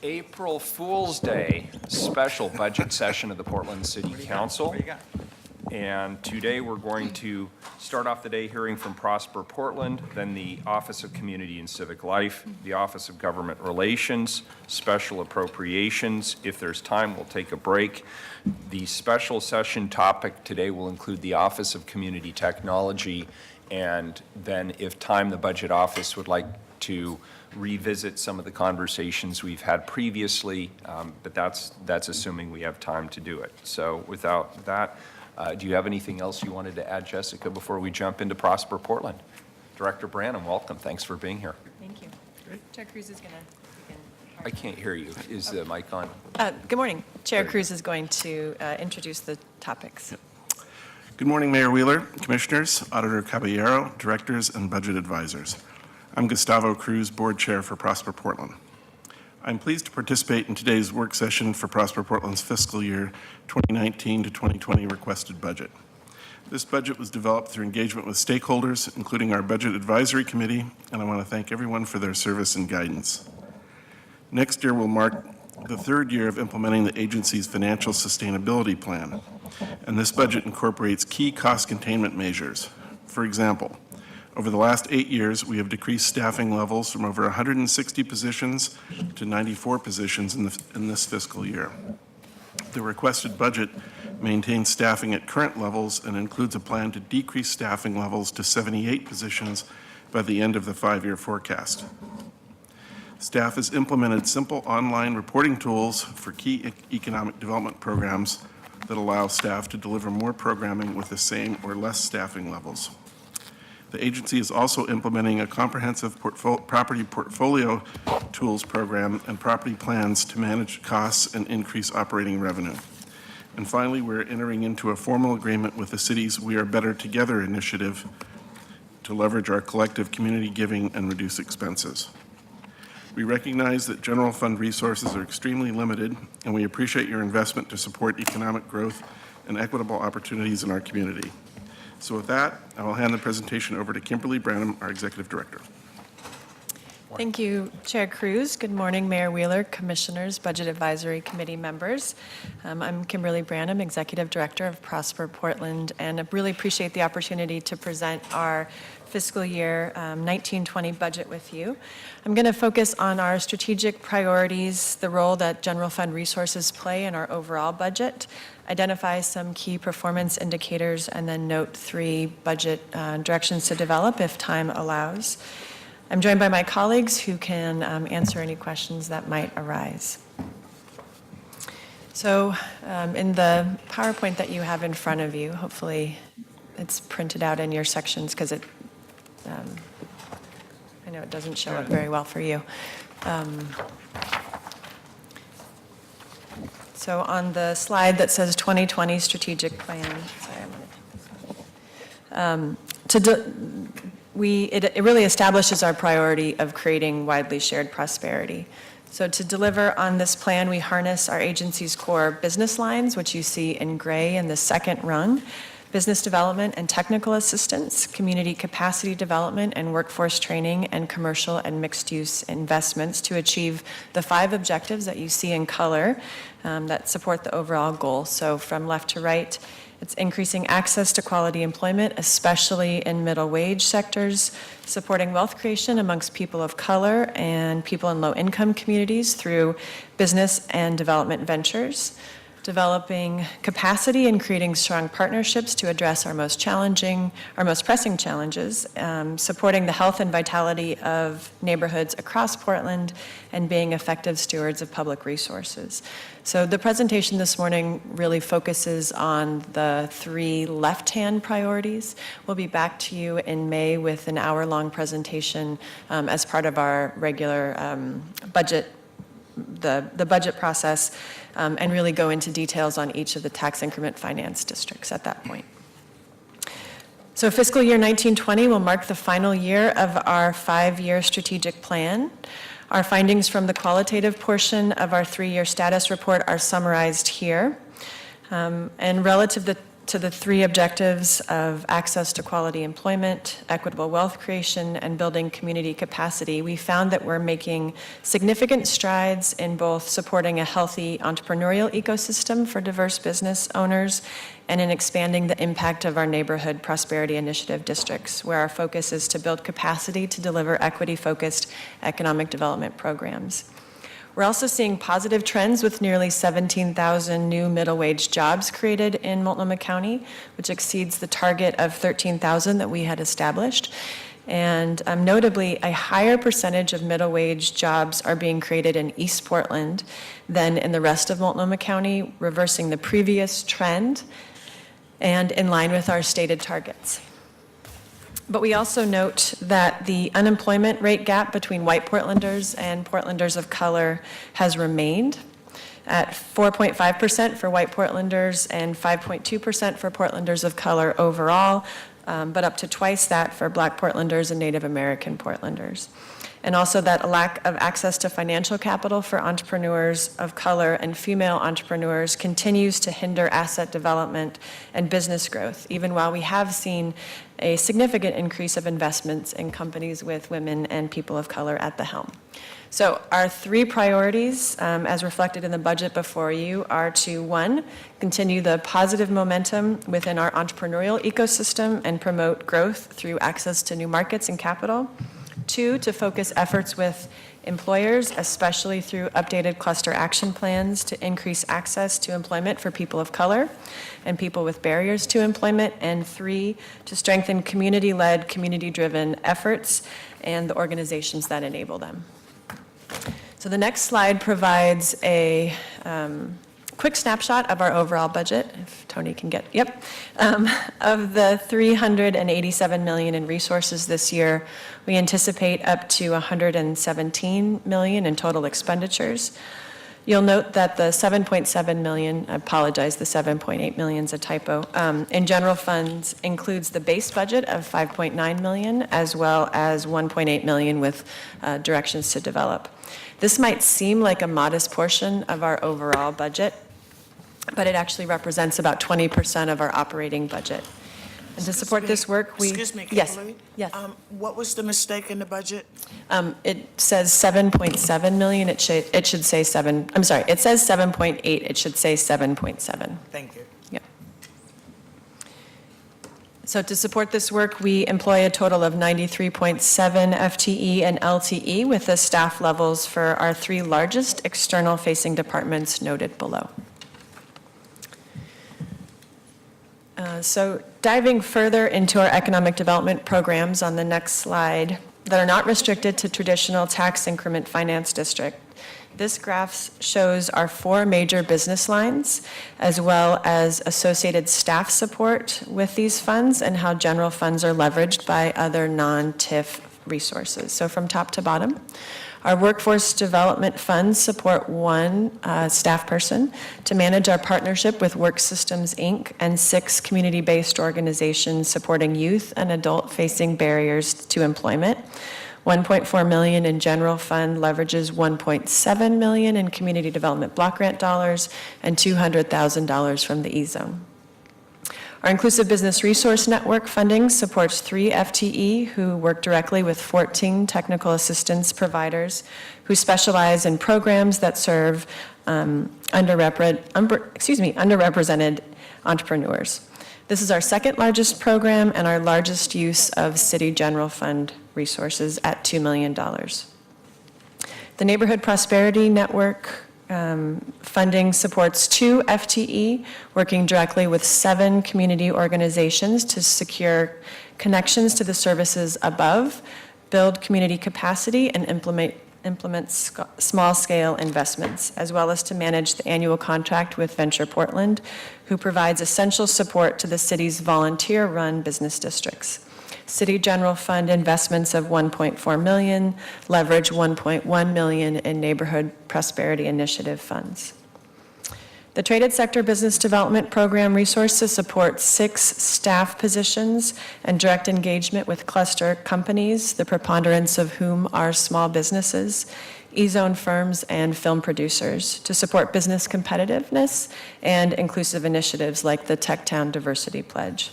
April Fool's Day special budget session of the Portland City Council. And today we're going to start off the day hearing from Prosper Portland, then the Office of Community and Civic Life, the Office of Government Relations, Special Appropriations. If there's time, we'll take a break. The special session topic today will include the Office of Community Technology, and then if time, the Budget Office would like to revisit some of the conversations we've had previously, but that's assuming we have time to do it. So without that, do you have anything else you wanted to add, Jessica, before we jump into Prosper Portland? Director Branham, welcome. Thanks for being here. Thank you. Chair Cruz is going to begin. I can't hear you. Is the mic on? Good morning. Chair Cruz is going to introduce the topics. Yep. Good morning, Mayor Wheeler, Commissioners, Auditor Caballero, Directors, and Budget Advisors. I'm Gustavo Cruz, Board Chair for Prosper Portland. I'm pleased to participate in today's work session for Prosper Portland's fiscal year 2019 to 2020 requested budget. This budget was developed through engagement with stakeholders, including our Budget Advisory Committee, and I want to thank everyone for their service and guidance. Next year will mark the third year of implementing the agency's financial sustainability plan, and this budget incorporates key cost containment measures. For example, over the last 8 years, we have decreased staffing levels from over 160 positions to 94 positions in this fiscal year. The requested budget maintains staffing at current levels and includes a plan to decrease staffing levels to 78 positions by the end of the 5-year forecast. Staff has implemented simple online reporting tools for key economic development programs that allow staff to deliver more programming with the same or less staffing levels. The agency is also implementing a comprehensive property portfolio tools program and property plans to manage costs and increase operating revenue. And finally, we're entering into a formal agreement with the city's We Are Better Together initiative to leverage our collective community giving and reduce expenses. We recognize that general fund resources are extremely limited, and we appreciate your investment to support economic growth and equitable opportunities in our community. So with that, I will hand the presentation over to Kimberly Branham, our Executive Director. Thank you, Chair Cruz. Good morning, Mayor Wheeler, Commissioners, Budget Advisory Committee members. I'm Kimberly Branham, Executive Director of Prosper Portland, and I really appreciate the opportunity to present our fiscal year 19-20 budget with you. I'm going to focus on our strategic priorities, the role that general fund resources play in our overall budget, identify some key performance indicators, and then note 3 budget directions to develop if time allows. I'm joined by my colleagues who can answer any questions that might arise. So in the PowerPoint that you have in front of you, hopefully it's printed out in your sections because I know it doesn't show up very well for you. So on the slide that says 2020 strategic plan, sorry, I'm going to, it really establishes our priority of creating widely shared prosperity. So to deliver on this plan, we harness our agency's core business lines, which you see in gray in the second rung: business development and technical assistance, community capacity development and workforce training, and commercial and mixed-use investments to achieve the 5 objectives that you see in color that support the overall goal. So from left to right, it's increasing access to quality employment, especially in middle wage sectors, supporting wealth creation amongst people of color and people in low-income communities through business and development ventures, developing capacity and creating strong partnerships to address our most pressing challenges, supporting the health and vitality of neighborhoods across Portland, and being effective stewards of public resources. So the presentation this morning really focuses on the 3 left-hand priorities. We'll be back to you in May with an hour-long presentation as part of our regular budget, the budget process, and really go into details on each of the tax increment finance districts at that point. So fiscal year 19-20 will mark the final year of our 5-year strategic plan. Our findings from the qualitative portion of our 3-year status report are summarized here. And relative to the three objectives of access to quality employment, equitable wealth creation, and building community capacity, we found that we're making significant strides in both supporting a healthy entrepreneurial ecosystem for diverse business owners and in expanding the impact of our neighborhood prosperity initiative districts, where our focus is to build capacity to deliver equity-focused economic development programs. We're also seeing positive trends with nearly 17,000 new middle-wage jobs created in Multnomah County, which exceeds the target of 13,000 that we had established. And notably, a higher percentage of middle-wage jobs are being created in East Portland than in the rest of Multnomah County, reversing the previous trend and in line with our stated targets. But we also note that the unemployment rate gap between white Portlanders and Portlanders of color has remained at 4.5% for white Portlanders and 5.2% for Portlanders of color overall, but up to twice that for Black Portlanders and Native American Portlanders. And also that a lack of access to financial capital for entrepreneurs of color and female entrepreneurs continues to hinder asset development and business growth, even while we have seen a significant increase of investments in companies with women and people of color at the helm. So our three priorities, as reflected in the budget before you, are to, one, continue the positive momentum within our entrepreneurial ecosystem and promote growth through access to new markets and capital. Two, to focus efforts with employers, especially through updated cluster action plans to increase access to employment for people of color and people with barriers to employment. And three, to strengthen community-led, community-driven efforts and the organizations that enable them. So the next slide provides a quick snapshot of our overall budget, if Tony can get, of the $387 million in resources this year. We anticipate up to $117 million in total expenditures. You'll note that the $7.7 million, I apologize, the $7.8 million is a typo, in general funds includes the base budget of $5.9 million as well as $1.8 million with directions to develop. This might seem like a modest portion of our overall budget, but it actually represents about 20% of our operating budget. And to support this work, we... Excuse me, Yes, Kimberly? yes. What was the mistake in the budget? It says 7.7 million, it should say 7, I'm sorry, it says 7.8, it should say 7.7. Thank you. Yep. So to support this work, we employ a total of 93.7 FTE and LTE with the staff levels for our three largest external-facing departments noted below. So diving further into our economic development programs on the next slide that are not restricted to traditional tax increment finance district, this graph shows our four major business lines as well as associated staff support with these funds and how general funds are leveraged by other non-TIF resources. So from top to bottom, our workforce development funds support one staff person to manage our partnership with Work Systems, Inc. and 6 community-based organizations supporting youth and adult-facing barriers to employment. $1.4 million in general fund leverages $1.7 million in community development block grant dollars and $200,000 from the E-Zone. Our Inclusive Business Resource Network funding supports 3 FTE who work directly with 14 technical assistance providers who specialize in programs that serve underrepresented entrepreneurs. This is our second largest program and our largest use of city general fund resources at $2 million. The Neighborhood Prosperity Network funding supports 2 FTE working directly with 7 community organizations to secure connections to the services above, build community capacity, and implement small-scale investments, as well as to manage the annual contract with Venture Portland, who provides essential support to the city's volunteer-run business districts. City General Fund investments of $1.4 million, leverage $1.1 million in Neighborhood Prosperity Initiative funds. The Traded Sector Business Development Program resources support 6 staff positions and direct engagement with cluster companies, the preponderance of whom are small businesses, e-zone firms, and film producers to support business competitiveness and inclusive initiatives like the Techtown Diversity Pledge.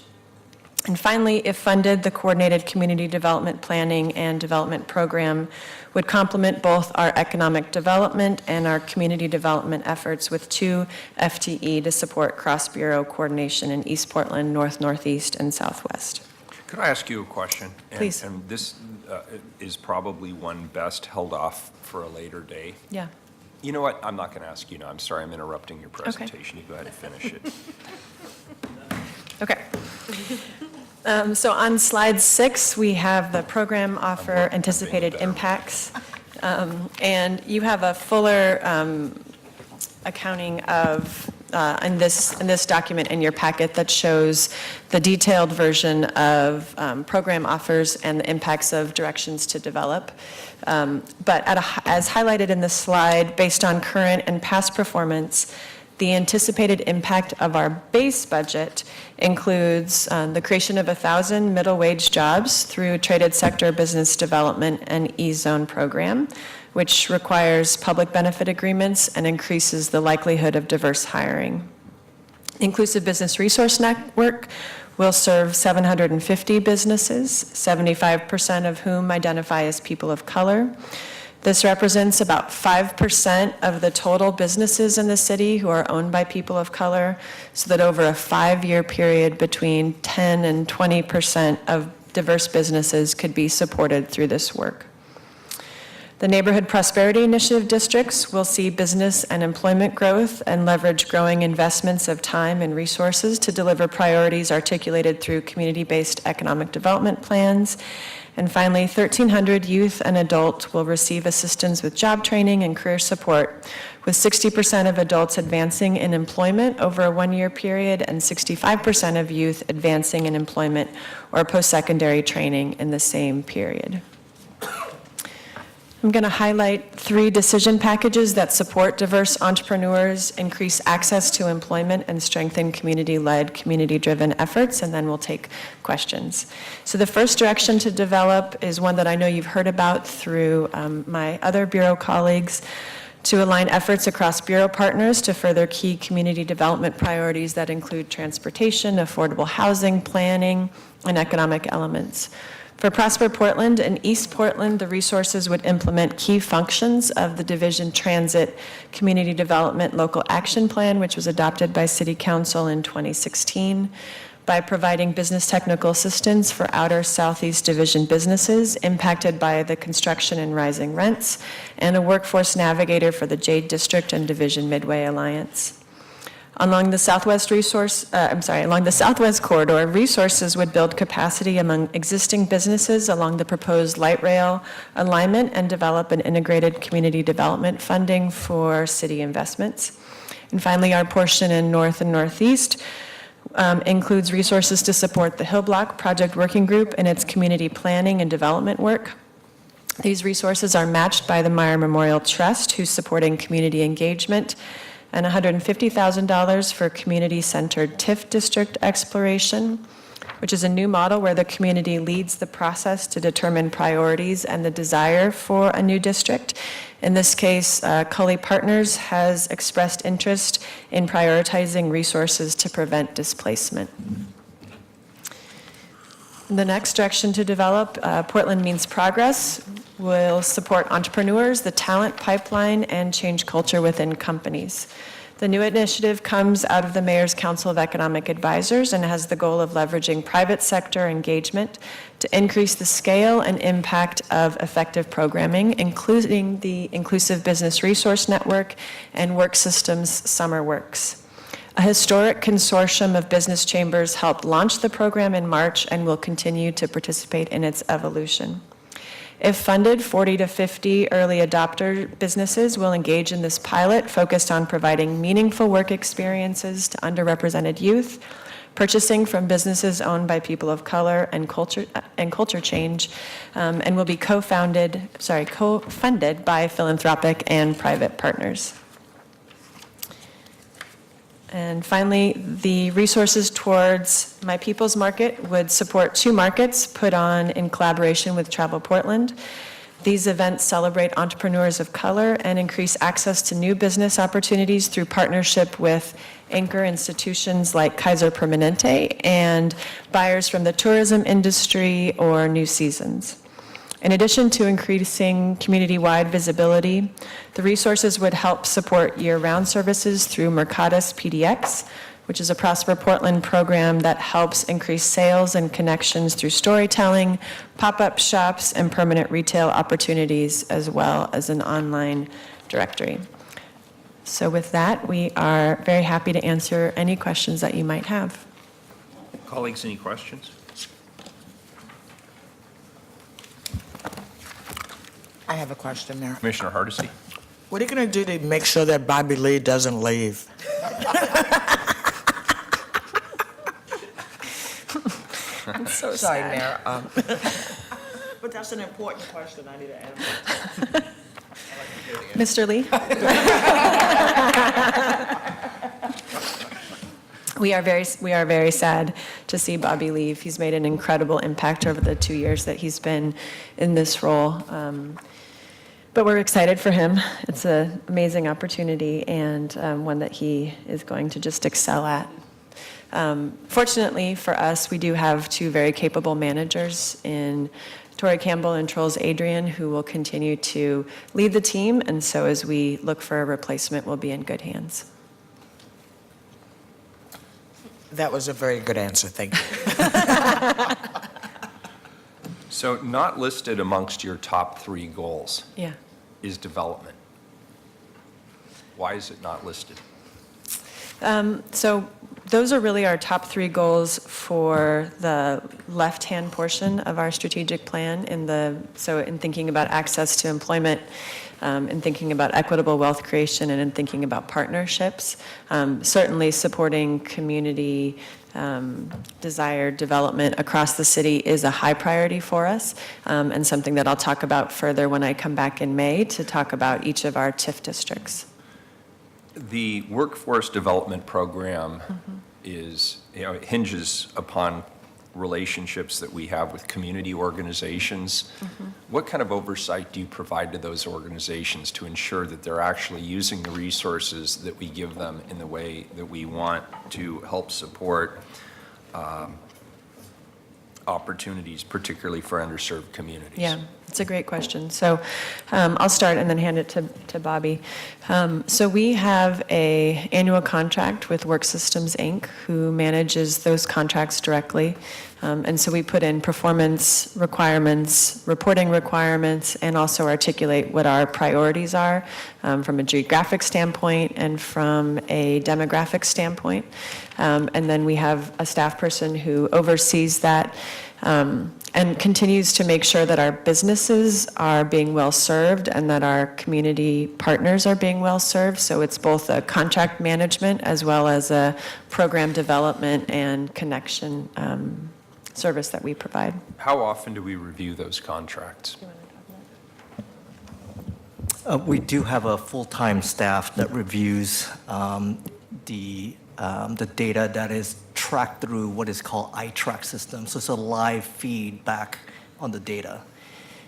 And finally, if funded, the Coordinated Community Development Planning and Development Program would complement both our economic development and our community development efforts with 2 FTE to support cross-bureau coordination in East Portland, North, Northeast, and Southwest. Could I ask you a question? Please. And this is probably one best held off for a later day. Yeah. You know what? I'm not going to ask you now. I'm sorry, I'm interrupting your presentation. You go ahead and finish it. Okay. So on slide 6, we have the program offer anticipated impacts. And you have a fuller accounting of, in this document in your packet that shows the detailed version of program offers and the impacts of directions to develop. But as highlighted in the slide, based on current and past performance, the anticipated impact of our base budget includes the creation of 1,000 middle wage jobs through Traded Sector Business Development and E-Zone program, which requires public benefit agreements and increases the likelihood of diverse hiring. Inclusive Business Resource Network will serve 750 businesses, 75% of whom identify as people of color. This represents about 5% of the total businesses in the city who are owned by people of color, so that over a 5-year period, between 10 and 20% of diverse businesses could be supported through this work. The Neighborhood Prosperity Initiative districts will see business and employment growth and leverage growing investments of time and resources to deliver priorities articulated through community-based economic development plans. And finally, 1,300 youth and adult will receive assistance with job training and career support, with 60% of adults advancing in employment over a 1-year period and 65% of youth advancing in employment or post-secondary training in the same period. I'm going to highlight 3 decision packages that support diverse entrepreneurs, increase access to employment, and strengthen community-led, community-driven efforts, and then we'll take questions. So the first direction to develop is one that I know you've heard about through my other Bureau colleagues, to align efforts across Bureau partners to further key community development priorities that include transportation, affordable housing, planning, and economic elements. For Prosper Portland and East Portland, the resources would implement key functions of the Division Transit Community Development Local Action Plan, which was adopted by City Council in 2016, by providing business technical assistance for outer Southeast Division businesses impacted by the construction and rising rents, and a workforce navigator for the Jade District and Division Midway Alliance. Along the Southwest corridor, resources would build capacity among existing businesses along the proposed light rail alignment and develop an integrated community development funding for city investments. And finally, our portion in North and Northeast includes resources to support the Hill Block Project Working Group and its community planning and development work. These resources are matched by the Meyer Memorial Trust, who's supporting community engagement, and $150,000 for community-centered TIF district exploration, which is a new model where the community leads the process to determine priorities and the desire for a new district. In this case, Cully Partners has expressed interest in prioritizing resources to prevent displacement. The next direction to develop, Portland Means Progress, will support entrepreneurs, the talent pipeline, and change culture within companies. The new initiative comes out of the Mayor's Council of Economic Advisors and has the goal of leveraging private sector engagement to increase the scale and impact of effective programming, including the Inclusive Business Resource Network and Work Systems Summer Works. A historic consortium of business chambers helped launch the program in March and will continue to participate in its evolution. If funded, 40 to 50 early adopter businesses will engage in this pilot focused on providing meaningful work experiences to underrepresented youth, purchasing from businesses owned by people of color and culture change, and will be co-funded by philanthropic and private partners. And finally, the resources towards My People's Market would support 2 markets put on in collaboration with Travel Portland. These events celebrate entrepreneurs of color and increase access to new business opportunities through partnership with anchor institutions like Kaiser Permanente and buyers from the tourism industry or New Seasons. In addition to increasing community-wide visibility, the resources would help support year-round services through Mercatus PDX, which is a Prosper Portland program that helps increase sales and connections through storytelling, pop-up shops, and permanent retail opportunities, as well as an online directory. So with that, we are very happy to answer any questions that you might have. Colleagues, any questions? I have a question there. Commissioner Hardesty? What are you going to do to make sure that Bobby Lee doesn't leave? I'm so Sorry, sad. Mayor. But that's an important question I need to answer. Mr. Lee? We are very sad to see Bobby leave. He's made an incredible impact over the 2 years that he's been in this role. But we're excited for him. It's an amazing opportunity and one that he is going to just excel at. Fortunately for us, we do have 2 very capable managers in Tori Campbell and Trolls Adrian, who will continue to lead the team, and so as we look for a replacement, we'll be in good hands. That was a very good answer, thank you. So not listed amongst your top 3 goals Yeah. is development. Why is it not listed? So those are really our top 3 goals for the left-hand portion of our strategic plan so in thinking about access to employment, in thinking about equitable wealth creation, and in thinking about partnerships. Certainly supporting community desired development across the city is a high priority for us, and something that I'll talk about further when I come back in May to talk about each of our TIF districts. The workforce development program is, it hinges upon relationships that we have with community organizations. What kind of oversight do you provide to those organizations to ensure that they're actually using the resources that we give them in the way that we want to help support opportunities, particularly for underserved communities? Yeah, it's a great question. So I'll start and then hand it to Bobby. So we have an annual contract with Work Systems, Inc., who manages those contracts directly. And so we put in performance requirements, reporting requirements, and also articulate what our priorities are from a geographic standpoint and from a demographic standpoint. And then we have a staff person who oversees that and continues to make sure that our businesses are being well served and that our community partners are being well served. So it's both a contract management as well as a program development and connection service that we provide. How often do we review those contracts? We do have a full-time staff that reviews the data that is tracked through what is called iTrack system. So it's a live feedback on the data.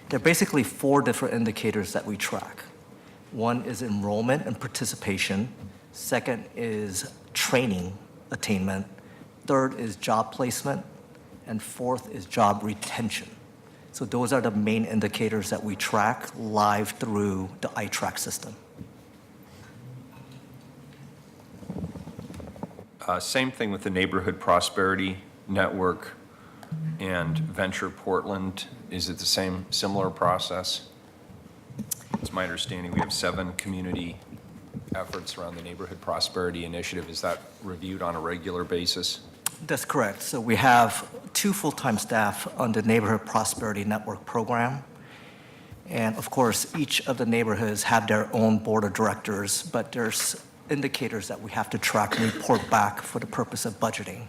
There are basically 4 different indicators that we track. One is enrollment and participation. Second is training attainment. Third is job placement. And 4th is job retention. So those are the main indicators that we track live through the iTrack system. Same thing with the Neighborhood Prosperity Network and Venture Portland. Is it the same, similar process? It's my understanding we have 7 community efforts around the Neighborhood Prosperity Initiative. Is that reviewed on a regular basis? That's correct. So we have 2 full-time staff on the Neighborhood Prosperity Network program. And of course, each of the neighborhoods have their own board of directors, but there's indicators that we have to track and report back for the purpose of budgeting.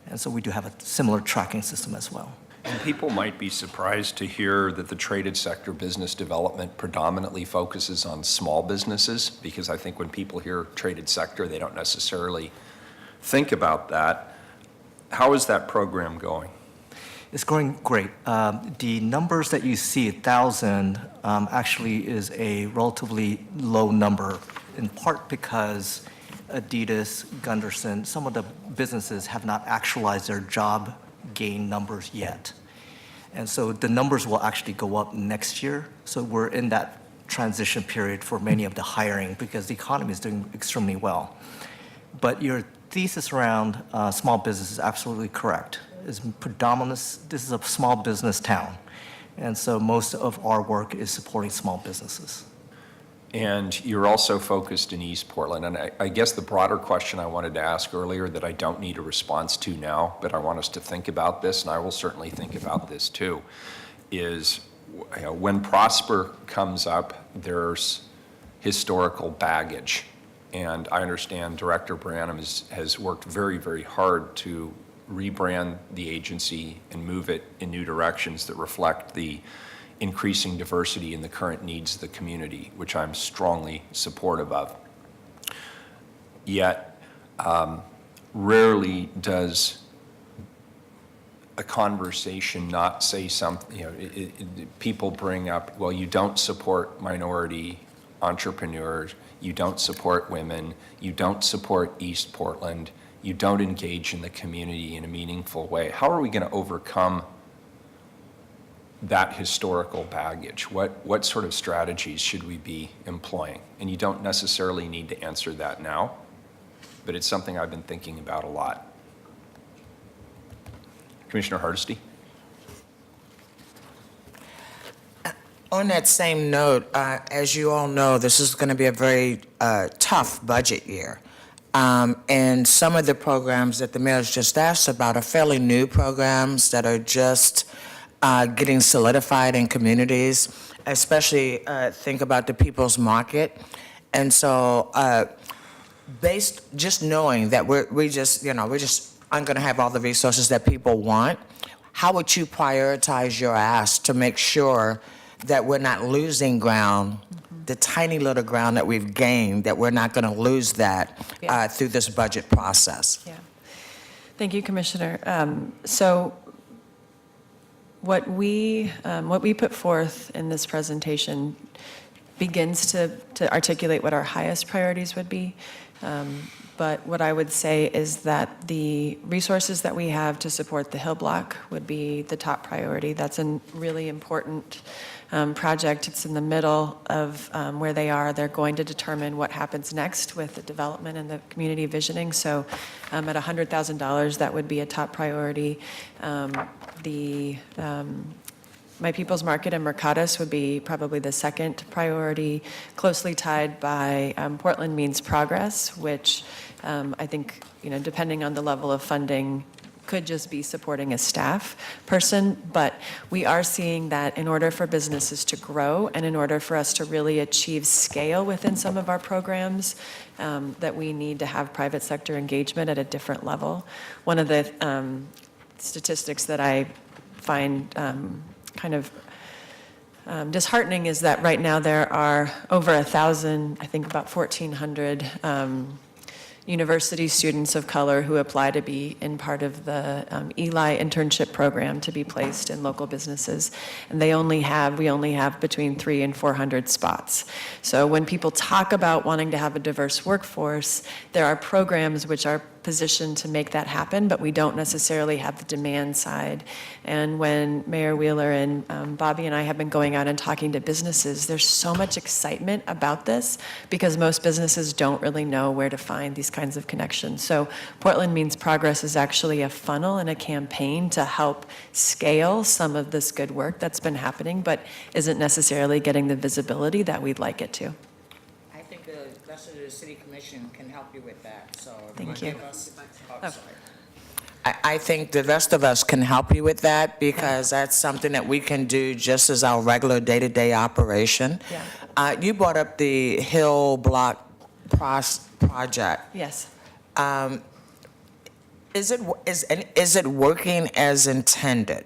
And so we do have a similar tracking system as well. And people might be surprised to hear that the traded sector business development predominantly focuses on small businesses, because I think when people hear traded sector, they don't necessarily think about that. How is that program going? It's going great. The numbers that you see, 1,000, actually is a relatively low number, in part because Adidas, Gunderson, some of the businesses have not actualized their job gain numbers yet. And so the numbers will actually go up next year. So we're in that transition period for many of the hiring because the economy is doing extremely well. But your thesis around small business is absolutely correct. This is a small business town. And so most of our work is supporting small businesses. And you're also focused in East Portland. And I guess the broader question I wanted to ask earlier that I don't need a response to now, but I want us to think about this, and I will certainly think about this too, is when Prosper comes up, there's historical baggage. And I understand Director Branham has worked very, very hard to rebrand the agency and move it in new directions that reflect the increasing diversity in the current needs of the community, which I'm strongly supportive of. Yet, rarely does a conversation not say something, people bring up, well, you don't support minority entrepreneurs, you don't support women, you don't support East Portland, you don't engage in the community in a meaningful way. How are we going to overcome that historical baggage? What sort of strategies should we be employing? And you don't necessarily need to answer that now, but it's something I've been thinking about a lot. Commissioner Hardesty? On that same note, as you all know, this is going to be a very tough budget year. And some of the programs that the mayor's just asked about are fairly new programs that are just getting solidified in communities, especially think about the People's Market. And so just knowing that we just aren't going to have all the resources that people want, how would you prioritize your ask to make sure that we're not losing ground, the tiny little ground that we've gained, that we're not going to lose that through this budget process? Yeah. Thank you, Commissioner. So what we put forth in this presentation begins to articulate what our highest priorities would be. But what I would say is that the resources that we have to support the Hill Block would be the top priority. That's a really important project. It's in the middle of where they are. They're going to determine what happens next with the development and the community visioning. So at $100,000, that would be a top priority. My People's Market and Mercatus would be probably the second priority, closely tied by Portland Means Progress, which I think, depending on the level of funding, could just be supporting a staff person. But we are seeing that in order for businesses to grow and in order for us to really achieve scale within some of our programs, that we need to have private sector engagement at a different level. One of the statistics that I find kind of disheartening is that right now there are over 1,000, I think about 1,400 university students of color who apply to be in part of the Eli internship program to be placed in local businesses. And we only have between 300 and 400 spots. So when people talk about wanting to have a diverse workforce, there are programs which are positioned to make that happen, but we don't necessarily have the demand side. And when Mayor Wheeler and Bobby and I have been going out and talking to businesses, there's so much excitement about this because most businesses don't really know where to find these kinds of connections. So Portland Means Progress is actually a funnel and a campaign to help scale some of this good work that's been happening, but isn't necessarily getting the visibility that we'd like it to. I think the rest of the city commission can help you with that, so. Thank you. I think the rest of us can help you with that because that's something that we can do just as our regular day-to-day operation. Yeah. You brought up the Hill Block project. Yes. Is it working as intended?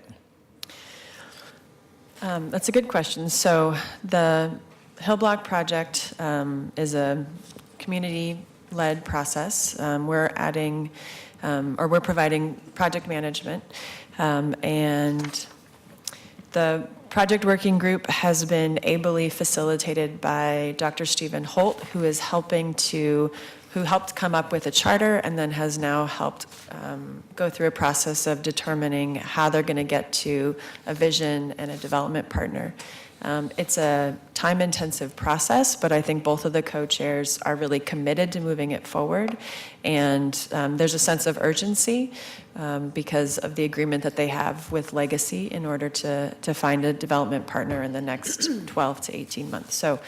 That's a good question. So the Hill Block project is a community led process. We're adding, we're providing project management. And the project working group has been ably facilitated by Dr. Stephen Holt, who helped come up with a charter and then has now helped go through a process of determining how they're going to get to a vision and a development partner. It's a time-intensive process, but I think both of the co-chairs are really committed to moving it forward. And there's a sense of urgency because of the agreement that they have with Legacy in order to find a development partner in the next 12 to 18 months. So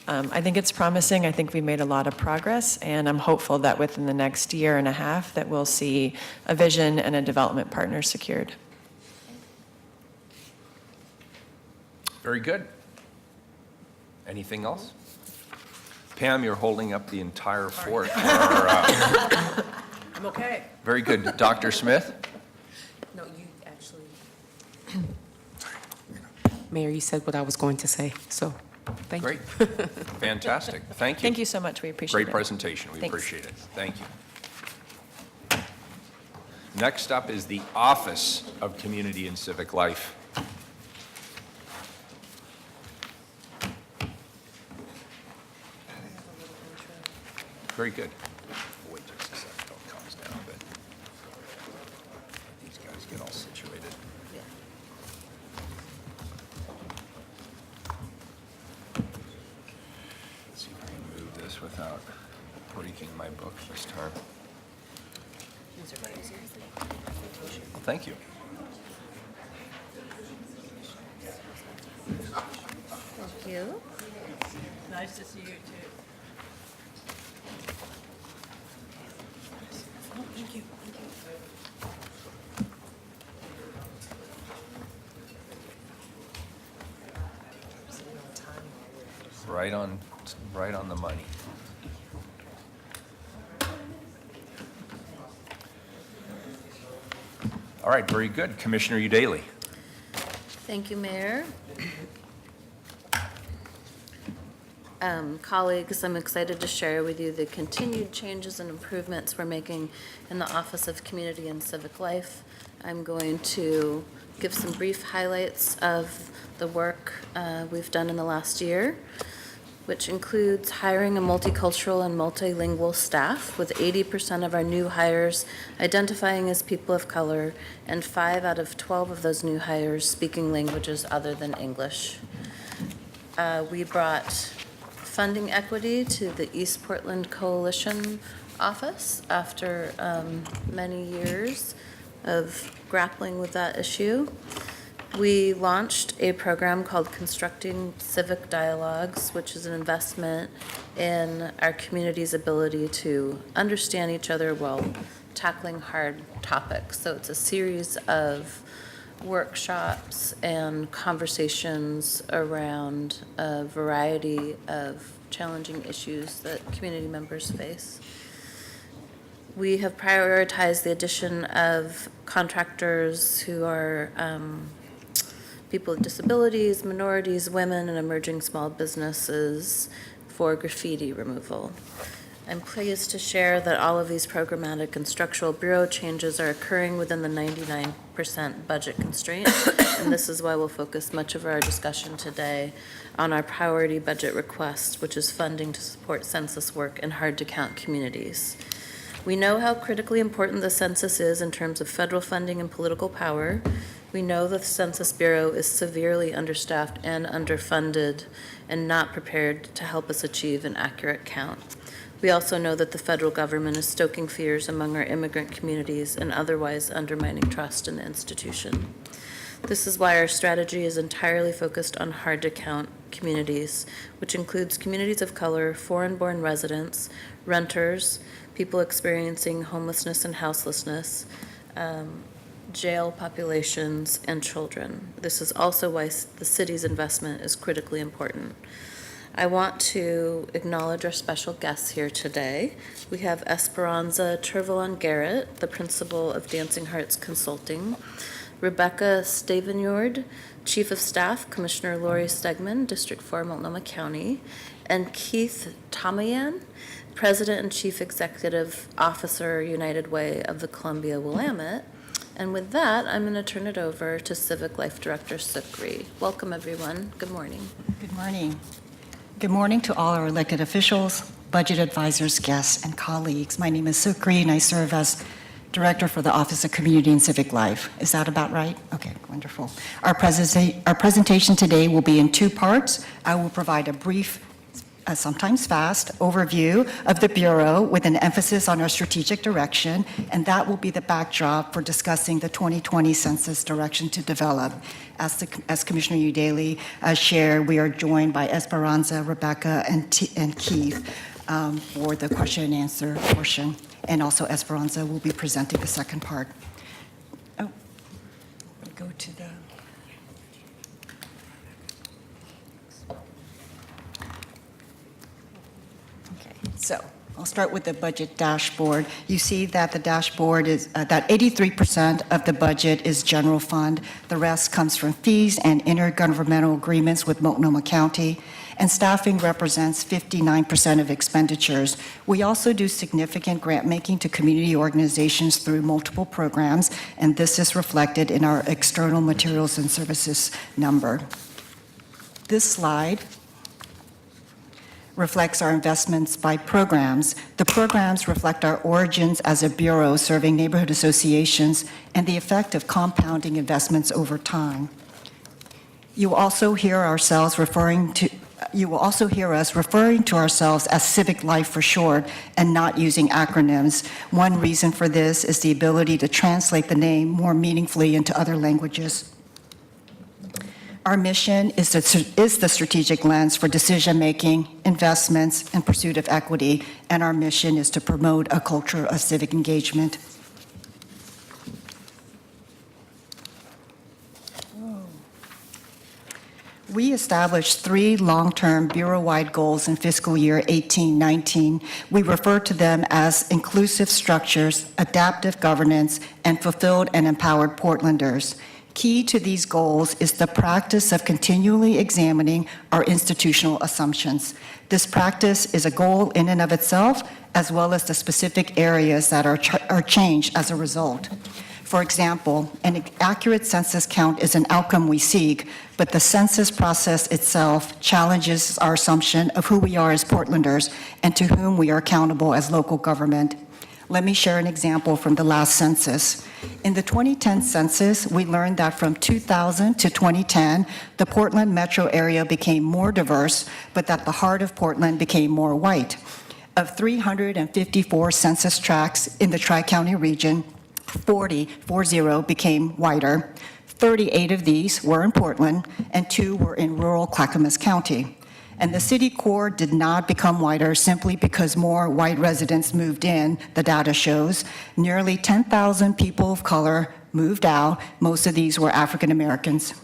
I think it's promising. I think we made a lot of progress, and I'm hopeful that within the next year and a half that we'll see a vision and a development partner secured. Very good. Anything else? Pam, you're holding up the entire fort. I'm okay. Very good. Dr. Smith? No, you actually. Mayor, you said what I was going to say, so thank you. Great. Fantastic. Thank you. Thank you so much. We appreciate it. Great presentation. We Thanks. appreciate it. Thank you. Next up is the Office of Community and Civic Life. Very good. Wait just a second till it calms down a bit. These guys get all situated. Let's see if I can move this without breaking my book this time. Well, thank you. Thank you. Nice to see you too. Right on the money. All right, very good. Commissioner Udaley. Thank you, Mayor. Colleagues, I'm excited to share with you the continued changes and improvements we're making in the Office of Community and Civic Life. I'm going to give some brief highlights of the work we've done in the last year, which includes hiring a multicultural and multilingual staff, with 80% of our new hires identifying as people of color, and 5 out of 12 of those new hires speaking languages other than English. We brought funding equity to the East Portland Coalition office after many years of grappling with that issue. We launched a program called Constructing Civic Dialogues, which is an investment in our community's ability to understand each other while tackling hard topics. So it's a series of workshops and conversations around a variety of challenging issues that community members face. We have prioritized the addition of contractors who are people with disabilities, minorities, women, and emerging small businesses for graffiti removal. I'm pleased to share that all of these programmatic and structural bureau changes are occurring within the 99% budget constraint, and this is why we'll focus much of our discussion today on our priority budget request, which is funding to support census work in hard-to-count communities. We know how critically important the census is in terms of federal funding and political power. We know that the Census Bureau is severely understaffed and underfunded and not prepared to help us achieve an accurate count. We also know that the federal government is stoking fears among our immigrant communities and otherwise undermining trust in the institution. This is why our strategy is entirely focused on hard-to-count communities, which includes communities of color, foreign-born residents, renters, people experiencing homelessness and houselessness, jail populations, and children. This is also why the city's investment is critically important. I want to acknowledge our special guests here today. We have Esperanza Trevelyan Garrett, the principal of Dancing Hearts Consulting, Rebecca Stavenjord, Chief of Staff, Commissioner Lori Stegman, District 4, Multnomah County, and Keith Tamayan, President and Chief Executive Officer, United Way of the Columbia Willamette. And with that, I'm going to turn it over to Civic Life Director Sukri. Welcome, everyone. Good morning. Good morning. Good morning to all our elected officials, budget advisors, guests, and colleagues. My name is Sukri, and I serve as Director for the Office of Community and Civic Life. Is that about right? Okay, wonderful. Our presentation today will be in two parts. I will provide a brief, sometimes fast, overview of the Bureau with an emphasis on our strategic direction, and that will be the backdrop for discussing the 2020 census direction to develop. As Commissioner Udaley shared, we are joined by Esperanza, Rebecca, and Keith for the question and answer portion, and also Esperanza will be presenting the second part. Oh, go to the... So I'll start with the budget dashboard. You see that the dashboard is that 83% of the budget is general fund. The rest comes from fees and intergovernmental agreements with Multnomah County, and staffing represents 59% of expenditures. We also do significant grant making to community organizations through multiple programs, and this is reflected in our external materials and services number. This slide reflects our investments by programs. The programs reflect our origins as a bureau serving neighborhood associations and the effect of compounding investments over time. You will also hear us referring to ourselves as Civic Life for short and not using acronyms. One reason for this is the ability to translate the name more meaningfully into other languages. Our mission is the strategic lens for decision-making, investments, and pursuit of equity, and our mission is to promote a culture of civic engagement. We established 3 long-term Bureau-wide goals in fiscal year 18-19. We refer to them as inclusive structures, adaptive governance, and fulfilled and empowered Portlanders. Key to these goals is the practice of continually examining our institutional assumptions. This practice is a goal in and of itself, as well as the specific areas that are changed as a result. For example, an accurate census count is an outcome we seek, but the census process itself challenges our assumption of who we are as Portlanders and to whom we are accountable as local government. Let me share an example from the last census. In the 2010 census, we learned that from 2000 to 2010, the Portland metro area became more diverse, but that the heart of Portland became more white. Of 354 census tracts in the Tri-County region, 40 became whiter. 38 of these were in Portland, and 2 were in rural Clackamas County. And the city core did not become whiter simply because more white residents moved in, the data shows. Nearly 10,000 people of color moved out. Most of these were African Americans.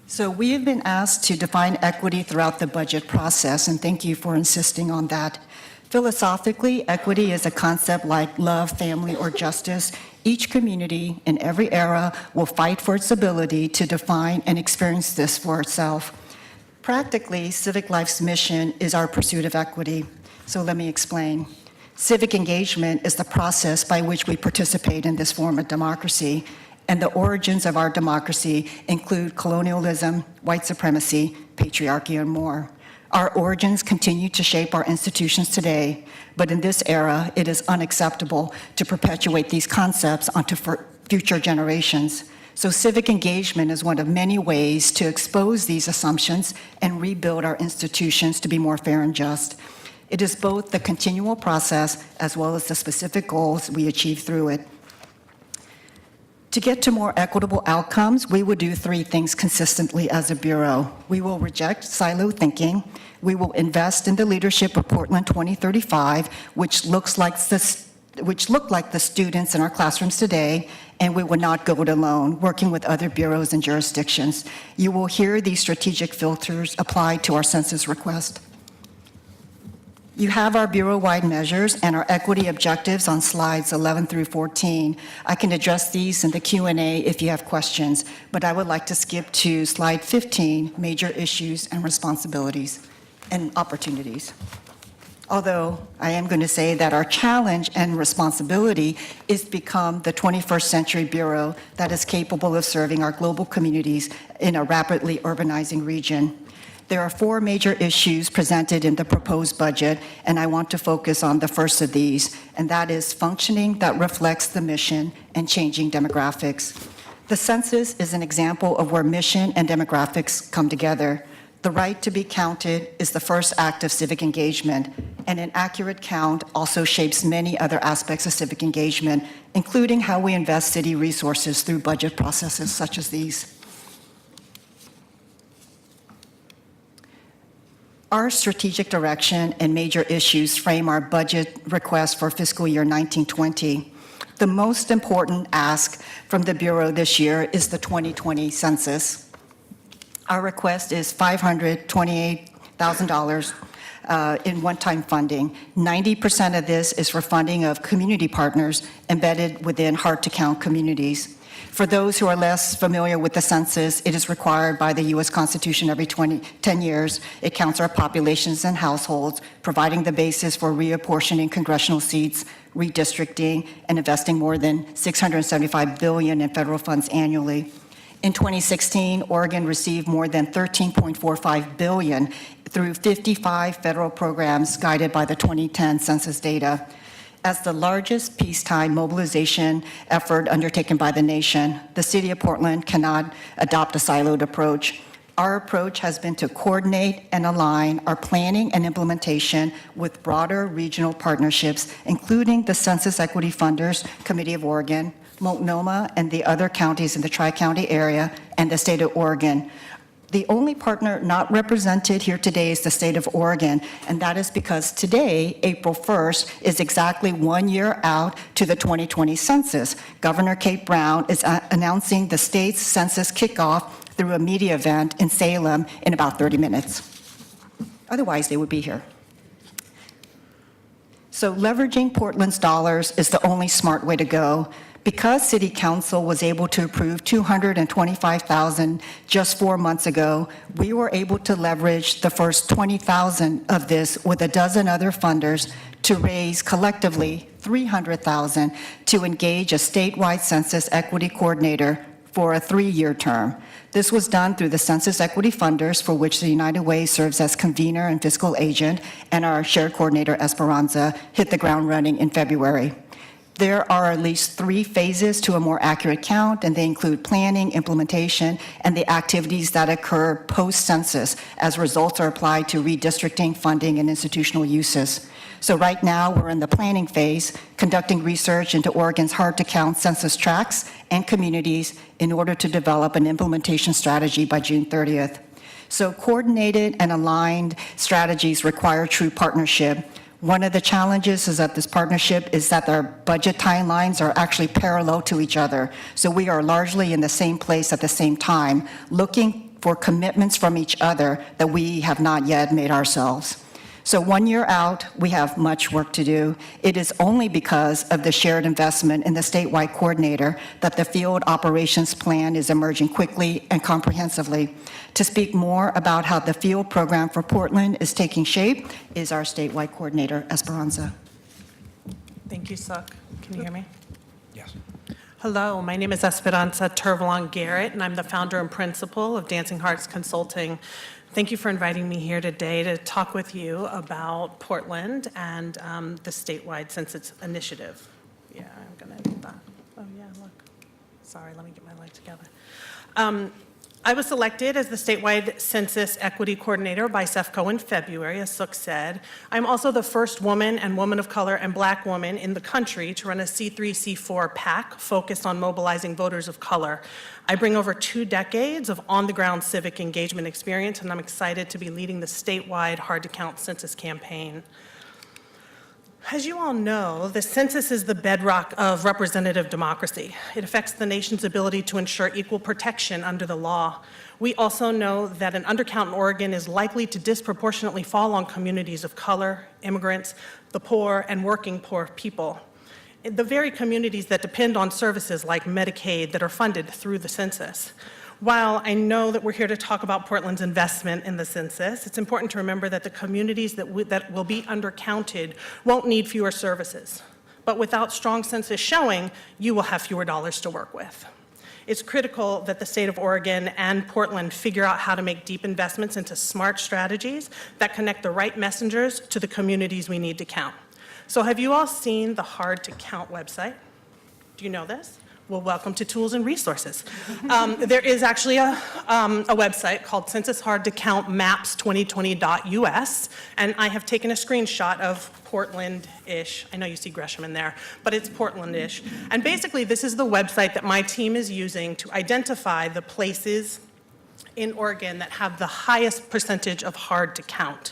So we have been asked to define equity throughout the budget process, and thank you for insisting on that. Philosophically, equity is a concept like love, family, or justice. Each community in every era will fight for its ability to define and experience this for itself. Practically, Civic Life's mission is our pursuit of equity. So let me explain. Civic engagement is the process by which we participate in this form of democracy, and the origins of our democracy include colonialism, white supremacy, patriarchy, and more. Our origins continue to shape our institutions today, but in this era, it is unacceptable to perpetuate these concepts onto future generations. So civic engagement is one of many ways to expose these assumptions and rebuild our institutions to be more fair and just. It is both the continual process as well as the specific goals we achieve through it. To get to more equitable outcomes, we will do 3 things consistently as a Bureau. We will reject silo thinking. We will invest in the leadership of Portland 2035, which look like the students in our classrooms today, and we will not go it alone, working with other bureaus and jurisdictions. You will hear these strategic filters applied to our census request. You have our Bureau-wide measures and our equity objectives on slides 11 through 14. I can address these in the Q&A if you have questions, but I would like to skip to slide 15, major issues and responsibilities and opportunities. Although I am going to say that our challenge and responsibility is to become the 21st century bureau that is capable of serving our global communities in a rapidly urbanizing region. There are 4 major issues presented in the proposed budget, and I want to focus on the first of these, and that is functioning that reflects the mission and changing demographics. The census is an example of where mission and demographics come together. The right to be counted is the first act of civic engagement, and an accurate count also shapes many other aspects of civic engagement, including how we invest city resources through budget processes such as these. Our strategic direction and major issues frame our budget request for fiscal year 1920. The most important ask from the Bureau this year is the 2020 census. Our request is $528,000 in one-time funding. 90% of this is for funding of community partners embedded within hard-to-count communities. For those who are less familiar with the census, it is required by the U.S. Constitution every 10 years. It counts our populations and households, providing the basis for reapportioning congressional seats, redistricting, and investing more than $675 billion in federal funds annually. In 2016, Oregon received more than $13.45 billion through 55 federal programs guided by the 2010 census data. As the largest peacetime mobilization effort undertaken by the nation, the City of Portland cannot adopt a siloed approach. Our approach has been to coordinate and align our planning and implementation with broader regional partnerships, including the Census Equity Funders Committee of Oregon, Multnomah, and the other counties in the Tri-County area, and the state of Oregon. The only partner not represented here today is the state of Oregon, and that is because today, April 1st, is exactly 1 year out to the 2020 census. Governor Kate Brown is announcing the state's census kickoff through a media event in Salem in about 30 minutes. Otherwise, they would be here. So leveraging Portland's dollars is the only smart way to go. Because City Council was able to approve $225,000 just 4 months ago, we were able to leverage the first $20,000 of this with a dozen other funders to raise collectively $300,000 to engage a statewide census equity coordinator for a 3-year term. This was done through the Census Equity Funders, for which the United Way serves as convener and fiscal agent, and our shared coordinator, Esperanza, hit the ground running in February. There are at least 3 phases to a more accurate count, and they include planning, implementation, and the activities that occur post-census as results are applied to redistricting, funding, and institutional uses. So right now, we're in the planning phase, conducting research into Oregon's hard-to-count census tracts and communities in order to develop an implementation strategy by June 30th. So coordinated and aligned strategies require true partnership. One of the challenges is that this partnership is that our budget timelines are actually parallel to each other. So we are largely in the same place at the same time, looking for commitments from each other that we have not yet made ourselves. So 1 year out, we have much work to do. It is only because of the shared investment in the statewide coordinator that the field operations plan is emerging quickly and comprehensively. To speak more about how the field program for Portland is taking shape is our statewide coordinator, Esperanza. Thank you, Suck. Can you hear me? Yes. Hello, my name is Esperanza Turvalon Garrett, and I'm the founder and principal of Dancing Hearts Consulting. Thank you for inviting me here today to talk with you about Portland and the statewide census initiative. Yeah, I'm gonna do that. Oh yeah, look. Sorry, let me get my life together. I was selected as the statewide census equity coordinator by CEFCO in February, as Sook said. I'm also the first woman and woman of color and Black woman in the country to run a C3, C4 PAC focused on mobilizing voters of color. I bring over 2 decades of on-the-ground civic engagement experience, and I'm excited to be leading the statewide hard-to-count census campaign. As you all know, the census is the bedrock of representative democracy. It affects the nation's ability to ensure equal protection under the law. We also know that an undercount in Oregon is likely to disproportionately fall on communities of color, immigrants, the poor, and working poor people. The very communities that depend on services like Medicaid that are funded through the census. While I know that we're here to talk about Portland's investment in the census, it's important to remember that the communities that will be undercounted won't need fewer services. But without strong census showing, you will have fewer dollars to work with. It's critical that the state of Oregon and Portland figure out how to make deep investments into smart strategies that connect the right messengers to the communities we need to count. So have you all seen the Hard to Count website? Do you know this? Well, welcome to Tools and Resources. There is actually a website called Census Hard to Count Maps2020.us, and I have taken a screenshot of Portland-ish. I know you see Gresham in there, but it's Portland-ish. And basically, this is the website that my team is using to identify the places in Oregon that have the highest percentage of hard to count.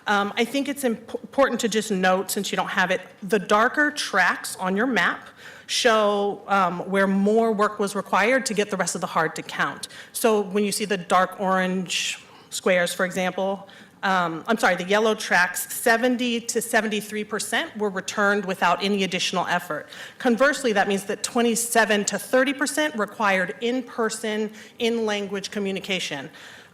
I think it's important to just note, since you don't have it, the darker tracks on your map show where more work was required to get the rest of the hard to count. So when you see the dark orange squares, for example, the yellow tracks, 70 to 73% were returned without any additional effort. Conversely, that means that 27 to 30% required in-person, in-language communication.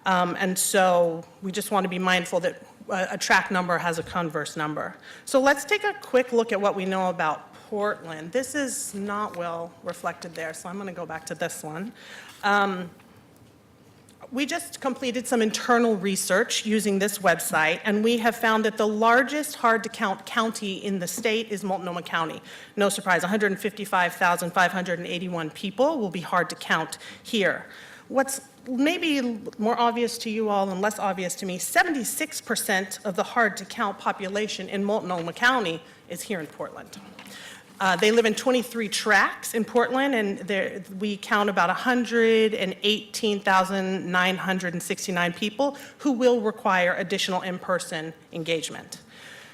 And so we just want to be mindful that a track number has a converse number. So let's take a quick look at what we know about Portland. This is not well reflected there, so I'm going to go back to this one. We just completed some internal research using this website, and we have found that the largest hard-to-count county in the state is Multnomah County. No surprise, 155,581 people will be hard to count here. What's maybe more obvious to you all and less obvious to me, 76% of the hard-to-count population in Multnomah County is here in Portland. They live in 23 tracts in Portland, and we count about 118,969 people who will require additional in-person engagement.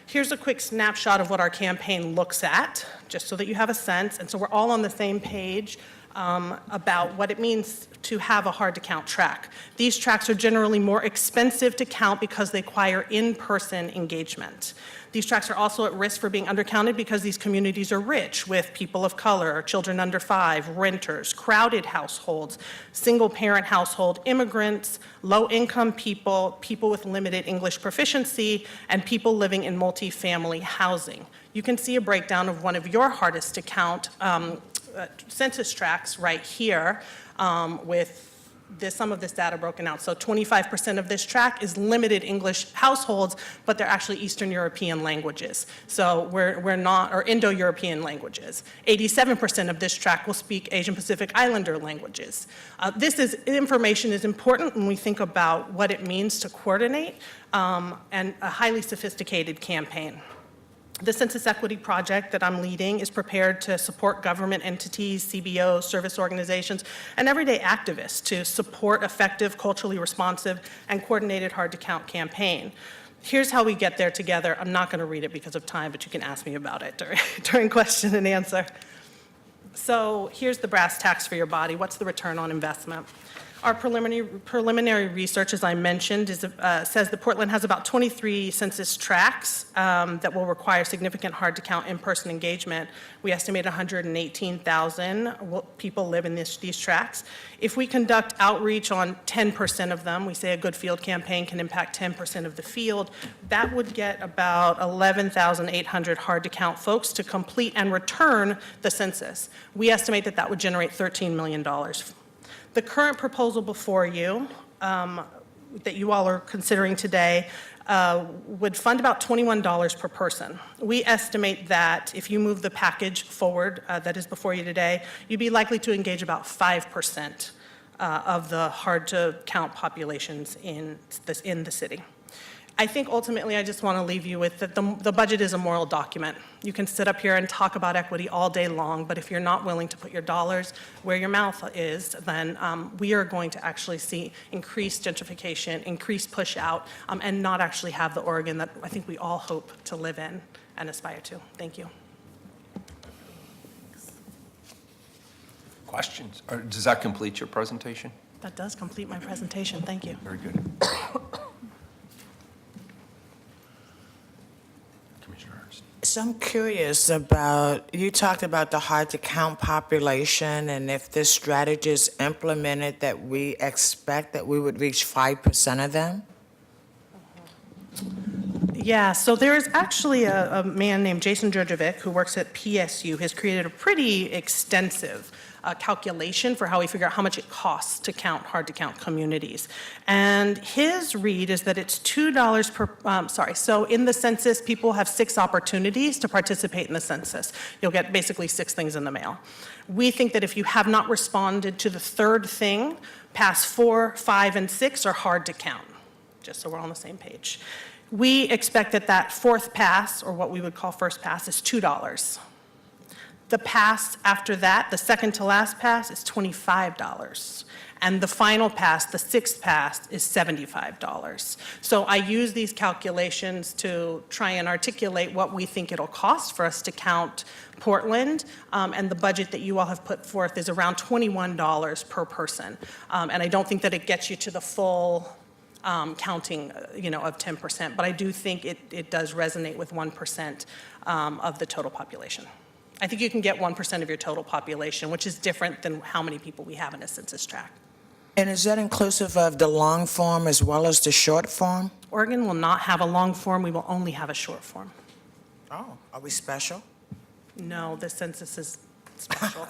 Here's a quick snapshot of what our campaign looks at, just so that you have a sense, and so we're all on the same page about what it means to have a hard-to-count track. These tracks are generally more expensive to count because they require in-person engagement. These tracks are also at risk for being undercounted because these communities are rich with people of color, children under 5, renters, crowded households, single-parent household, immigrants, low-income people, people with limited English proficiency, and people living in multifamily housing. You can see a breakdown of one of your hardest to count census tracts right here with some of this data broken out. So 25% of this tract is limited English households, but they're actually Eastern European languages. So we're not, or Indo-European languages. 87% of this tract will speak Asian Pacific Islander languages. Information is important when we think about what it means to coordinate and a highly sophisticated campaign. The Census Equity Project that I'm leading is prepared to support government entities, CBOs, service organizations, and everyday activists to support effective, culturally responsive, and coordinated hard-to-count campaign. Here's how we get there together. I'm not going to read it because of time, but you can ask me about it during question and answer. So here's the brass tacks for your body. What's the return on investment? Our preliminary research, as I mentioned, says that Portland has about 23 census tracts that will require significant hard-to-count in-person engagement. We estimate 118,000 people live in these tracts. If we conduct outreach on 10% of them, we say a good field campaign can impact 10% of the field, that would get about 11,800 hard-to-count folks to complete and return the census. We estimate that that would generate $13 million. The current proposal before you, that you all are considering today, would fund about $21 per person. We estimate that if you move the package forward that is before you today, you'd be likely to engage about 5% of the hard-to-count populations in the city. I think ultimately I just want to leave you with that the budget is a moral document. You can sit up here and talk about equity all day long, but if you're not willing to put your dollars where your mouth is, then we are going to actually see increased gentrification, increased push out, and not actually have the Oregon that I think we all hope to live in and aspire to. Thank you. Questions? Or does that complete your presentation? That does complete my presentation. Thank you. Very good. Commissioner Hurst. So I'm curious about, you talked about the hard-to-count population, and if this strategy is implemented, that we expect that we would reach 5% of them? Yeah, so there is actually a man named Jason Djordjevic who works at PSU, has created a pretty extensive calculation for how we figure out how much it costs to count hard-to-count communities. And his read is that it's $2 per, so in the census, people have 6 opportunities to participate in the census. You'll get basically 6 things in the mail. We think that if you have not responded to the 3rd thing, pass 4, 5, and 6 are hard to count, just so we're on the same page. We expect that that 4th pass, or what we would call first pass, is $2. The pass after that, the second to last pass, is $25. And the final pass, the 6th pass, is $75. So I use these calculations to try and articulate what we think it'll cost for us to count Portland, and the budget that you all have put forth is around $21 per person. And I don't think that it gets you to the full counting, of 10%, but I do think it does resonate with 1% of the total population. I think you can get 1% of your total population, which is different than how many people we have in a census tract. And is that inclusive of the long form as well as the short form? Oregon will not have a long form, we will only have a short form. Oh, are we special? No, the census is special.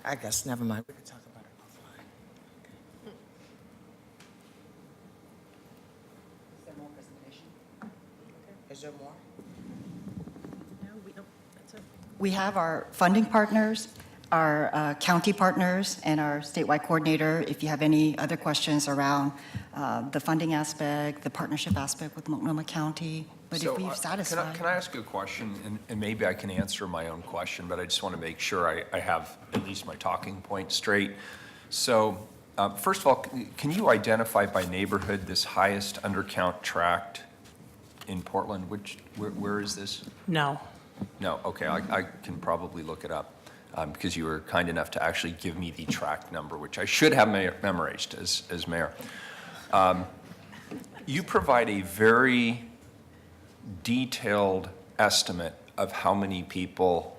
I guess, never mind. We can talk about it offline. Is there more presentation? Is there more? We have our funding partners, our county partners, and our statewide coordinator. If you have any other questions around the funding aspect, the partnership aspect with Multnomah County, but if we've satisfied. Can I ask a question, and maybe I can answer my own question, but I just want to make sure I have at least my talking point straight. So first of all, can you identify by neighborhood this highest undercount tract in Portland? Where is this? No. No, okay, I can probably look it up because you were kind enough to actually give me the tract number, which I should have memorized as mayor. You provide a very detailed estimate of how many people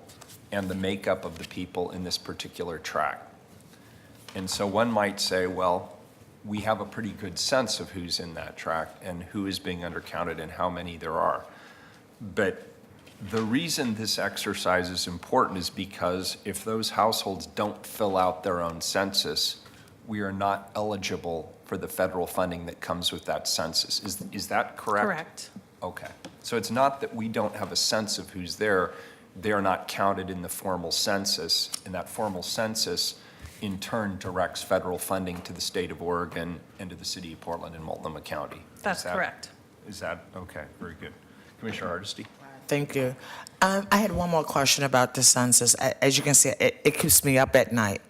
and the makeup of the people in this particular tract. And so one might say, well, we have a pretty good sense of who's in that tract and who is being undercounted and how many there are. But the reason this exercise is important is because if those households don't fill out their own census, we are not eligible for the federal funding that comes with that census. Is that correct? Correct. Okay. So it's not that we don't have a sense of who's there. They're not counted in the formal census, and that formal census in turn directs federal funding to the state of Oregon and to the city of Portland and Multnomah County. That's correct. Is that, okay, very good. Commissioner Hardesty? Thank you. I had one more question about the census. As you can see, it keeps me up at night.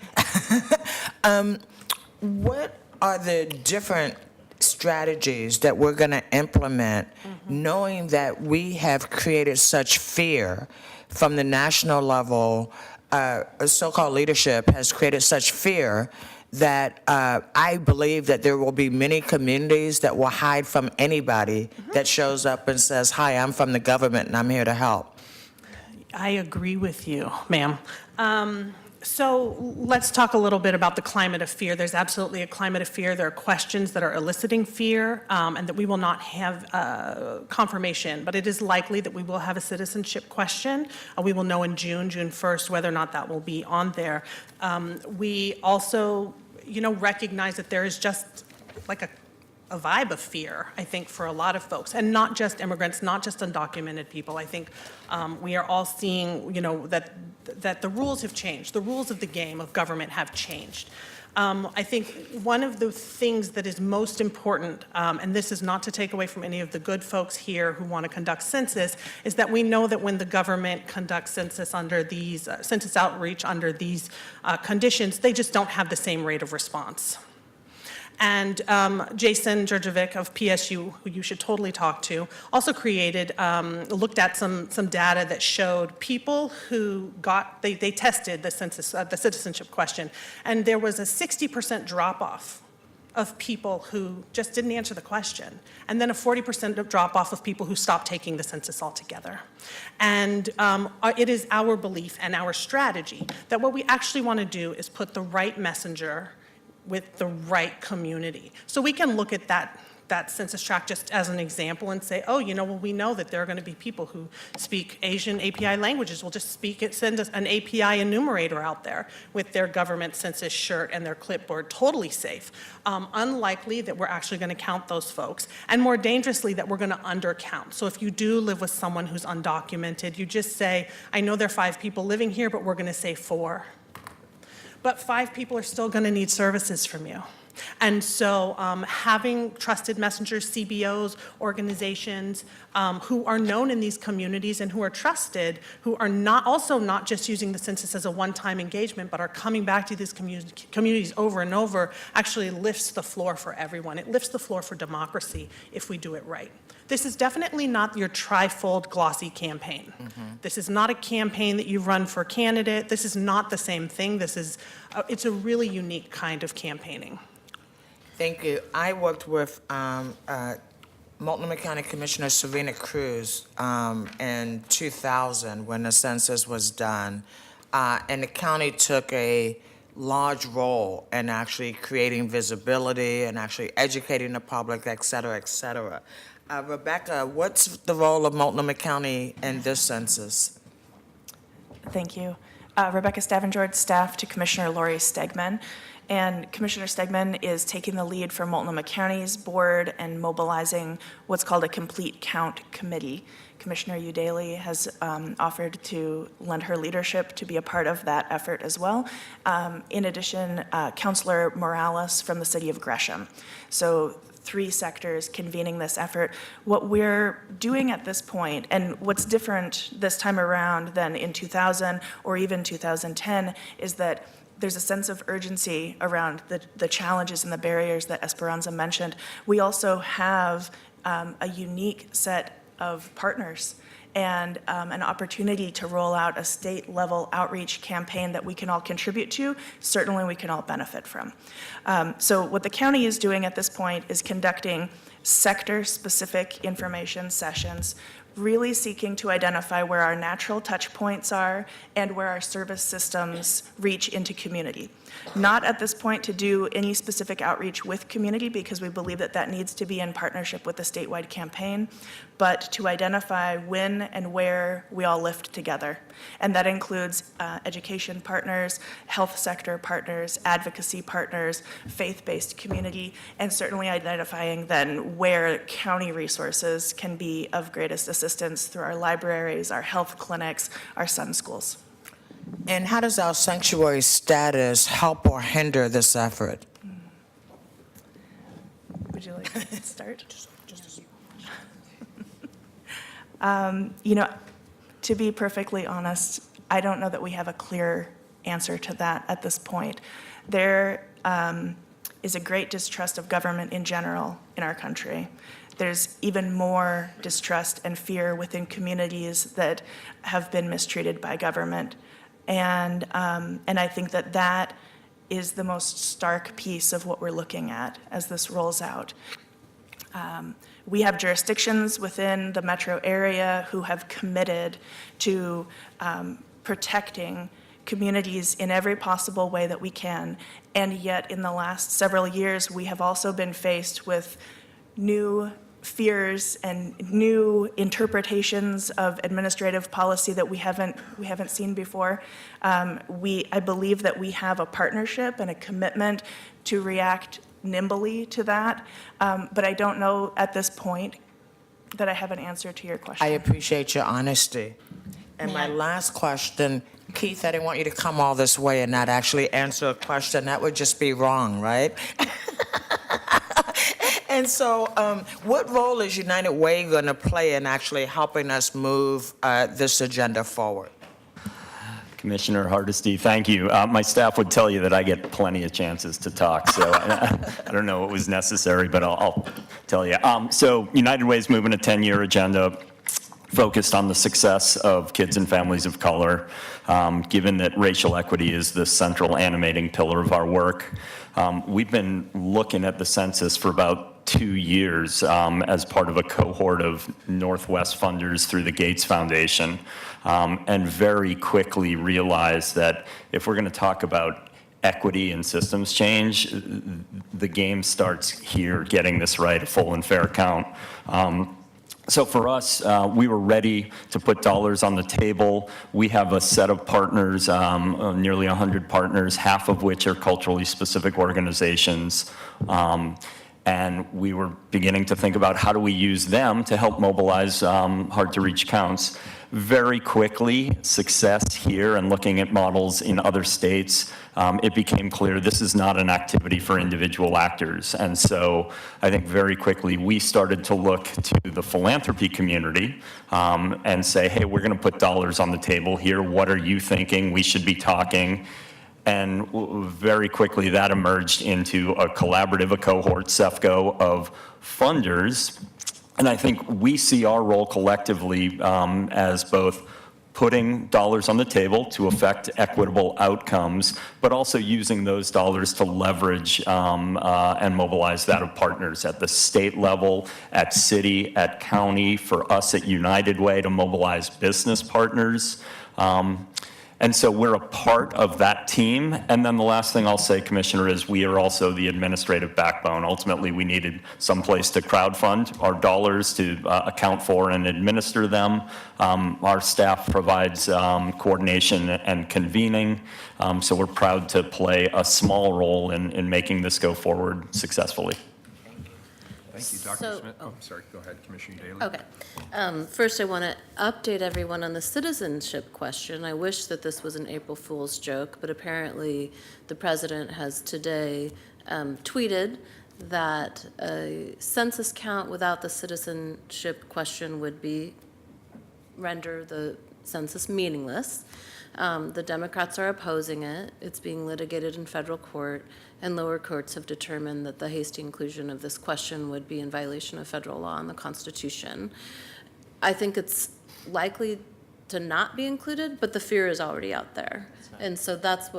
What are the different strategies that we're going to implement, knowing that we have created such fear from the national level, so-called leadership has created such fear that I believe that there will be many communities that will hide from anybody that shows up and says, hi, I'm from the government and I'm here to help. I agree with you, ma'am. So let's talk a little bit about the climate of fear. There's absolutely a climate of fear. There are questions that are eliciting fear, and that we will not have confirmation, but it is likely that we will have a citizenship question. We will know in June 1st, whether or not that will be on there. We also, recognize that there is just like a vibe of fear, I think, for a lot of folks, and not just immigrants, not just undocumented people. I think we are all seeing, that the rules have changed. The rules of the game of government have changed. I think one of the things that is most important, and this is not to take away from any of the good folks here who want to conduct census, is that we know that when the government conducts census under these, census outreach under these conditions, they just don't have the same rate of response. And Jason Djurdjevic of PSU, who you should totally talk to, also looked at some data that showed people who they tested the census, the citizenship question, and there was a 60% drop-off of people who just didn't answer the question, and then a 40% drop-off of people who stopped taking the census altogether. And it is our belief and our strategy that what we actually want to do is put the right messenger with the right community. So we can look at that census tract just as an example and say, oh, well, we know that there are going to be people who speak Asian API languages. We'll just send us an API enumerator out there with their government census shirt and their clipboard, totally safe. Unlikely that we're actually going to count those folks, and more dangerously that we're going to undercount. So if you do live with someone who's undocumented, you just say, I know there are 5 people living here, but we're going to say 4. But 5 people are still going to need services from you. And so having trusted messengers, CBOs, organizations who are known in these communities and who are trusted, who are not just using the census as a one-time engagement, but are coming back to these communities over and over, actually lifts the floor for everyone. It lifts the floor for democracy if we do it right. This is definitely not your trifold glossy campaign. This is not a campaign that you run for candidate. This is not the same thing. It's a really unique kind of campaigning. Thank you. I worked with Multnomah County Commissioner Serena Cruz in 2000 when the census was done, and the county took a large role in actually creating visibility and actually educating the public, et cetera, et cetera. Rebecca, what's the role of Multnomah County in this census? Thank you. Rebecca Stavengard, staff to Commissioner Lori Stegman. And Commissioner Stegman is taking the lead for Multnomah County's board and mobilizing what's called a complete count committee. Commissioner Udaley has offered to lend her leadership to be a part of that effort as well. In addition, Councilor Morales from the city of Gresham. So 3 sectors convening this effort. What we're doing at this point, and what's different this time around than in 2000 or even 2010, is that there's a sense of urgency around the challenges and the barriers that Esperanza mentioned. We also have a unique set of partners and an opportunity to roll out a state-level outreach campaign that we can all contribute to, certainly we can all benefit from. So what the county is doing at this point is conducting sector-specific information sessions, really seeking to identify where our natural touch points are and where our service systems reach into community. Not at this point to do any specific outreach with community because we believe that that needs to be in partnership with the statewide campaign, but to identify when and where we all lift together. And that includes education partners, health sector partners, advocacy partners, faith-based community, and certainly identifying then where county resources can be of greatest assistance through our libraries, our health clinics, our sun schools. And how does our sanctuary status help or hinder this effort? Would you like to start? To be perfectly honest, I don't know that we have a clear answer to that at this point. There is a great distrust of government in general in our country. There's even more distrust and fear within communities that have been mistreated by government. And I think that is the most stark piece of what we're looking at as this rolls out. We have jurisdictions within the metro area who have committed to protecting communities in every possible way that we can. And yet in the last several years, we have also been faced with new fears and new interpretations of administrative policy that we haven't seen before. I believe that we have a partnership and a commitment to react nimbly to that, but I don't know at this point that I have an answer to your question. I appreciate your honesty. And my last question, Keith, I didn't want you to come all this way and not actually answer a question. That would just be wrong, right? And so what role is United Way going to play in actually helping us move this agenda forward? Commissioner Hardesty, thank you. My staff would tell you that I get plenty of chances to talk, so I don't know what was necessary, but I'll tell you. So United Way is moving a 10-year agenda focused on the success of kids and families of color, given that racial equity is the central animating pillar of our work. We've been looking at the census for about 2 years as part of a cohort of Northwest funders through the Gates Foundation, and very quickly realized that if we're going to talk about equity and systems change, the game starts here, getting this right, a full and fair count. So for us, we were ready to put dollars on the table. We have a set of partners, nearly 100 partners, half of which are culturally specific organizations. And we were beginning to think about how do we use them to help mobilize hard-to-reach counts. Very quickly, success here and looking at models in other states, it became clear this is not an activity for individual actors. And so I think very quickly we started to look to the philanthropy community and say, hey, we're going to put dollars on the table here. What are you thinking? We should be talking. And very quickly that emerged into a collaborative, a cohort, CEFCO, of funders. And I think we see our role collectively as both putting dollars on the table to affect equitable outcomes, but also using those dollars to leverage and mobilize that of partners at the state level, at city, at county, for us at United Way to mobilize business partners. And so we're a part of that team. And then the last thing I'll say, Commissioner, is we are also the administrative backbone. Ultimately, we needed some place to crowdfund our dollars to account for and administer them. Our staff provides coordination and convening. So we're proud to play a small role in making this go forward successfully. Thank you, Dr. Smith. Oh, sorry, go ahead, Commissioner Daly. Okay. First, I want to update everyone on the citizenship question. I wish that this was an April Fool's joke, but apparently the president has today tweeted that a census count without the citizenship question would render the census meaningless. The Democrats are opposing it. It's being litigated in federal court, and lower courts have determined that the hasty inclusion of this question would be in violation of federal law and the Constitution. I think it's likely to not be included, but the fear is already out there. And so that's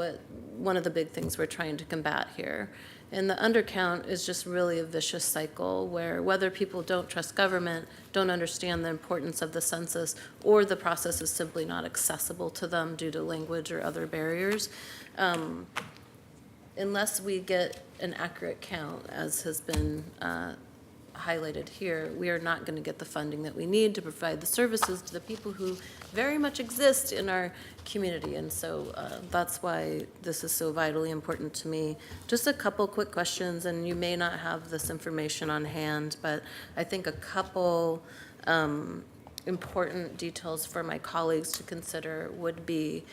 one of the big things we're trying to combat here. And the undercount is just really a vicious cycle where whether people don't trust government, don't understand the importance of the census, or the process is simply not accessible to them due to language or other barriers, unless we get an accurate count, as has been highlighted here, we are not going to get the funding that we need to provide the services to the people who very much exist in our community. And so that's why this is so vitally important to me. Just a couple quick questions, and you may not have this information on hand, but I think a couple important details for my colleagues to consider would be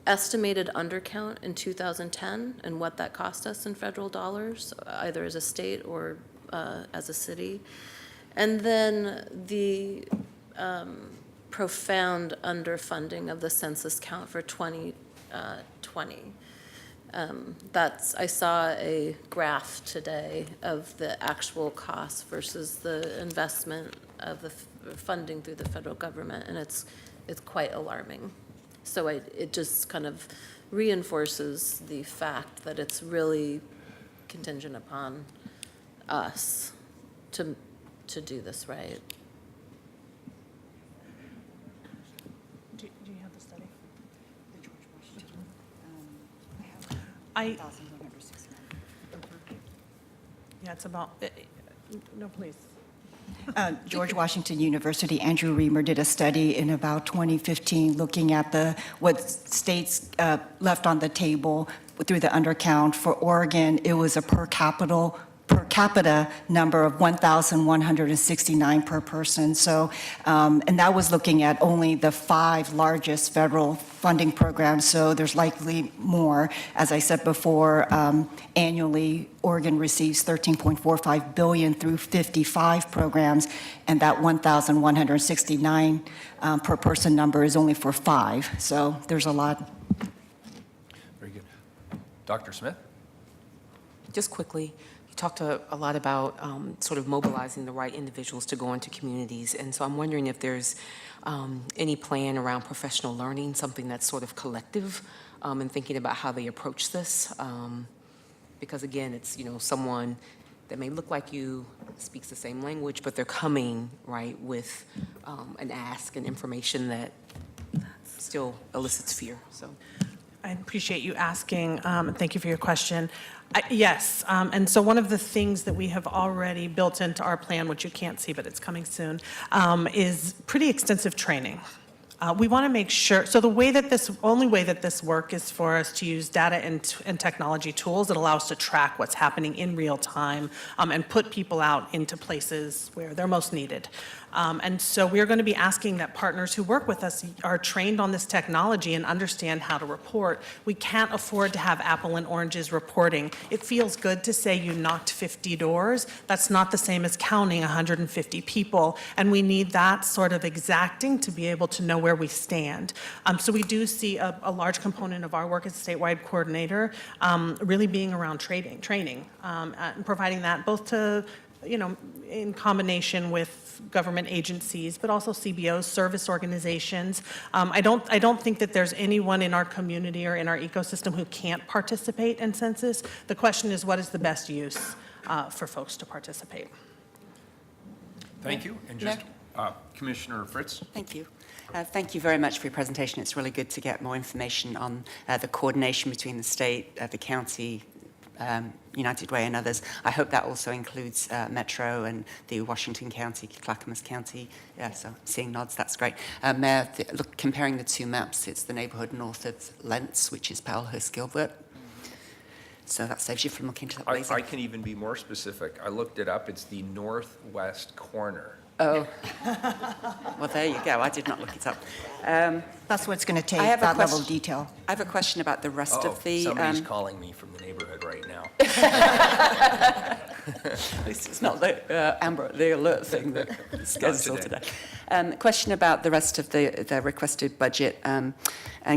estimated undercount in 2010 and what that cost us in federal dollars, either as a state or as a city. And then the profound underfunding of the census count for 2020. I saw a graph today of the actual cost versus the investment of the funding through the federal government, and it's quite alarming. So it just kind of reinforces the fact that it's really contingent upon us to do this right. Do you have the study? Yeah, it's about, no, please. George Washington University, Andrew Reamer did a study in about 2015 looking at what states left on the table through the undercount. For Oregon, it was a per capita number of 1,169 per person. So, and that was looking at only the 5 largest federal funding program, so there's likely more. As I said before, annually, Oregon receives $13.45 billion through 55 programs, and that 1,169 per person number is only for 5, so there's a lot. Very good. Dr. Smith? Just quickly, you talked a lot about sort of mobilizing the right individuals to go into communities, and so I'm wondering if there's any plan around professional learning, something that's sort of collective, and thinking about how they approach this. Because again, it's, someone that may look like you, speaks the same language, but they're coming, right, with an ask and information that still elicits fear, so. I appreciate you asking. Thank you for your question. Yes, and so one of the things that we have already built into our plan, which you can't see, but it's coming soon, is pretty extensive training. We want to make sure, so only way that this work is for us to use data and technology tools that allow us to track what's happening in real time and put people out into places where they're most needed. And so we're going to be asking that partners who work with us are trained on this technology and understand how to report. We can't afford to have apple and oranges reporting. It feels good to say you knocked 50 doors. That's not the same as counting 150 people. And we need that sort of exacting to be able to know where we stand. So we do see a large component of our work as a statewide coordinator really being around training, and providing that both to, in combination with government agencies, but also CBOs, service organizations. I don't think that there's anyone in our community or in our ecosystem who can't participate in census. The question is, what is the best use for folks to participate? Thank you. And just Commissioner Fritz? Thank you. Thank you very much for your presentation. It's really good to get more information on the coordination between the state, the county, United Way and others. I hope that also includes Metro and the Washington County, Clackamas County. Yeah, so seeing nods, that's great. Mayor, comparing the two maps, it's the neighborhood north of Lentz, which is Powellhurst Gilbert. So that saves you from looking to that place. I can even be more specific. I looked it up. It's the northwest corner. Oh, well, there you go. I did not look it up. That's what it's going to take, that level of detail. I have a question about the rest of the... Somebody's calling me from the neighborhood right now. At least it's not the alert thing that scares us all today. Question about the rest of the requested budget, and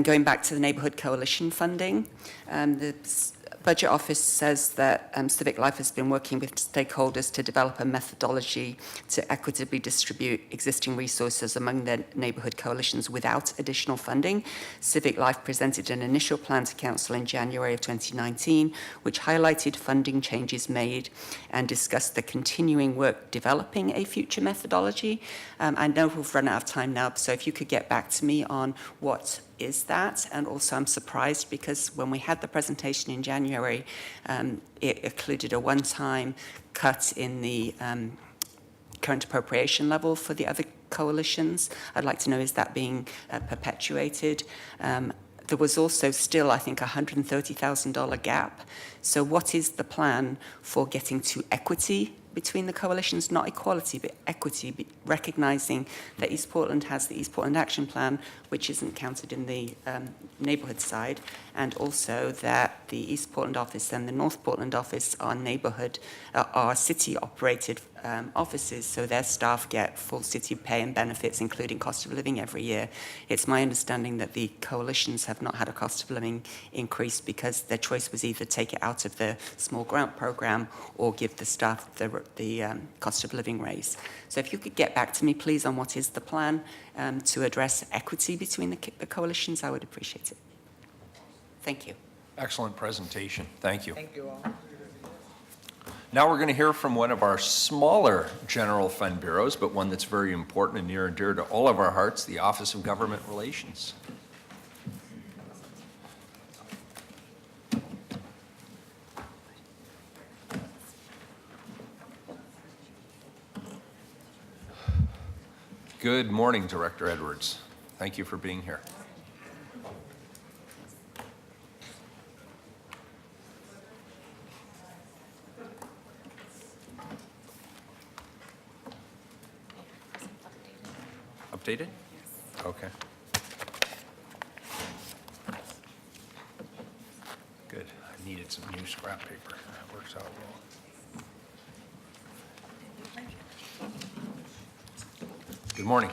going back to the Neighborhood Coalition funding. The Budget Office says that Civic Life has been working with stakeholders to develop a methodology to equitably distribute existing resources among their neighborhood coalitions without additional funding. Civic Life presented an initial plan to Council in January of 2019, which highlighted funding changes made and discussed the continuing work developing a future methodology. I know we've run out of time now, so if you could get back to me on what is that. And also I'm surprised because when we had the presentation in January, it included a one-time cut in the current appropriation level for the other coalitions. I'd like to know, is that being perpetuated? There was also still, I think, a $130,000 gap. So what is the plan for getting to equity between the coalitions, not equality, but equity, recognizing that East Portland has the East Portland Action Plan, which isn't counted in the neighborhood side, and also that the East Portland office and the North Portland office are city-operated offices, so their staff get full city pay and benefits, including cost of living every year. It's my understanding that the coalitions have not had a cost of living increase because their choice was either take it out of the small grant program or give the staff the cost of living raise. So if you could get back to me, please, on what is the plan to address equity between the coalitions, I would appreciate it. Thank you. Excellent presentation. Thank you. Thank you all. Now we're going to hear from one of our smaller general fund bureaus, but one that's very important and near and dear to all of our hearts, the Office of Government Relations. Good morning, Director Edwards. Thank you for being here. Updated? Okay. needed some new scrap paper. That works out well. Good morning.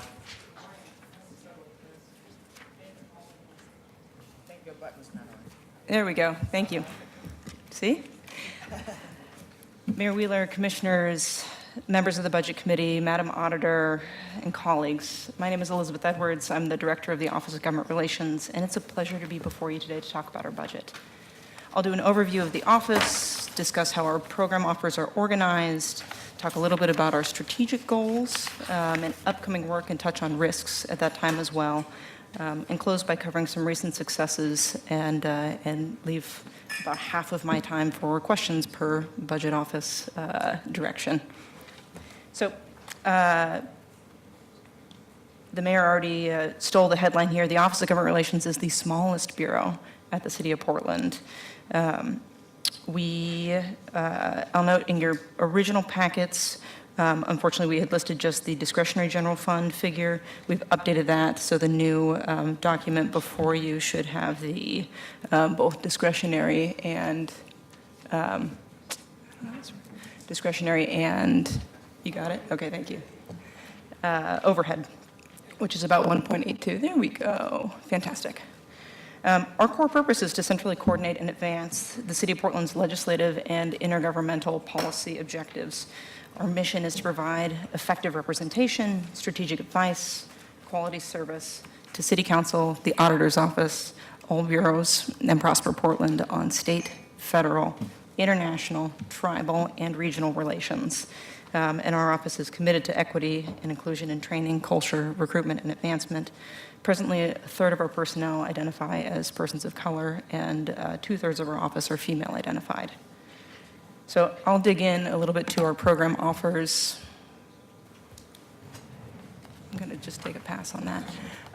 There we go. Thank you. See? Mayor Wheeler, commissioners, members of the Budget Committee, Madam Auditor, and colleagues. My name is Elizabeth Edwards. I'm the Director of the Office of Government Relations, and it's a pleasure to be before you today to talk about our budget. I'll do an overview of the office, discuss how our program offers are organized, talk a little bit about our strategic goals and upcoming work, and touch on risks at that time as well, and close by covering some recent successes and leave about half of my time for questions per budget office direction. So the mayor already stole the headline here. The Office of Government Relations is the smallest bureau at the city of Portland. I'll note in your original packets, unfortunately, we had listed just the discretionary general fund figure. We've updated that, so the new document before you should have the both discretionary and you got it? Okay, thank you. Overhead, which is about 1.82. There we go. Fantastic. Our core purpose is to centrally coordinate and advance the City of Portland's legislative and intergovernmental policy objectives. Our mission is to provide effective representation, strategic advice, quality service to City Council, the Auditor's Office, all bureaus, and Prosper Portland on state, federal, international, tribal, and regional relations. And our office is committed to equity and inclusion in training, culture, recruitment, and advancement. Presently, a third of our personnel identify as persons of color, and 2/3 of our office are female identified. So I'll dig in a little bit to our program offers. I'm going to just take a pass on that.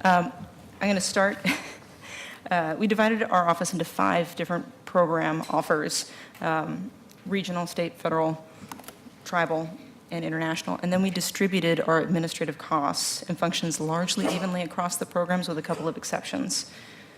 I'm going to start. We divided our office into 5 different program offers: regional, state, federal, tribal, and international. And then we distributed our administrative costs and functions largely evenly across the programs, with a couple of exceptions.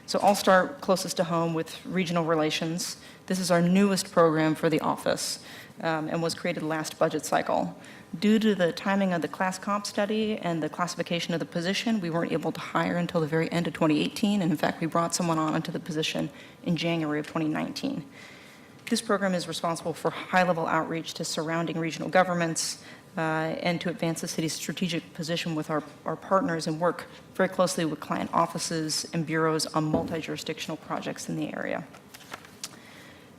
So I'll start closest to home with regional relations. This is our newest program for the office and was created last budget cycle. Due to the timing of the class comp study and the classification of the position, we weren't able to hire until the very end of 2018. And in fact, we brought someone on into the position in January of 2019. This program is responsible for high-level outreach to surrounding regional governments and to advance the city's strategic position with our partners, and work very closely with client offices and bureaus on multi-jurisdictional projects in the area.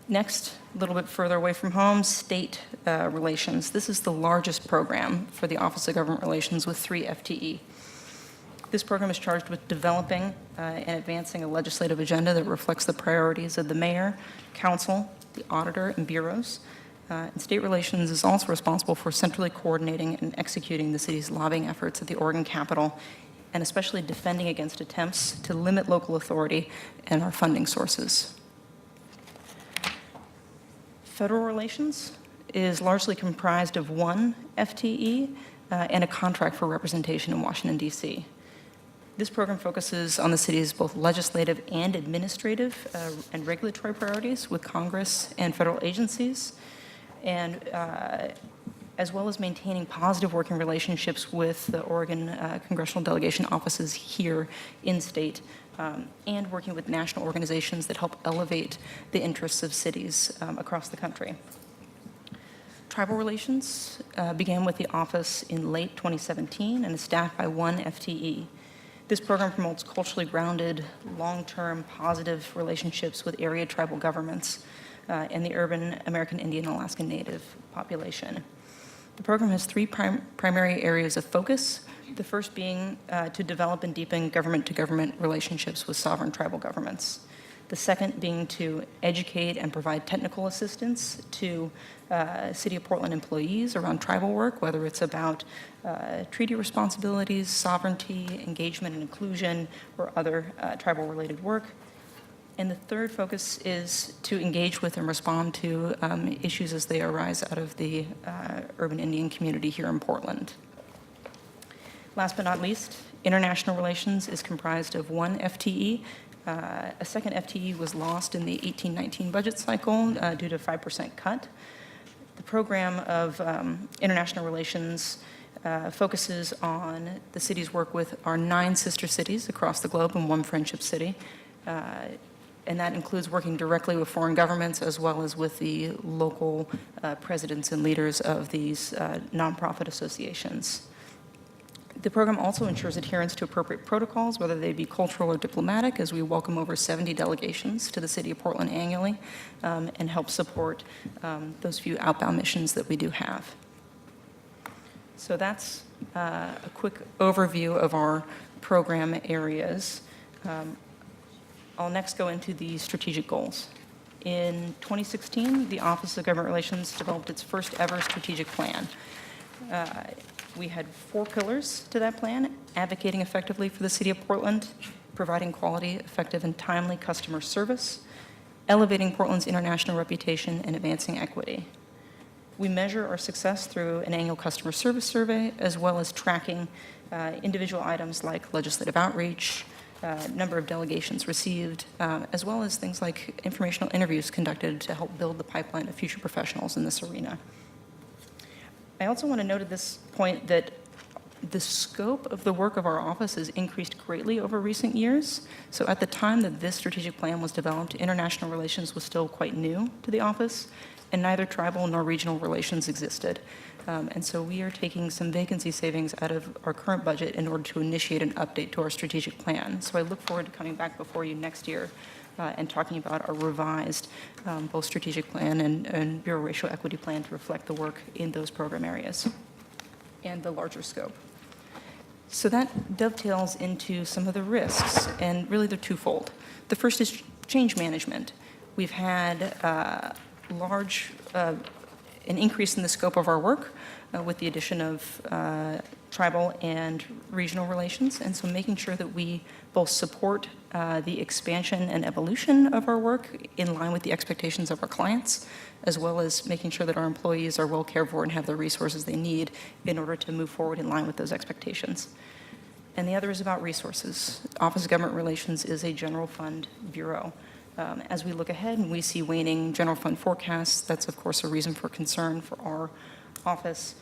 Next, a little bit further away from home, state relations. This is the largest program for the Office of Government Relations, with 3 FTE. This program is charged with developing and advancing a legislative agenda that reflects the priorities of the mayor, council, the auditor, and bureaus. And state relations is also responsible for centrally coordinating and executing the city's lobbying efforts at the Oregon Capitol, and especially defending against attempts to limit local authority and our funding sources. Federal relations is largely comprised of 1 FTE and a contract for representation in Washington, D.C. This program focuses on the city's both legislative and administrative and regulatory priorities with Congress and federal agencies, and as well as maintaining positive working relationships with the Oregon congressional delegation offices here in state, and working with national organizations that help elevate the interests of cities across the country. Tribal relations began with the office in late 2017 and is staffed by 1 FTE. This program promotes culturally grounded, long-term, positive relationships with area tribal governments and the urban American Indian and Alaskan Native population. The program has 3 primary areas of focus, the first being to develop and deepen government-to-government relationships with sovereign tribal governments. The second being to educate and provide technical assistance to City of Portland employees around tribal work, whether it's about treaty responsibilities, sovereignty, engagement and inclusion, or other tribal-related work. And the third focus is to engage with and respond to issues as they arise out of the urban Indian community here in Portland. Last but not least, international relations is comprised of 1 FTE A second FTE was lost in the 18-19 budget cycle due to a 5% cut. The program of international relations focuses on the city's work with our 9 sister cities across the globe and 1 friendship city. And that includes working directly with foreign governments as well as with the local presidents and leaders of these nonprofit associations. The program also ensures adherence to appropriate protocols, whether they be cultural or diplomatic, as we welcome over 70 delegations to the City of Portland annually and help support those few outbound missions that we do have. So that's a quick overview of our program areas. I'll next go into the strategic goals. In 2016, the Office of Government Relations developed its first ever strategic plan. We had 4 pillars to that plan: advocating effectively for the City of Portland, providing quality, effective, and timely customer service, elevating Portland's international reputation, and advancing equity. We measure our success through an annual customer service survey, as well as tracking individual items like legislative outreach, number of delegations received, as well as things like informational interviews conducted to help build the pipeline of future professionals in this arena. I also want to note at this point that the scope of the work of our office has increased greatly over recent years. So at the time that this strategic plan was developed, international relations was still quite new to the office, and neither tribal nor regional relations existed. And so we are taking some vacancy savings out of our current budget in order to initiate an update to our strategic plan. So I look forward to coming back before you next year and talking about our revised both strategic plan and Bureau Racial Equity Plan to reflect the work in those program areas and the larger scope. So that dovetails into some of the risks, and really they're twofold. The first is change management. We've had an increase in the scope of our work with the addition of tribal and regional relations, and so making sure that we both support the expansion and evolution of our work in line with the expectations of our clients, as well as making sure that our employees are well cared for and have the resources they need in order to move forward in line with those expectations. And the other is about resources. Office of Government Relations is a general fund bureau. As we look ahead and we see waning general fund forecasts, that's of course a reason for concern for our office.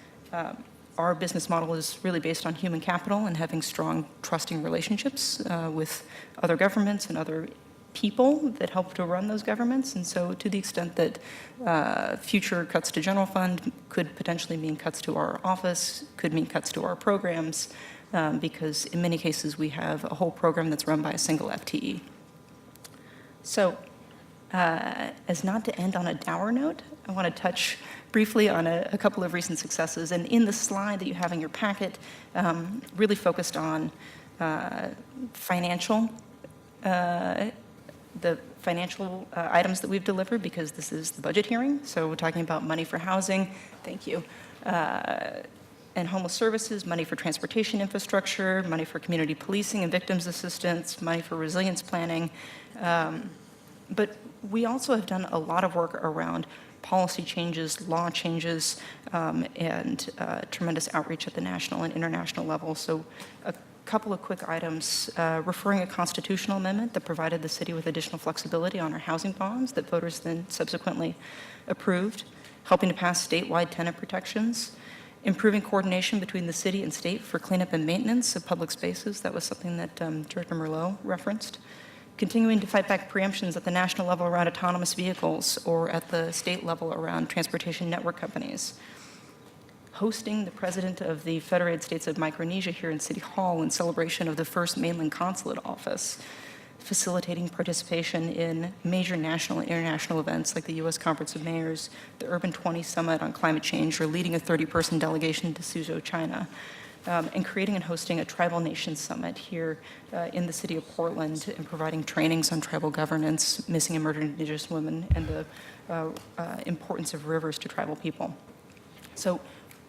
Our business model is really based on human capital and having strong, trusting relationships with other governments and other people that help to run those governments. And so to the extent that future cuts to general fund could potentially mean cuts to our office, could mean cuts to our programs, because in many cases we have a whole program that's run by a single FTE. So, as not to end on a dour note, I want to touch briefly on a couple of recent successes. And in the slide that you have in your packet, really focused on financial, the financial items that we've delivered, because this is the budget hearing. So we're talking about money for housing, thank you, and homeless services, money for transportation infrastructure, money for community policing and victims assistance, money for resilience planning. But we also have done a lot of work around policy changes, law changes, and tremendous outreach at the national and international level. So a couple of quick items. Referring a constitutional amendment that provided the city with additional flexibility on our housing bonds that voters then subsequently approved. Helping to pass statewide tenant protections. Improving coordination between the city and state for cleanup and maintenance of public spaces. That was something that Director Merlot referenced. Continuing to fight back preemptions at the national level around autonomous vehicles or at the state level around transportation network companies. Hosting the president of the Federated States of Micronesia here in City Hall in celebration of the first mainland consulate office. Facilitating participation in major national and international events like the U.S. Conference of Mayors, the Urban 20 Summit on Climate Change, or leading a 30-person delegation to Suzhou, China. And creating and hosting a Tribal Nations Summit here in the city of Portland and providing trainings on tribal governance, missing and murdered Indigenous women, and the importance of rivers to tribal people. So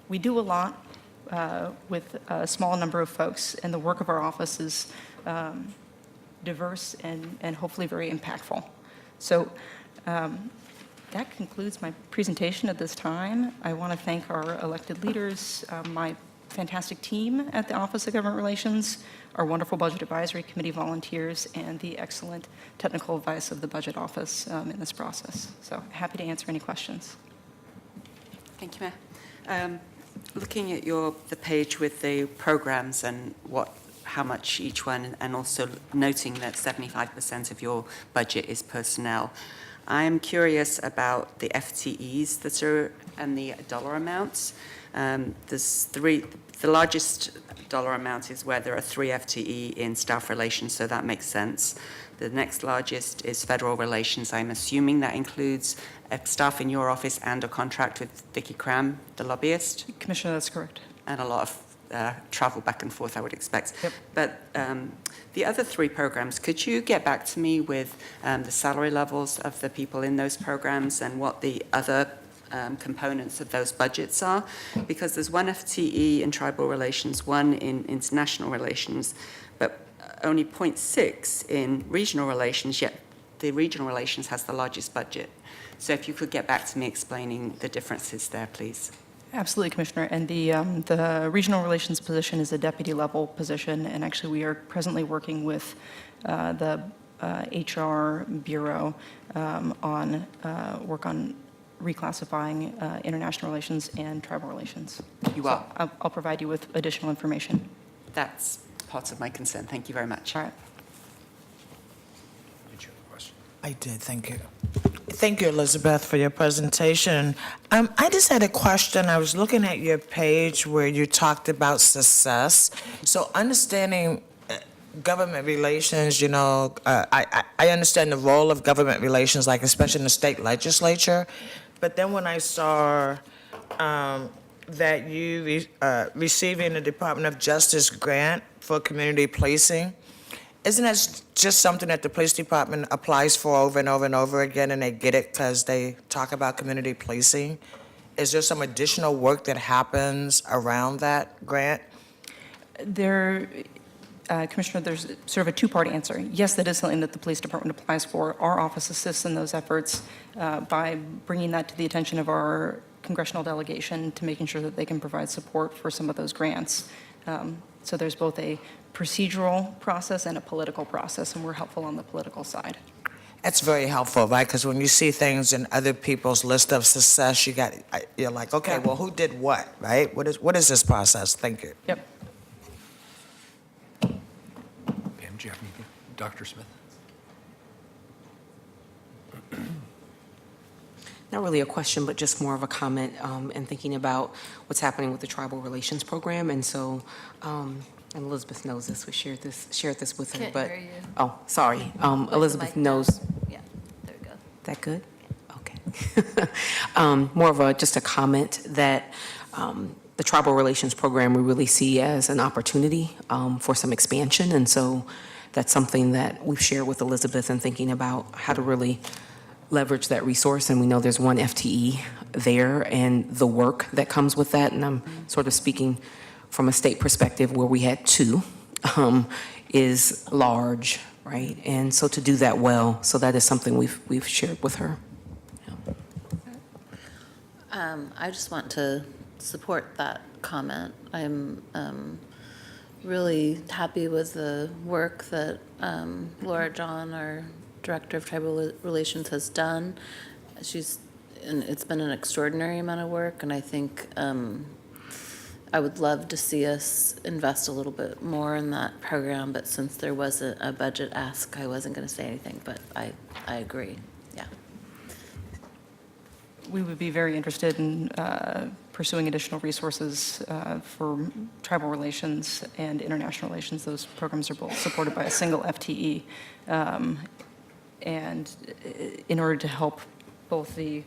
we do a lot with a small number of folks, and the work of our office is diverse and hopefully very impactful. So that concludes my presentation at this time. I want to thank our elected leaders, my fantastic team at the Office of Government Relations, our wonderful Budget Advisory Committee volunteers, and the excellent technical advice of the Budget Office in this process. So happy to answer any questions. Thank you, Mayor. Looking at the page with the programs and how much each one, and also noting that 75% of your budget is personnel, I am curious about the FTEs that are and the dollar amounts. The largest dollar amount is where there are 3 FTE in staff relations, so that makes sense. The next largest is federal relations. I'm assuming that includes staff in your office and a contract with Vicky Cram, the lobbyist? Commissioner, that's correct. And a lot of travel back and forth, I would expect. Yep. But the other 3 programs, could you get back to me with the salary levels of the people in those programs and what the other components of those budgets are? Because there's 1 FTE in tribal relations, 1 in international relations, but only 0.6 in regional relations, yet the regional relations has the largest budget. So if you could get back to me explaining the differences there, please. Absolutely, Commissioner. And the regional relations position is a deputy level position, and actually we are presently working with the HR Bureau on reclassifying international relations and tribal relations. You are? So I'll provide you with additional information. That's part of my concern. Thank you very much. All right. Did you have a question? I did, thank you. Thank you, Elizabeth, for your presentation. I just had a question. I was looking at your page where you talked about success. So understanding government relations, I understand the role of government relations, like especially in the state legislature. But then when I saw that you receiving the Department of Justice grant for community policing, isn't that just something that the police department applies for over and over and over again, and they get it because they talk about community policing? Is there some additional work that happens around that grant? Commissioner, there's sort of a two-part answer. Yes, that is something that the police department applies for. Our office assists in those efforts by bringing that to the attention of our congressional delegation to making sure that they can provide support for some of those grants. So there's both a procedural process and a political process, and we're helpful on the political side. That's very helpful, right? Because when you see things in other people's list of success, you're like, okay, well, who did what, right? What is this process? Thank you. Yep. Pam, do you have anything? Dr. Smith? Not really a question, but just more of a comment and thinking about what's happening with the Tribal Relations Program. And so, and Elizabeth knows this, we shared this with her. Can't but hear you. Oh, sorry. Elizabeth mic down. knows. Yeah, there we go. That good? Okay. More of just a comment that the Tribal Relations Program we really see as an opportunity for some expansion. And so that's something that we've shared with Elizabeth and thinking about how to really leverage that resource. And we know there's 1 FTE there and the work that comes with that. And I'm sort of speaking from a state perspective where we had 2 is large, right? And so to do that well, so that is something we've shared with her. I just want to support that comment. I'm really happy with the work that Laura John, our Director of Tribal Relations, has done. And it's been an extraordinary amount of work, and I think I would love to see us invest a little bit more in that program, but since there was a budget ask, I wasn't going to say anything, but I agree, yeah. We would be very interested in pursuing additional resources for tribal relations and international relations. Those programs are both supported by a single FTE. And in order to help both the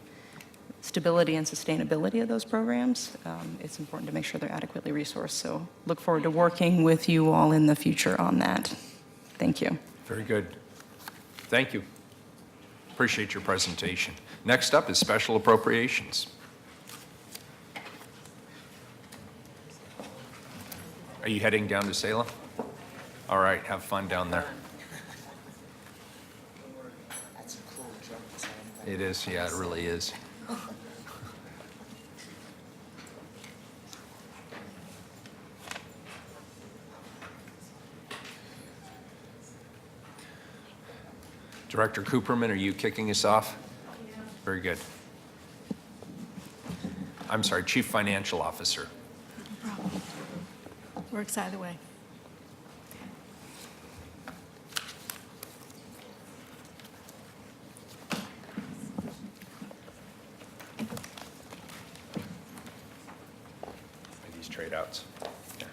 stability and sustainability of those programs, it's important to make sure they're adequately resourced. So look forward to working with you all in the future on that. Thank you. Very good. Thank you. Appreciate your presentation. Next up is special appropriations. Are you heading down to Salem? All right, have fun down there. That's a cool jump. It is, yeah, it really is. Director Cooperman, are you kicking us off? Very good. I'm sorry, Chief Financial Officer. Works either way. These trade outs. Yeah.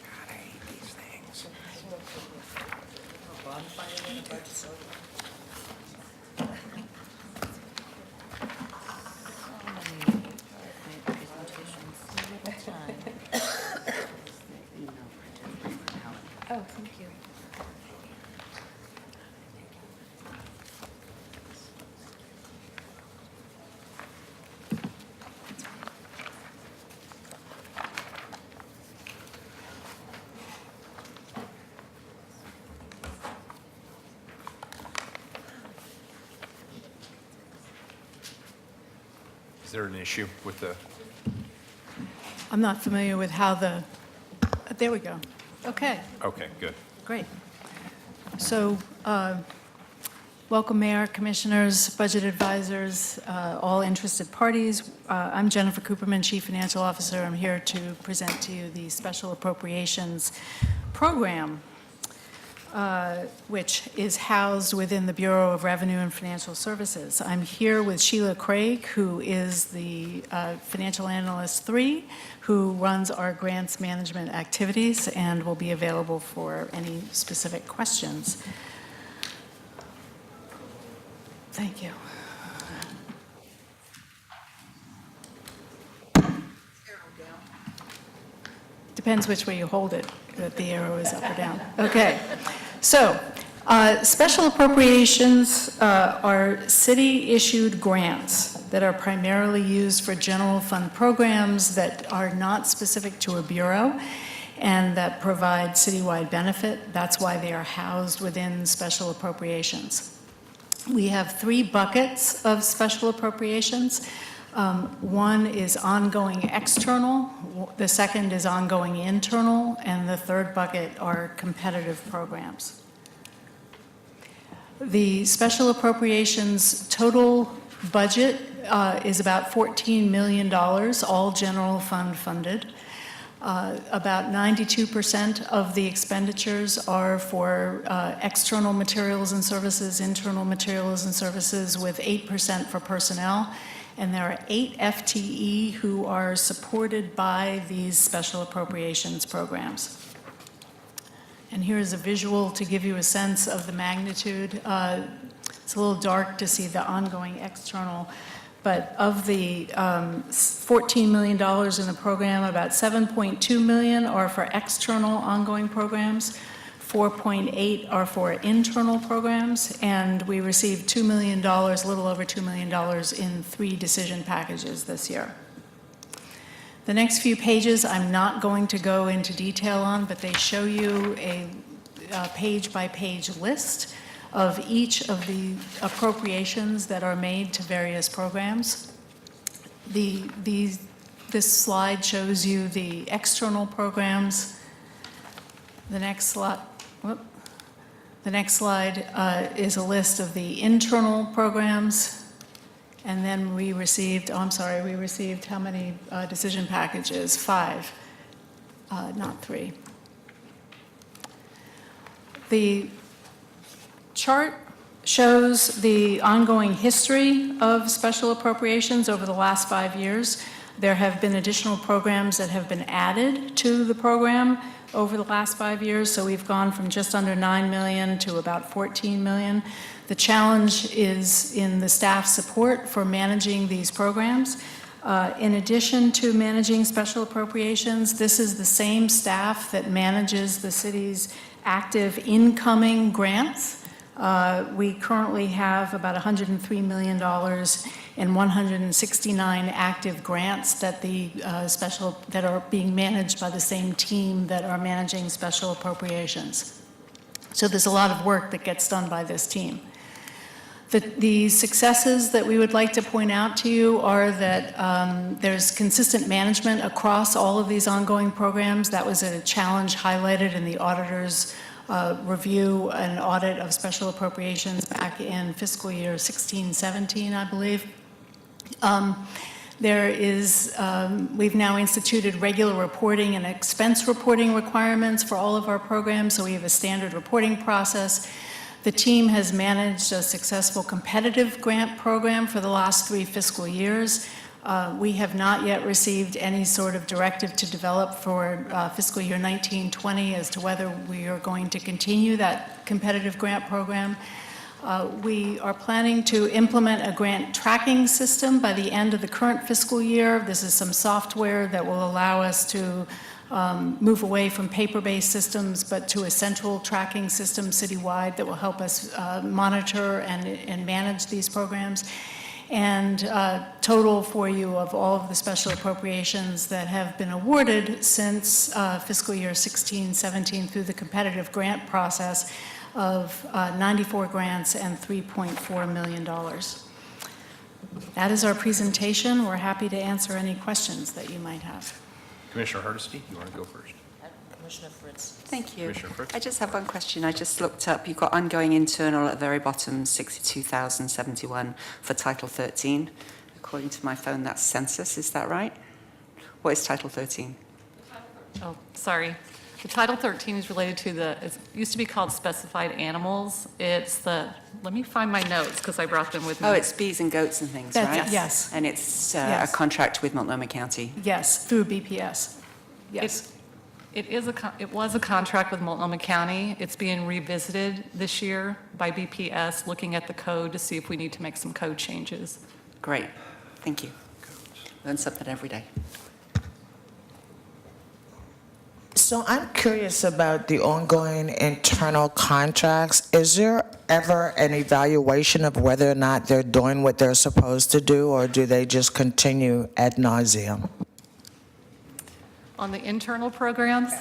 God, I hate these things. Oh, thank you. Is there an issue with the, I'm not familiar with how there we go. Okay, okay, good. great. So, welcome, Mayor, Commissioners, Budget Advisors, all interested parties. I'm Jennifer Cooperman, Chief Financial Officer. I'm here to present to you the Special Appropriations Program, which is housed within the Bureau of Revenue and Financial Services. I'm here with Sheila Craig, who is the Financial Analyst 3, who runs our grants management activities and will be available for any specific questions. Thank you. Depends which way you hold it, that the arrow is up or down. Okay. So, special appropriations are city-issued grants that are primarily used for general fund programs that are not specific to a bureau and that provide citywide benefit. That's why they are housed within special appropriations. We have 3 buckets of special appropriations. One is ongoing external, the second is ongoing internal, and the third bucket are competitive programs. The special appropriations total budget is about $14 million, all general fund funded. About 92% of the expenditures are for external materials and services, internal materials and services, with 8% for personnel. And there are 8 FTE who are supported by these special appropriations programs. And here's a visual to give you a sense of the magnitude. It's a little dark to see the ongoing external, but of the $14 million in the program, about $7.2 million are for external ongoing programs, 4.8 are for internal programs, and we received $2 million, a little over $2 million in 3 decision packages this year. The next few pages I'm not going to go into detail on, but they show you a page-by-page list of each of the appropriations that are made to various programs. This slide shows you the external programs. The next slide is a list of the internal programs. And then we received how many decision packages? 5, not 3. The chart shows the ongoing history of special appropriations over the last 5 years. There have been additional programs that have been added to the program over the last 5 years, so we've gone from just under $9 million to about $14 million. The challenge is in the staff support for managing these programs. In addition to managing special appropriations, this is the same staff that manages the city's active incoming grants. We currently have about $103 million and 169 active grants that that are being managed by the same team that are managing special appropriations. So there's a lot of work that gets done by this team. The successes that we would like to point out to you are that there's consistent management across all of these ongoing programs. That was a challenge highlighted in the auditor's review and audit of special appropriations back in fiscal year 16-17, I believe. We've now instituted regular reporting and expense reporting requirements for all of our programs, so we have a standard reporting process. The team has managed a successful competitive grant program for the last 3 fiscal years. We have not yet received any sort of directive to develop for fiscal year 19-20 as to whether we are going to continue that competitive grant program. We are planning to implement a grant tracking system by the end of the current fiscal year. This is some software that will allow us to move away from paper-based systems, but to a central tracking system citywide that will help us monitor and manage these programs. And total for you of all of the special appropriations that have been awarded since fiscal year 16-17 through the competitive grant process of 94 grants and $3.4 million. That is our presentation. We're happy to answer any questions that you might have. Commissioner Hardesty, you want to go first? Commissioner Fritz. Thank you. Commissioner Fritz. I just have one question. I just looked up, you've got ongoing internal at the very bottom, 62,071 for Title 13. According to my phone, that's census, is that right? What is Title 13? Oh, sorry. The Title 13 is related to it used to be called specified animals. It's let me find my notes because I brought them with me. Oh, it's bees and goats and things, right? Yes. And it's Yes. a contract with Multnomah County. Yes, through BPS. Yes. It was a contract with Multnomah County. It's being revisited this year by BPS, looking at the code to see if we need to make some code changes. Great. Thank you. Learn something every day. So I'm curious about the ongoing internal contracts. Is there ever an evaluation of whether or not they're doing what they're supposed to do, or do they just continue ad nauseum? On the internal programs?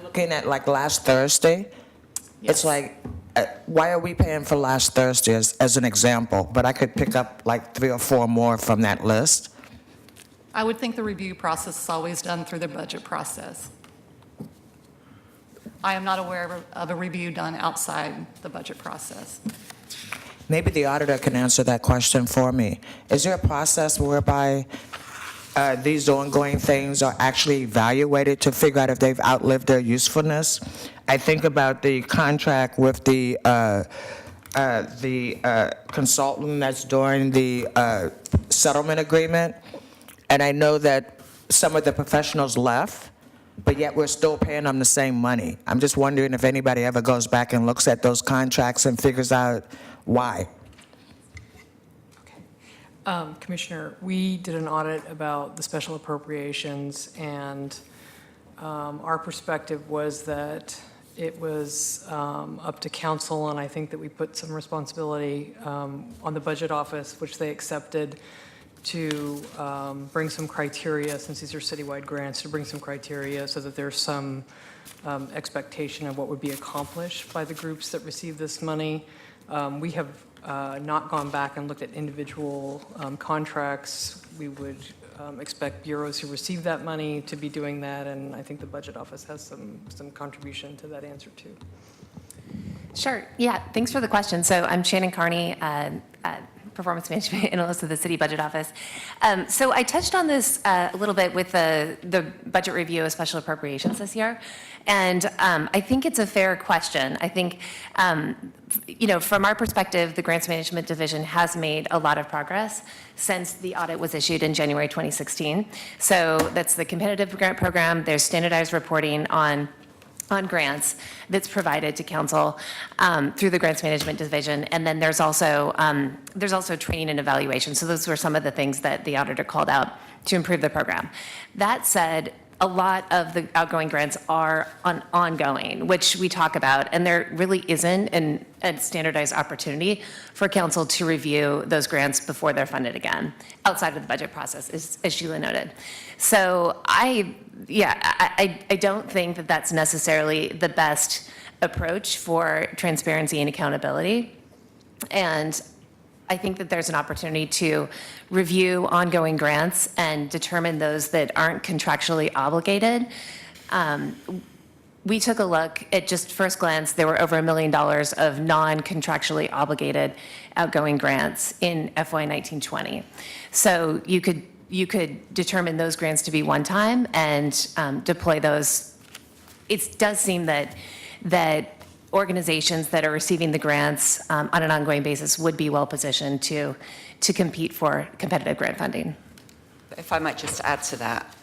Looking at like last Thursday, it's like, why are we paying for last Thursday as an example? But I could pick up like 3 or 4 more from that list. I would think the review process is always done through the budget process. I am not aware of a review done outside the budget process. Maybe the auditor can answer that question for me. Is there a process whereby these ongoing things are actually evaluated to figure out if they've outlived their usefulness? I think about the contract with the consultant that's doing the settlement agreement, and I know that some of the professionals left, but yet we're still paying them the same money. I'm just wondering if anybody ever goes back and looks at those contracts and figures out why. Commissioner, we did an audit about the special appropriations, and our perspective was that it was up to council, and I think that we put some responsibility on the budget office, which they accepted, to bring some criteria, since these are citywide grants, to bring some criteria so that there's some expectation of what would be accomplished by the groups that receive this money. We have not gone back and looked at individual contracts. We would expect bureaus who receive that money to be doing that, and I think the budget office has some contribution to that answer too. Sure. Yeah, thanks for the question. So I'm Shannon Carney, Performance Management Analyst of the City Budget Office. So I touched on this a little bit with the budget review of special appropriations this year, and I think it's a fair question. I think, from our perspective, the Grants Management Division has made a lot of progress since the audit was issued in January 2016. So that's the competitive grant program. There's standardized reporting on grants that's provided to council through the Grants Management Division. And then there's also training and evaluation. So those were some of the things that the auditor called out to improve the program. That said, a lot of the outgoing grants are ongoing, which we talk about, and there really isn't a standardized opportunity for council to review those grants before they're funded again, outside of the budget process, as Sheila noted. So I don't think that that's necessarily the best approach for transparency and accountability. And I think that there's an opportunity to review ongoing grants and determine those that aren't contractually obligated. We took a look at just first glance, there were over $1 million of non-contractually obligated outgoing grants in FY 1920. So you could determine those grants to be one time and deploy those. It does seem that organizations that are receiving the grants on an ongoing basis would be well positioned to compete for competitive grant funding. If I might just add to that,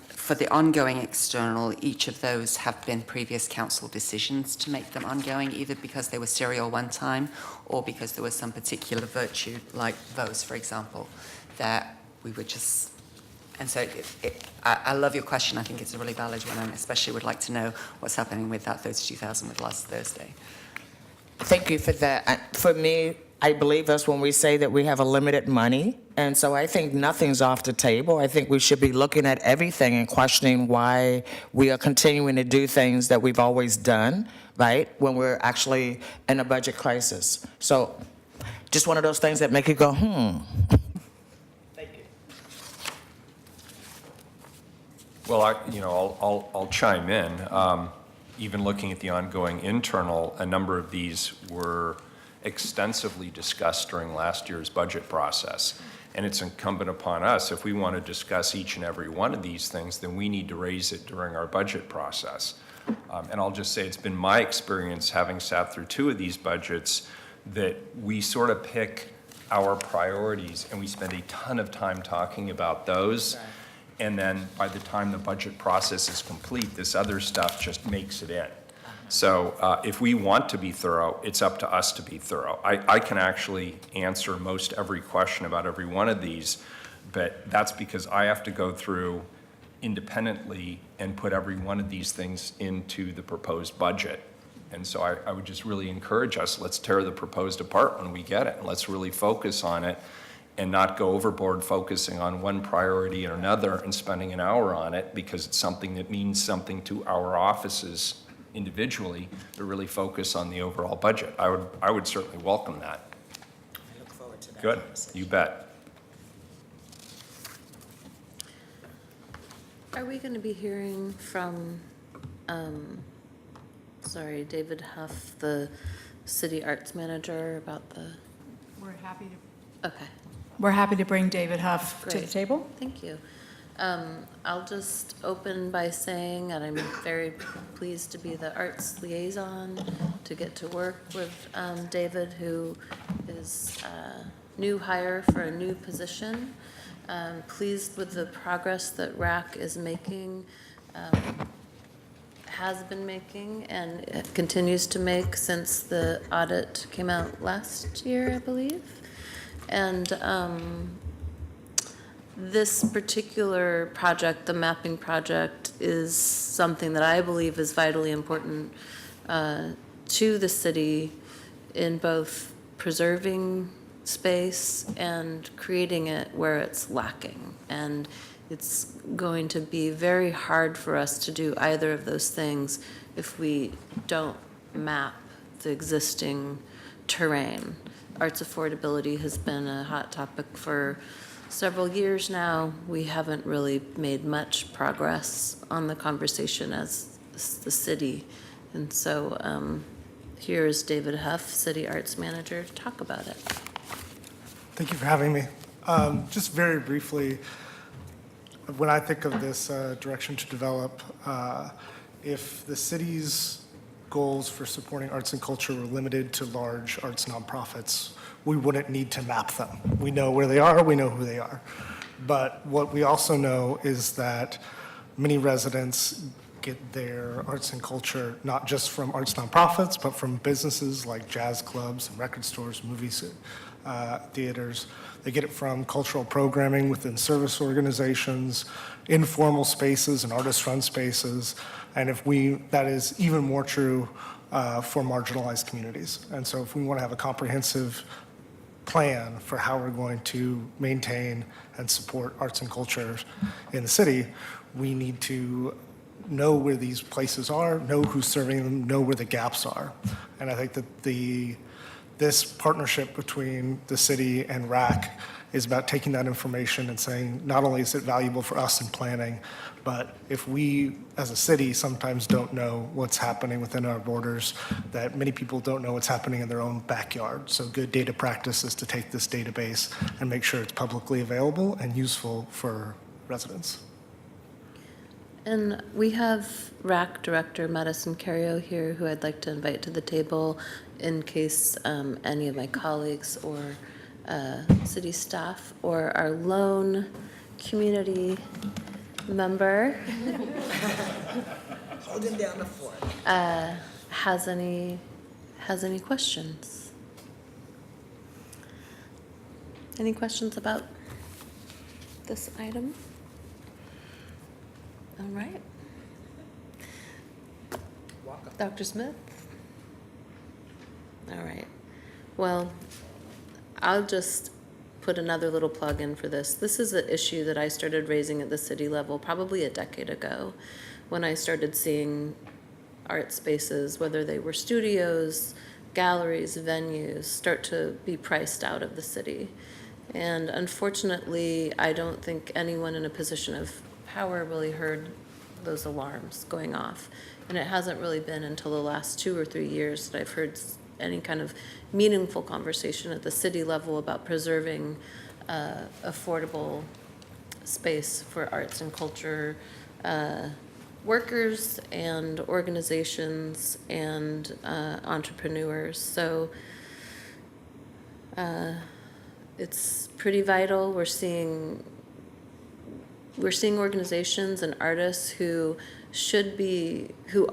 for the ongoing external, each of those have been previous council decisions to make them ongoing, either because they were serial one time or because there was some particular virtue, like those, for example, that we would just. And so I love your question. I think it's a really valid one, and especially would like to know what's happening with that 32,000 with last Thursday. Thank you for that. For me, I believe us when we say that we have a limited money, and so I think nothing's off the table. I think we should be looking at everything and questioning why we are continuing to do things that we've always done, right, when we're actually in a budget crisis. So just one of those things that make you go, Well, I'll chime in. Even looking at the ongoing internal, a number of these were extensively discussed during last year's budget process. And it's incumbent upon us, if we want to discuss each and every one of these things, then we need to raise it during our budget process. And I'll just say it's been my experience, having sat through 2 of these budgets, that we sort of pick our priorities and we spend a ton of time talking about those. Right. And then by the time the budget process is complete, this other stuff just makes it in. So if we want to be thorough, it's up to us to be thorough. I can actually answer most every question about every one of these, but that's because I have to go through independently and put every one of these things into the proposed budget. And so I would just really encourage us, let's tear the proposed apart when we get it. And let's really focus on it and not go overboard focusing on one priority or another and spending an hour on it because it's something that means something to our offices individually, to really focus on the overall budget. I would certainly welcome that. I look forward to that. Good, you bet. Are we going to be hearing from, David Huff, the city arts manager, about the? We're happy to. Okay. We're happy to bring David Huff to the Great. table. Thank you. I'll just open by saying that I'm very pleased to be the arts liaison, to get to work with David, who is a new hire for a new position. Pleased with the progress that RAC is making, has been making, and it continues to make since the audit came out last year, I believe. And this particular project, the mapping project, is something that I believe is vitally important to the city in both preserving space and creating it where it's lacking. And it's going to be very hard for us to do either of those things if we don't map the existing terrain. Arts affordability has been a hot topic for several years now. We haven't really made much progress on the conversation as the city. And so here's David Huff, City Arts Manager, to talk about it. Thank you for having me. Just very briefly, when I think of this direction to develop, if the city's goals for supporting arts and culture were limited to large arts nonprofits, we wouldn't need to map them. We know where they are, we know who they are. But what we also know is that many residents get their arts and culture not just from arts nonprofits, but from businesses like jazz clubs and record stores, movies, theaters. They get it from cultural programming within service organizations, informal spaces and artist-run spaces. And that is even more true for marginalized communities. And so if we want to have a comprehensive plan for how we're going to maintain and support arts and culture in the city, we need to know where these places are, know who's serving them, know where the gaps are. And I think that this partnership between the city and RAC is about taking that information and saying, not only is it valuable for us in planning, but if we, as a city, sometimes don't know what's happening within our borders, that many people don't know what's happening in their own backyard. So good data practice is to take this database and make sure it's publicly available and useful for residents. And we have RAC Director Madison Cario here, who I'd like to invite to the table in case any of my colleagues or city staff or our lone community member Holding down the fort. has any questions. Any questions about this item? All right. Dr. Smith? All right. Well, I'll just put another little plug in for this. This is an issue that I started raising at the city level probably a decade ago when I started seeing art spaces, whether they were studios, galleries, venues, start to be priced out of the city. And unfortunately, I don't think anyone in a position of power really heard those alarms going off. And it hasn't really been until the last 2 or 3 years that I've heard any kind of meaningful conversation at the city level about preserving affordable space for arts and culture workers and organizations and entrepreneurs. So it's pretty vital. We're seeing organizations and artists who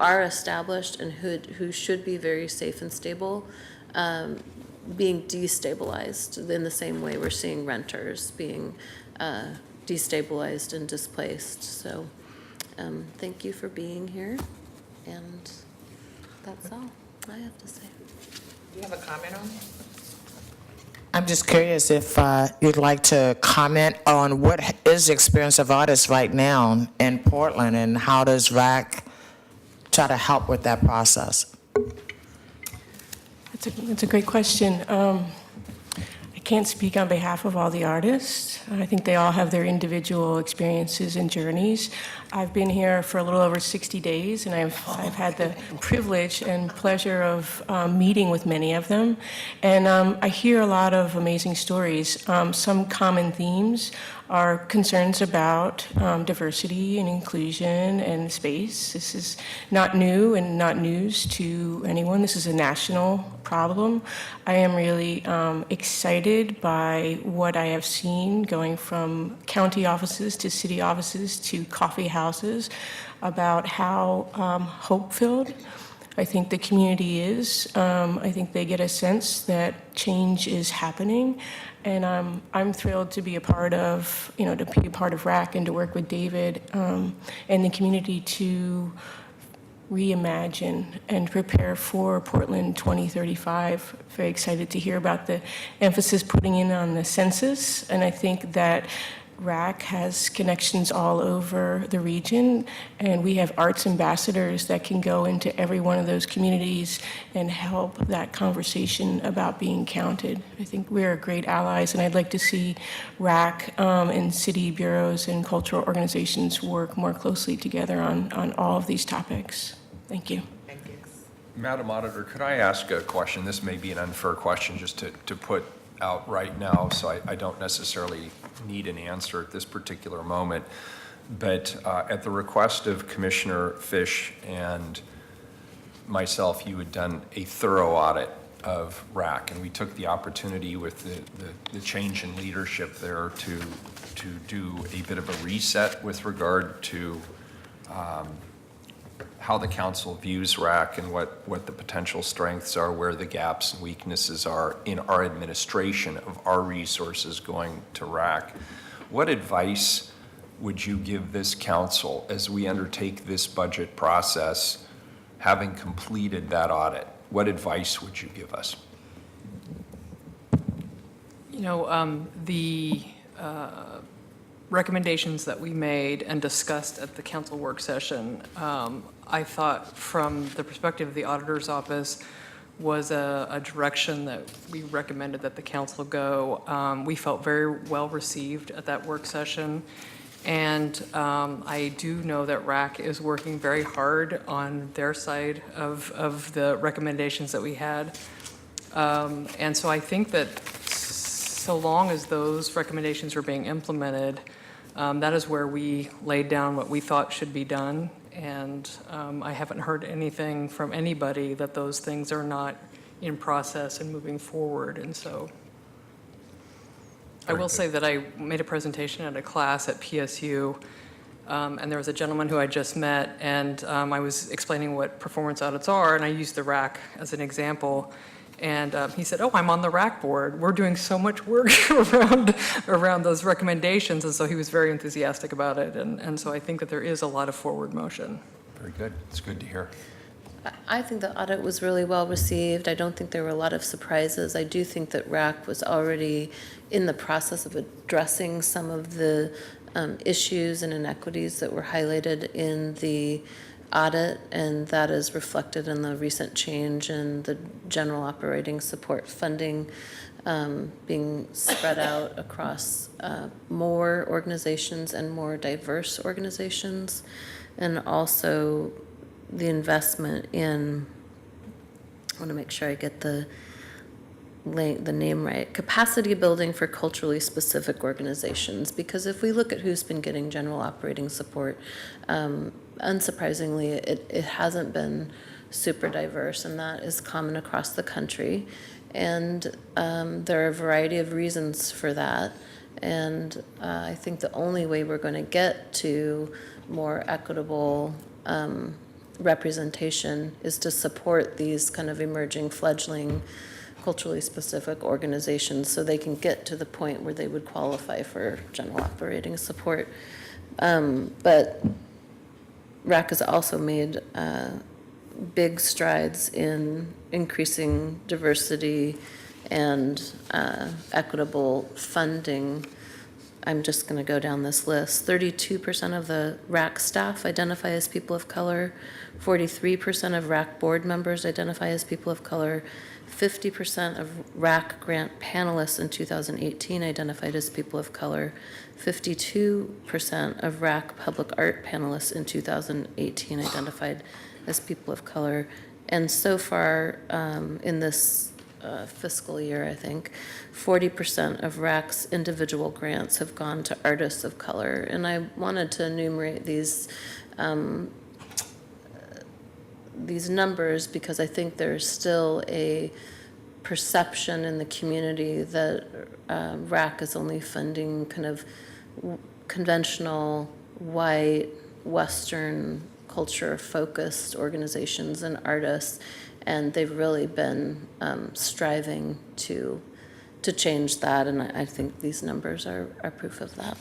are established and who should be very safe and stable, being destabilized in the same way we're seeing renters being destabilized and displaced. So thank you for being here, and that's all I have to say. Do you have a comment on it? I'm just curious if you'd like to comment on what is the experience of artists right now in Portland, and how does RAC try to help with that process? It's a great question. I can't speak on behalf of all the artists. I think they all have their individual experiences and journeys. I've been here for a little over 60 days, and I've had the privilege and pleasure of meeting with many of them. And I hear a lot of amazing stories. Some common themes are concerns about diversity and inclusion and space. This is not new and not news to anyone. This is a national problem. I am really excited by what I have seen going from county offices to city offices to coffee houses about how hope-filled I think the community is. I think they get a sense that change is happening. And I'm thrilled to be a part of, RAC and to work with David and the community to reimagine and prepare for Portland 2035. Very excited to hear about the emphasis putting in on the census. And I think that RAC has connections all over the region, and we have arts ambassadors that can go into every one of those communities and help that conversation about being counted. I think we're great allies, and I'd like to see RAC and city bureaus and cultural organizations work more closely together on all of these topics. Thank you. Madam Auditor, could I ask a question? This may be an unfair question just to put out right now, so I don't necessarily need an answer at this particular moment. But at the request of Commissioner Fish and myself, you had done a thorough audit of RAC, and we took the opportunity with the change in leadership there to do a bit of a reset with regard to how the council views RAC and what the potential strengths are, where the gaps and weaknesses are in our administration of our resources going to RAC. What advice would you give this council as we undertake this budget process, having completed that audit? What advice would you give us? recommendations that we made and discussed at the council work session, I thought from the perspective of the auditor's office was a direction that we recommended that the council go. We felt very well received at that work session. And I do know that RAC is working very hard on their side of the recommendations that we had. And so I think that so long as those recommendations are being implemented, that is where we laid down what we thought should be done. And I haven't heard anything from anybody that those things are not in process and moving forward. And so I will say that I made a presentation at a class at PSU, and there was a gentleman who I just met, and I was explaining what performance audits are, and I used the RAC as an example. And he said, "Oh, I'm on the RAC board. We're doing so much work around those recommendations." And so he was very enthusiastic about it. And so I think that there is a lot of forward motion. Very good. It's good to hear. I think the audit was really well received. I don't think there were a lot of surprises. I do think that RAC was already in the process of addressing some of the issues and inequities that were highlighted in the audit, and that is reflected in the recent change in the general operating support funding being spread out across more organizations and more diverse organizations, and also the investment in, I want to make sure I get the name right, capacity building for culturally specific organizations. Because if we look at who's been getting general operating support, unsurprisingly, it hasn't been super diverse, and that is common across the country. And there are a variety of reasons for that. And I think the only way we're going to get to more equitable representation is to support these kind of emerging, fledgling, culturally specific organizations so they can get to the point where they would qualify for general operating support. But RAC has also made big strides in increasing diversity and equitable funding. I'm just going to go down this list. 32% of the RAC staff identify as people of color. 43% of RAC board members identify as people of color. 50% of RAC grant panelists in 2018 identified as people of color. 52% of RAC public art panelists in 2018 identified as people of color. And so far in this fiscal year, I think, 40% of RAC's individual grants have gone to artists of color. And I wanted to enumerate these numbers because I think there's still a perception in the community that RAC is only funding kind of conventional, white, Western culture-focused organizations and artists, and they've really been striving to change that, and I think these numbers are proof of that.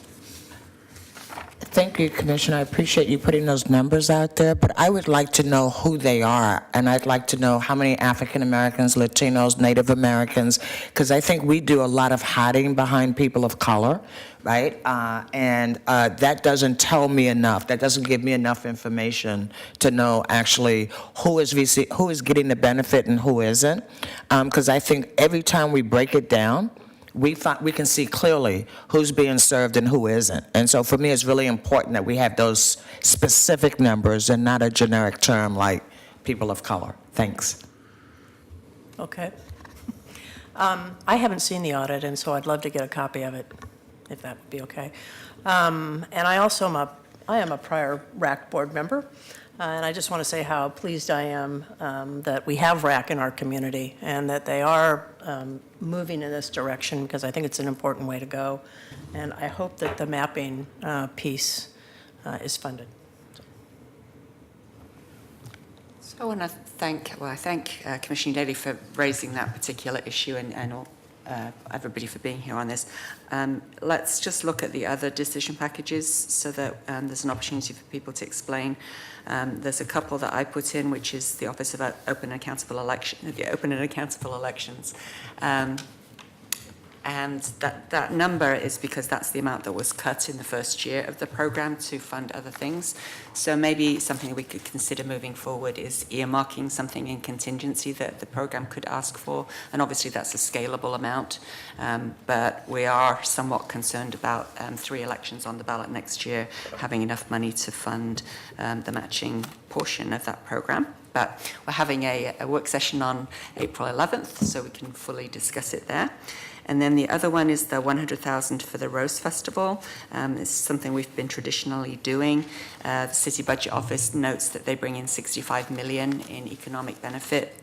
Thank you, Commissioner. I appreciate you putting those numbers out there, but I would like to know who they are, and I'd like to know how many African Americans, Latinos, Native Americans, because I think we do a lot of hiding behind people of color, right? And that doesn't tell me enough. That doesn't give me enough information to know actually who is getting the benefit and who isn't, because I think every time we break it down, we can see clearly who's being served and who isn't. And so for me, it's really important that we have those specific numbers and not a generic term like people of color. Thanks. Okay. I haven't seen the audit, and so I'd love to get a copy of it, if that would be okay. And I also am a prior RAC board member, and I just want to say how pleased I am that we have RAC in our community and that they are moving in this direction, because I think it's an important way to go. And I hope that the mapping piece is funded. So I want to thank Commissioner Daly for raising that particular issue and all, everybody for being here on this. Let's just look at the other decision packages so that there's an opportunity for people to explain. There's a couple that I put in, which is the Office of Open and Accountable Elections. And that number is because that's the amount that was cut in the first year of the program to fund other things. So maybe something we could consider moving forward is earmarking something in contingency that the program could ask for. And obviously that's a scalable amount. But we are somewhat concerned about 3 elections on the ballot next year, having enough money to fund the matching portion of that program. But we're having a work session on April 11th, so we can fully discuss it there. And then the other one is the $100,000 for the Rose Festival. It's something we've been traditionally doing. The City Budget Office notes that they bring in $65 million in economic benefit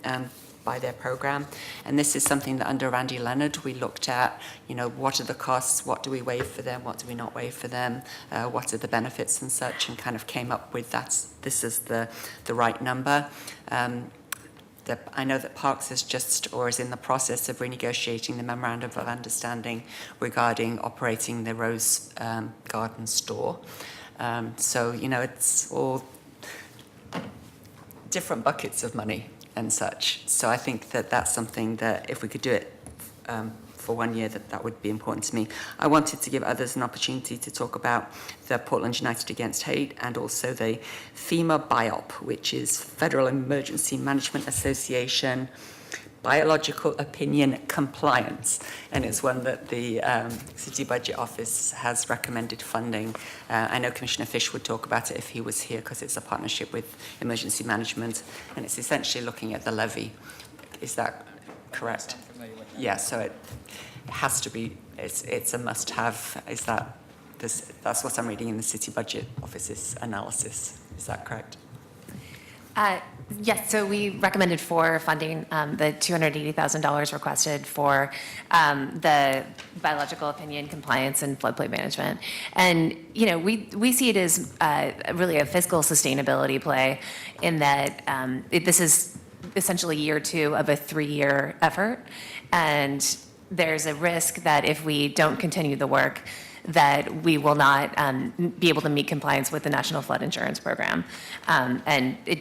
by their program. And this is something that under Randy Leonard, we looked at, what are the costs, what do we waive for them, what do we not waive for them, what are the benefits and such, and kind of came up with this is the right number. I know that Parks is in the process of renegotiating the memorandum of understanding regarding operating the Rose Garden store. So, it's all different buckets of money and such. So I think that that's something that if we could do it for 1 year, that would be important to me. I wanted to give others an opportunity to talk about the Portland United Against Hate and also the FEMA BIOP, which is Federal Emergency Management Association Biological Opinion Compliance, and it's one that the City Budget Office has recommended funding. I know Commissioner Fish would talk about it if he was here because it's a partnership with Emergency Management, and it's essentially looking at the levy. Is that correct? Yeah, so it has to be, it's a must-have. That's what I'm reading in the City Budget Office's analysis. Is that correct? Yes, so we recommended for funding the $280,000 requested for the biological opinion compliance and floodplain management. And, we see it as really a fiscal sustainability play in that this is essentially year 2 of a 3-year effort. And there's a risk that if we don't continue the work, that we will not be able to meet compliance with the National Flood Insurance Program. And it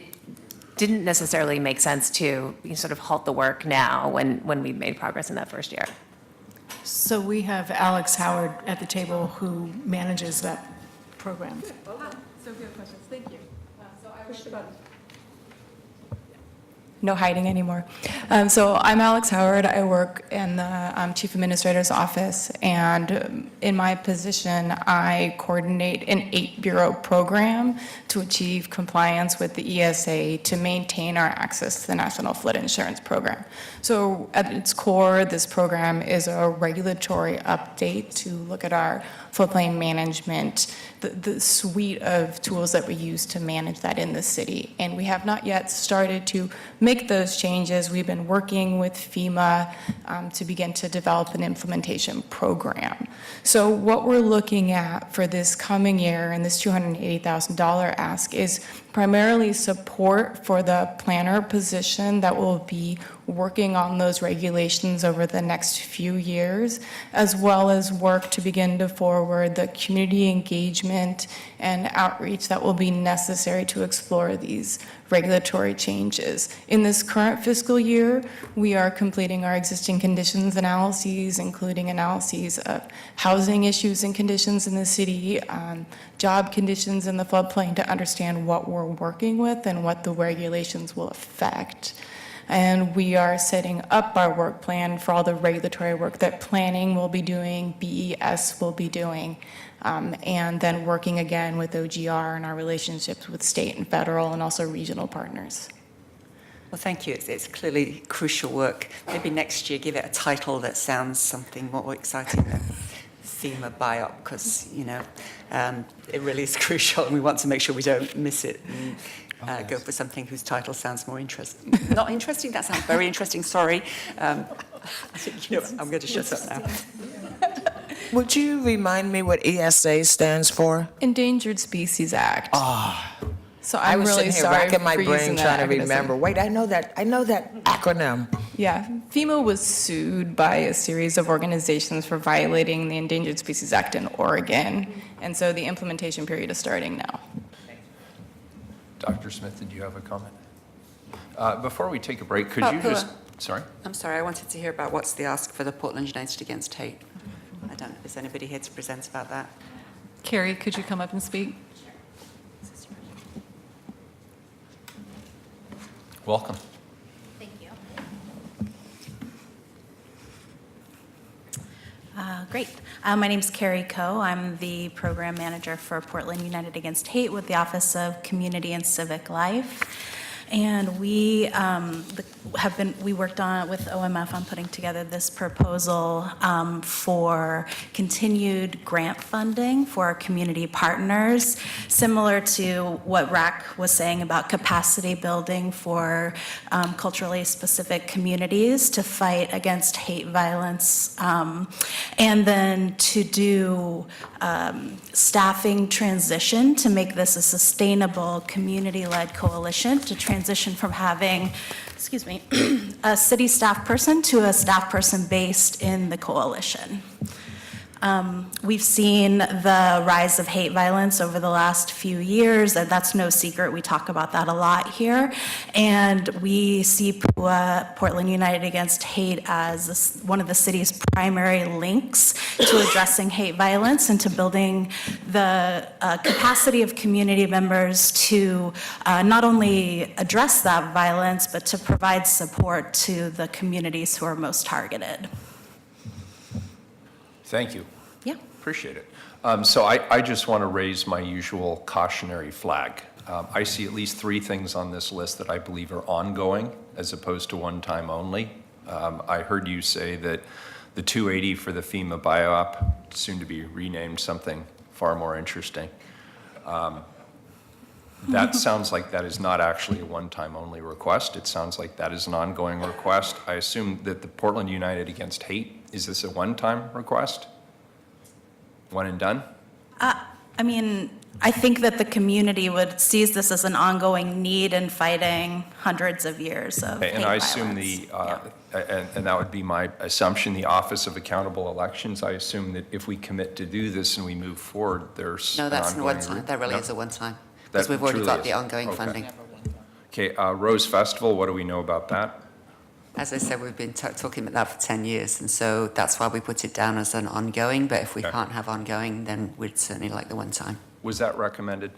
didn't necessarily make sense to sort of halt the work now when we've made progress in that first year. So we have Alex Howard at the table who manages that program. So we have questions. Thank you. Push the button. No hiding anymore. So I'm Alex Howard. I work in the Chief Administrator's office, and in my position, I coordinate an 8-bureau program to achieve compliance with the ESA to maintain our access to the National Flood Insurance Program. So at its core, this program is a regulatory update to look at our floodplain management, the suite of tools that we use to manage that in the city. And we have not yet started to make those changes. We've been working with FEMA to begin to develop an implementation program. So what we're looking at for this coming year and this $280,000 ask is primarily support for the planner position that will be working on those regulations over the next few years, as well as work to begin to forward the community engagement and outreach that will be necessary to explore these regulatory changes. In this current fiscal year, we are completing our existing conditions analyses, including analyses of housing issues and conditions in the city, job conditions in the floodplain, to understand what we're working with and what the regulations will affect. And we are setting up our work plan for all the regulatory work that planning will be doing, BES will be doing, and then working again with OGR and our relationships with state and federal and also regional partners. Well, thank you. It's clearly crucial work. Maybe next year give it a title that sounds something more exciting than FEMA BIOP, because, it really is crucial and we want to make sure we don't miss it and go for something whose title sounds more interesting. Not interesting? That sounds very interesting. Sorry. I think, I'm going to shut up now. Would you remind me what ESA stands for? Endangered Species Act. So I I'm was really sitting here sorry racking my for brain using trying that to remember. Wait, I know that acronym. Yeah, FEMA was sued by a series of organizations for violating the Endangered Species Act in Oregon, and so the implementation period is starting now. Dr. Smith, did you have a comment? Before we take a break, could you just Sorry? I'm sorry, I wanted to hear about what's the ask for the Portland United Against Hate. I don't know, is anybody here to present about that? Carrie, could you come up and speak? Welcome. Thank you. Great. My name's Carrie Coe. I'm the program manager for Portland United Against Hate with the Office of Community and Civic Life. And we we worked on with OMF on putting together this proposal for continued grant funding for our community partners, similar to what RAC was saying about capacity building for culturally specific communities to fight against hate violence, and then to do staffing transition to make this a sustainable community-led coalition to transition from having, a city staff person to a staff person based in the coalition. We've seen the rise of hate violence over the last few years, and that's no secret. We talk about that a lot here. And we see Portland United Against Hate as one of the city's primary links to addressing hate violence and to building the capacity of community members to not only address that violence, but to provide support to the communities who are most targeted. Thank you. Yeah. Appreciate it. So I just want to raise my usual cautionary flag. I see at least 3 things on this list that I believe are ongoing as opposed to one time only. I heard you say that the 280 for the FEMA BIOP, soon to be renamed something far more interesting. That sounds like that is not actually a one-time only request. It sounds like that is an ongoing request. I assume that the Portland United Against Hate, is this a one-time request? One and done? I mean, I think that the community sees this as an ongoing need in fighting hundreds of years of hate And I assume violence. and that would be my assumption, the Office of Accountable Elections, I assume that if we commit to do this and we move forward, there's No, an that's a ongoing one-time. That really is a one-time. That Because we've already truly got is. the ongoing Okay. funding. Okay, Rose Festival, what do we know about that? As I said, we've been talking about that for 10 years, and so that's why we put it down as an ongoing, but if we Okay. can't have ongoing, then we'd certainly like the one-time. Was that recommended?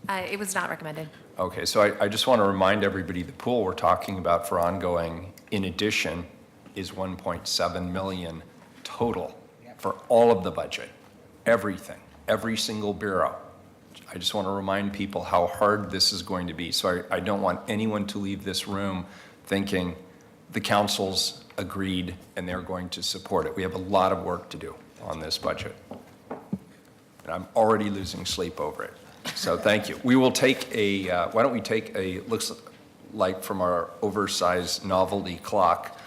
It was not recommended. Okay, so I just want to remind everybody, the pool we're talking about for ongoing, in addition, is 1.7 million total for all of the budget, everything, every single bureau. I just want to remind people how hard this is going to be. So I don't want anyone to leave this room thinking the council's agreed and they're going to support it. We have a lot of work to do on this budget. And I'm already losing sleep over it. So thank you. We will take why don't we take looks like from our oversized novelty clock,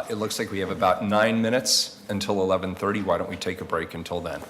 it looks like we have about 9 minutes until 11:30. Why don't we take a break until then?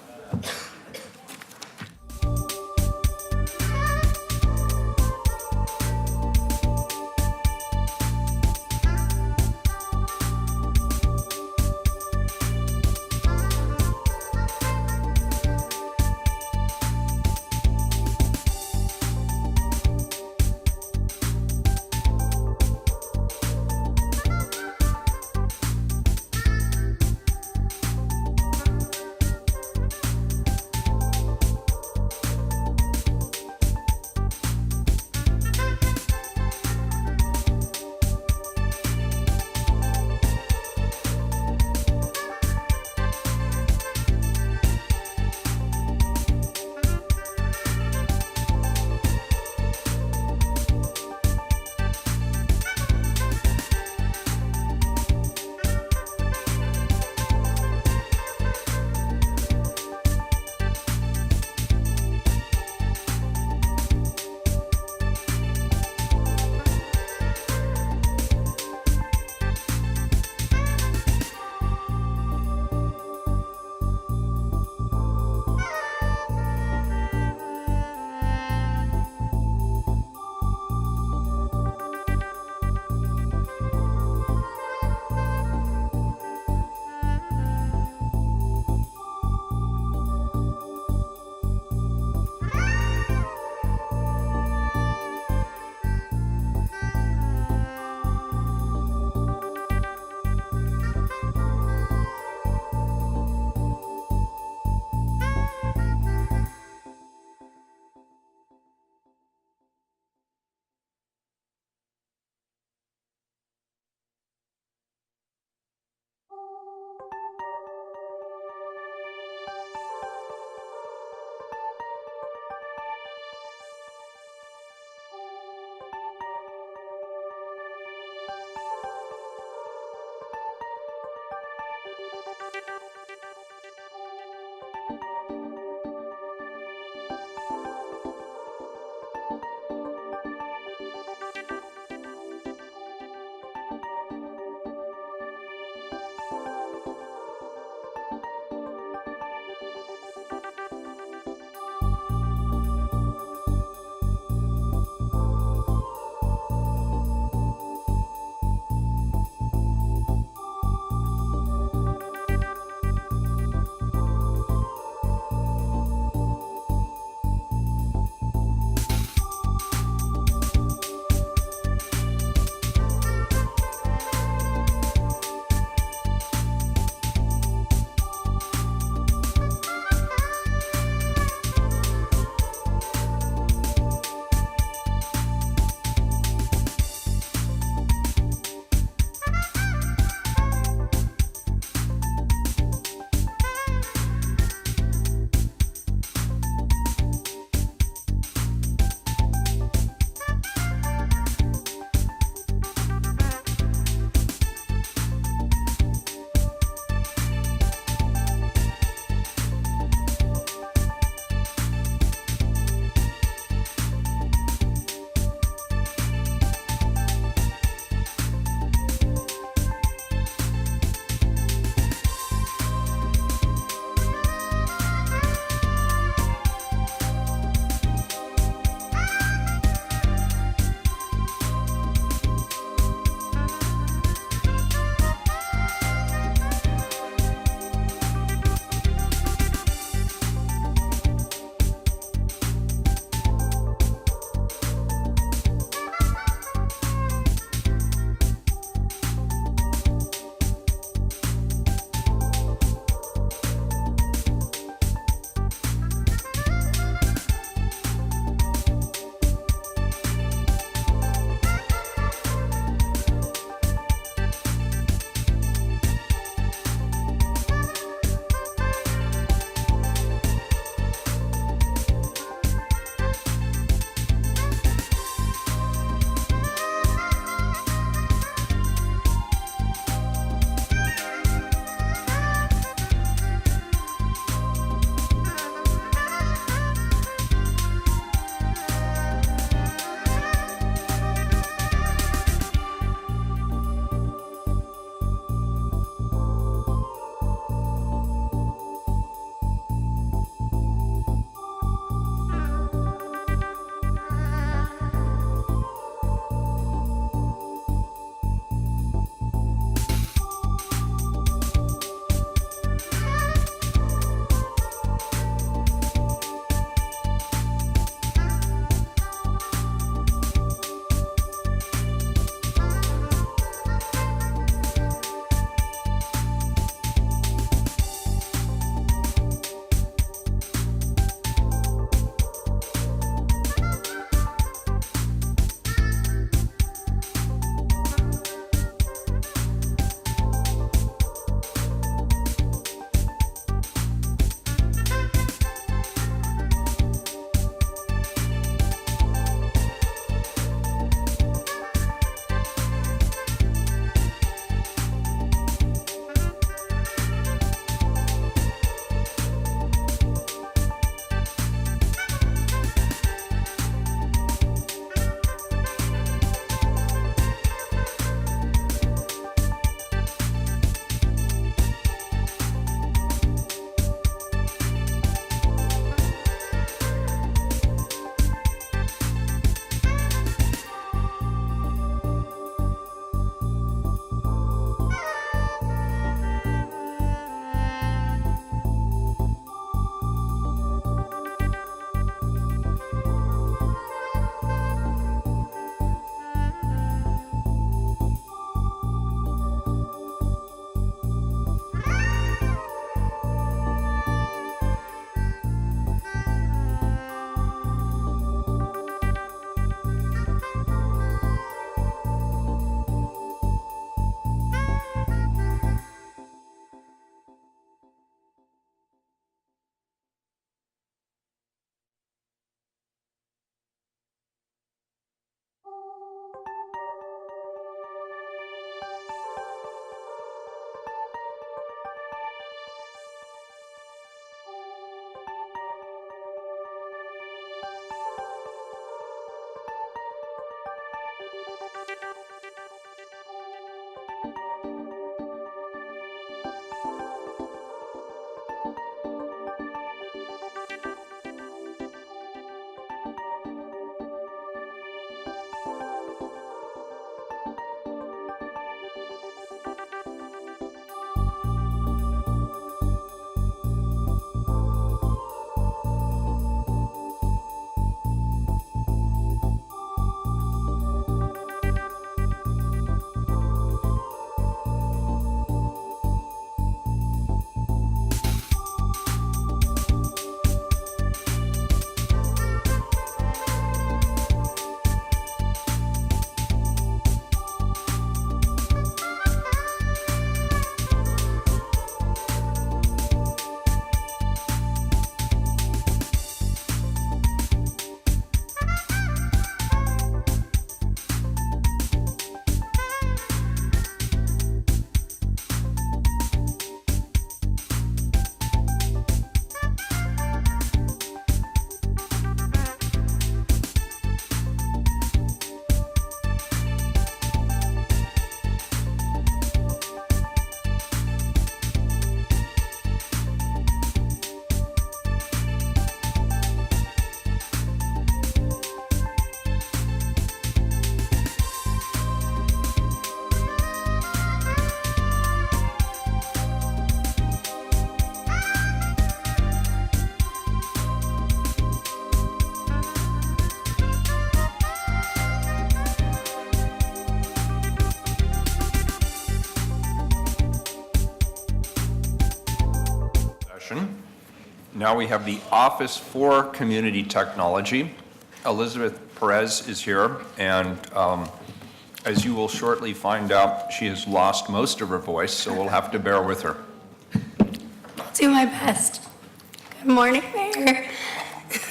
Now we have the Office for Community Technology. Elizabeth Perez is here, and as you will shortly find out, she has lost most of her voice, so we'll have to bear with her. I'll do my best. Good morning, Mayor.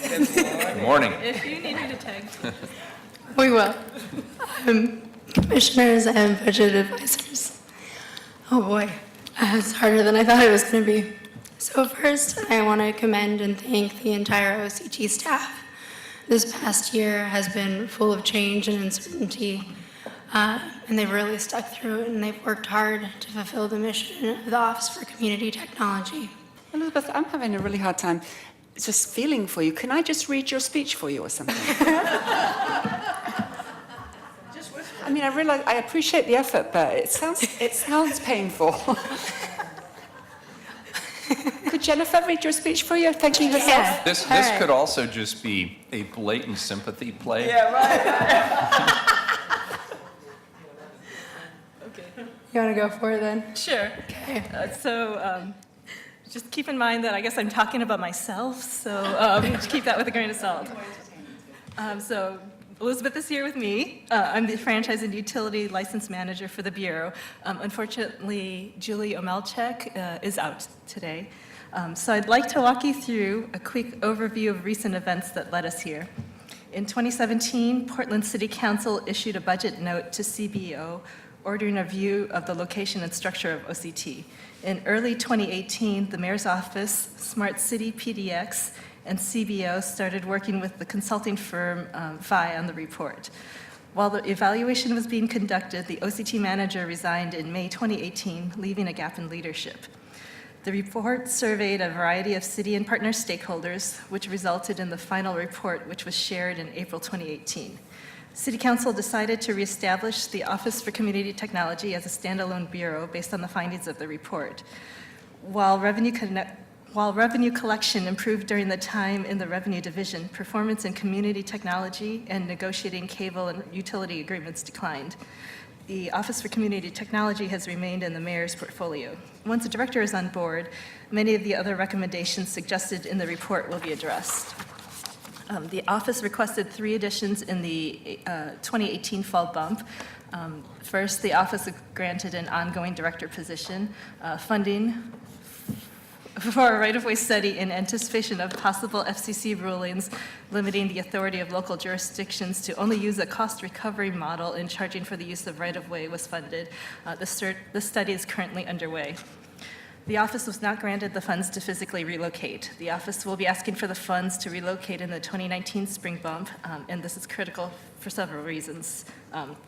Good morning. If you need me to tag team, we will. Commissioners and budget advisors. Oh boy, it's harder than I thought it was going to be. So first, I want to commend and thank the entire OCT staff. This past year has been full of change and uncertainty, and they've really stuck through it, and they've worked hard to fulfill the mission of the Office for Community Technology. Elizabeth, I'm having a really hard time just feeling for you. Can I just read your speech for you or something? I mean, I realize I appreciate the effort, but it sounds painful. Could Jennifer read your speech for you? Thank you herself. This could also just be a blatant sympathy play. Yeah, right. Okay. You want to go for it then? Sure. Okay. Just keep in mind that I guess I'm talking about myself, so just keep that with a grain of salt. So Elizabeth is here with me. I'm the Franchise and Utility License Manager for the Bureau. Unfortunately, Julie Omelchek is out today. So I'd like to walk you through a quick overview of recent events that led us here. In 2017, Portland City Council issued a budget note to CBO ordering a review of the location and structure of OCT. In early 2018, the Mayor's Office, Smart City PDX, and CBO started working with the consulting firm VI on the report. While the evaluation was being conducted, the OCT manager resigned in May 2018, leaving a gap in leadership. The report surveyed a variety of city and partner stakeholders, which resulted in the final report, which was shared in April 2018. City Council decided to reestablish the Office for Community Technology as a standalone bureau based on the findings of the report. While revenue collection improved during the time in the revenue division, performance in community technology and negotiating cable and utility agreements declined. The Office for Community Technology has remained in the mayor's portfolio. Once a director is on board, many of the other recommendations suggested in the report will be addressed. The office requested 3 additions in the 2018 fall bump. First, the office granted an ongoing director position, funding for a right-of-way study in anticipation of possible FCC rulings limiting the authority of local jurisdictions to only use a cost recovery model in charging for the use of right-of-way was funded. The study is currently underway. The office was not granted the funds to physically relocate. The office will be asking for the funds to relocate in the 2019 spring bump, and this is critical for several reasons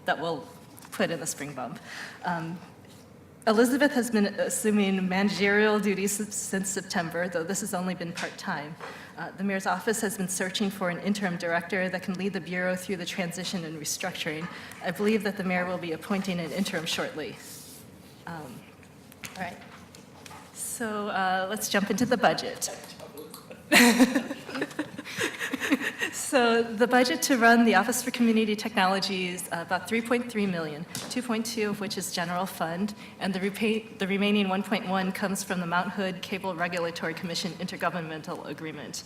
that we'll put in the spring bump. Elizabeth has been assuming managerial duties since September, though this has only been part-time. The mayor's office has been searching for an interim director that can lead the bureau through the transition and restructuring. I believe that the mayor will be appointing an interim shortly. All right. So let's jump into the budget. So the budget to run the Office for Community Technology is about $3.3 million, 2.2 of which is general fund, and the remaining 1.1 comes from the Mount Hood Cable Regulatory Commission intergovernmental agreement.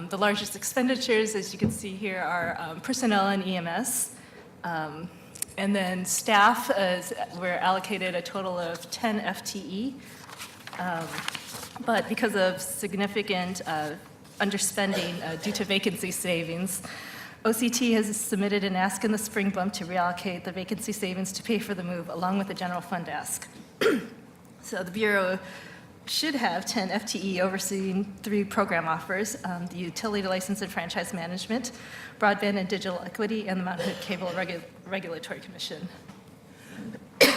The largest expenditures, as you can see here, are personnel and EMS. And then staff, we're allocated a total of 10 FTE. But because of significant underspending due to vacancy savings, OCT has submitted an ask in the spring bump to reallocate the vacancy savings to pay for the move, along with the general fund ask. So the Bureau should have 10 FTE overseeing 3 program offers, the Utility License and Franchise Management, Broadband and Digital Equity, and the Mount Hood Cable Regulatory Commission. Do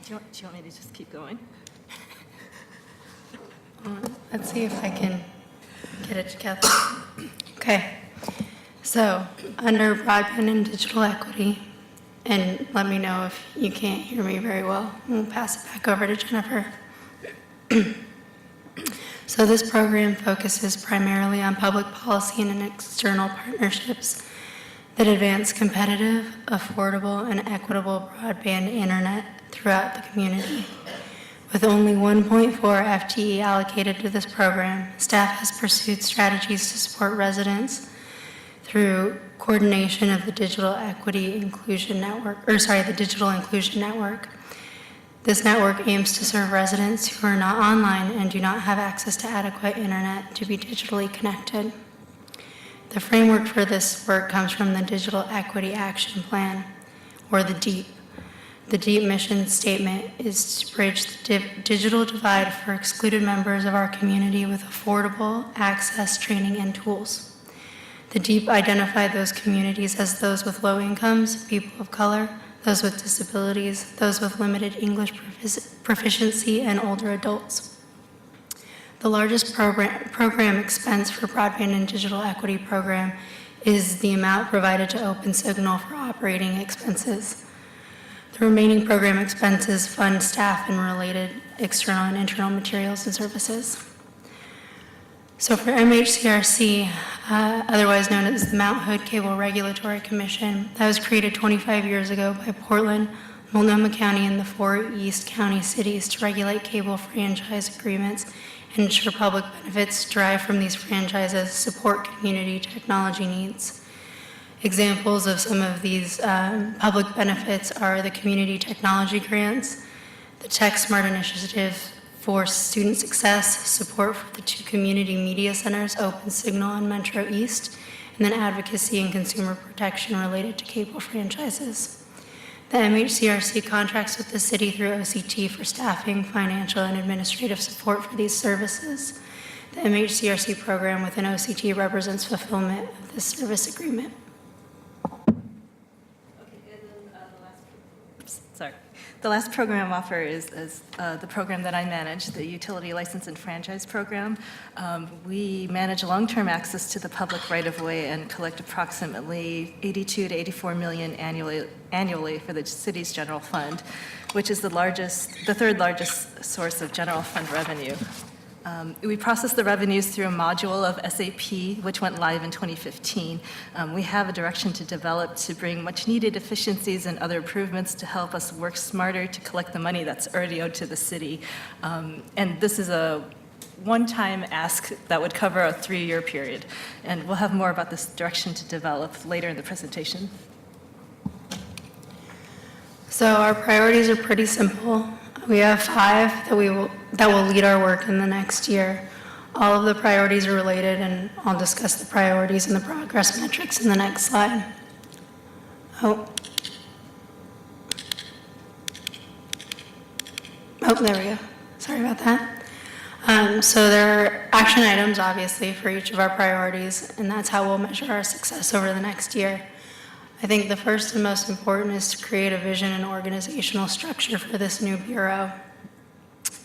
you want me to just keep going? Let's see if I can get it together. Okay. So, under broadband and digital equity, and let me know if you can't hear me very well. We'll pass it back over to Jennifer. So this program focuses primarily on public policy and external partnerships that advance competitive, affordable, and equitable broadband internet throughout the community, With only 1.4 FTE allocated to this program, staff has pursued strategies to support residents through coordination of the Digital Inclusion Network. This network aims to serve residents who are not online and do not have access to adequate internet to be digitally connected. The framework for this work comes from the Digital Equity Action Plan, or the DEEP. The DEEP mission statement is to bridge the digital divide for excluded members of our community with affordable access, training, and tools. The DEEP identified those communities as those with low incomes, people of color, those with disabilities, those with limited English proficiency, and older adults. The largest program expense for broadband and digital equity program is the amount provided to OpenSignal for operating expenses. The remaining program expenses fund staff and related external and internal materials and services. So for MHCRC, otherwise known as the Mount Hood Cable Regulatory Commission, that was created 25 years ago by Portland, Multnomah County, and the 4 East County cities to regulate cable franchise agreements and ensure public benefits derived from these franchises support community technology needs. Examples of some of these public benefits are the community technology grants, the Tech Smart Initiative for student success, support for the 2 community media centers, OpenSignal and Metro East, and then advocacy and consumer protection related to cable franchises. The MHCRC contracts with the city through OCT for staffing, financial, and administrative support for these services. The MHCRC program within OCT represents fulfillment of this service agreement. The last program offer is the program that I manage, the Utility License and Franchise Program. We manage long-term access to the public right-of-way and collect approximately $82 to $84 million annually for the city's general fund, which is the third largest source of general fund revenue. We process the revenues through a module of SAP, which went live in 2015. We have a direction to develop to bring much-needed efficiencies and other improvements to help us work smarter to collect the money that's already owed to the city. And this is a one-time ask that would cover a 3-year period. And we'll have more about this direction to develop later in the presentation. So our priorities are pretty simple. We have 5 that will lead our work in the next year. All of the priorities are related, and I'll discuss the priorities and the progress metrics in the next slide. Oh, there we go. Sorry about that. So there are action items, obviously, for each of our priorities, and that's how we'll measure our success over the next year. I think the first and most important is to create a vision and organizational structure for this new bureau.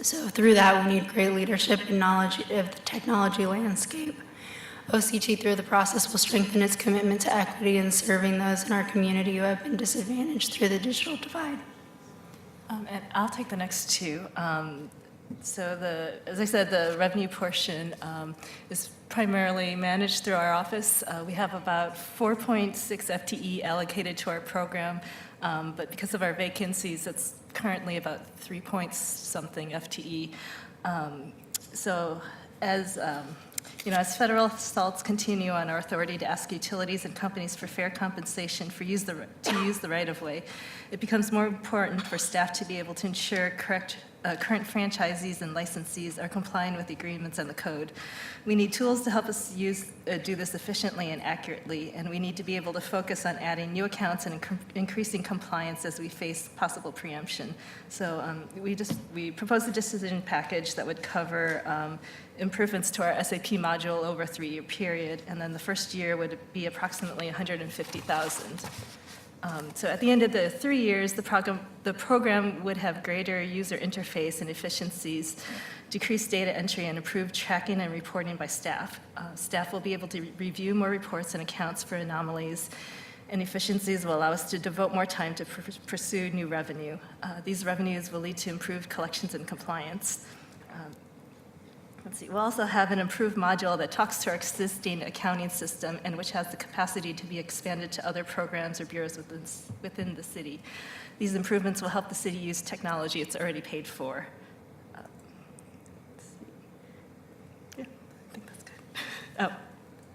So through that, we need great leadership and knowledge of the technology landscape. OCT, through the process, will strengthen its commitment to equity and serving those in our community who have been disadvantaged through the digital divide. And I'll take the next 2. So as I said, the revenue portion is primarily managed through our office. We have about 4.6 FTE allocated to our program, but because of our vacancies, it's currently about 3-point-something FTE. So as federal assaults continue on our authority to ask utilities and companies for fair compensation to use the right-of-way, it becomes more important for staff to be able to ensure current franchisees and licensees are complying with the agreements and the code. We need tools to help us do this efficiently and accurately, and we need to be able to focus on adding new accounts and increasing compliance as we face possible preemption. So we proposed a decision package that would cover improvements to our SAP module over a 3-year period, and then the first year would be approximately $150,000. So at the end of the 3 years, the program would have greater user interface and efficiencies, decreased data entry, and improved tracking and reporting by staff. Staff will be able to review more reports and accounts for anomalies, and efficiencies will allow us to devote more time to pursue new revenue. These revenues will lead to improved collections and compliance. We'll also have an improved module that talks to our existing accounting system and which has the capacity to be expanded to other programs or bureaus within the city. These improvements will help the city use technology it's already paid for.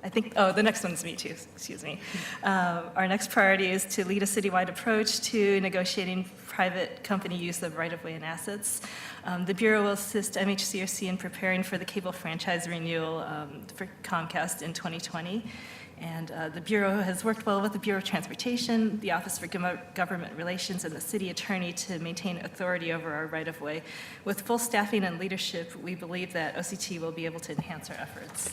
I think, oh, the next one's me too, excuse me. Our next priority is to lead a citywide approach to negotiating private company use of right-of-way and assets. The Bureau will assist MHCRC in preparing for the cable franchise renewal for Comcast in 2020. And the Bureau has worked well with the Bureau of Transportation, the Office for Government Relations, and the city attorney to maintain authority over our right-of-way. With full staffing and leadership, we believe that OCT will be able to enhance our efforts.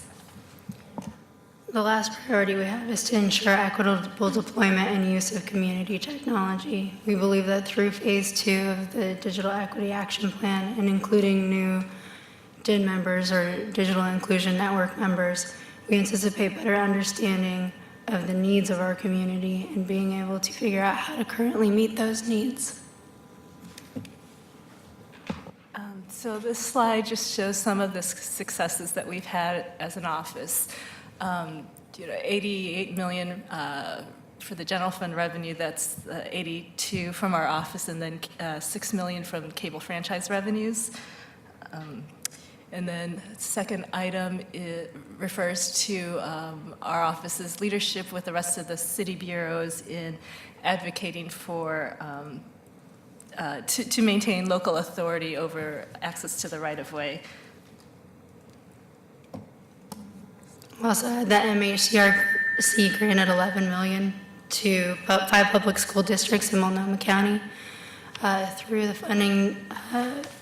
The last priority we have is to ensure equitable deployment and use of community technology. We believe that through phase 2 of the Digital Equity Action Plan and including new DIN members or Digital Inclusion Network members, we anticipate better understanding of the needs of our community and being able to figure out how to currently meet those needs. So this slide just shows some of the successes that we've had as an office. 88 million for the general fund revenue, that's 82 from our office, and then 6 million from cable franchise revenues. And then second item, it refers to our office's leadership with the rest of the city bureaus in advocating for to maintain local authority over access to the right-of-way. Also, the MHCRC granted $11 million to 5 public school districts in Multnomah County. Through the funding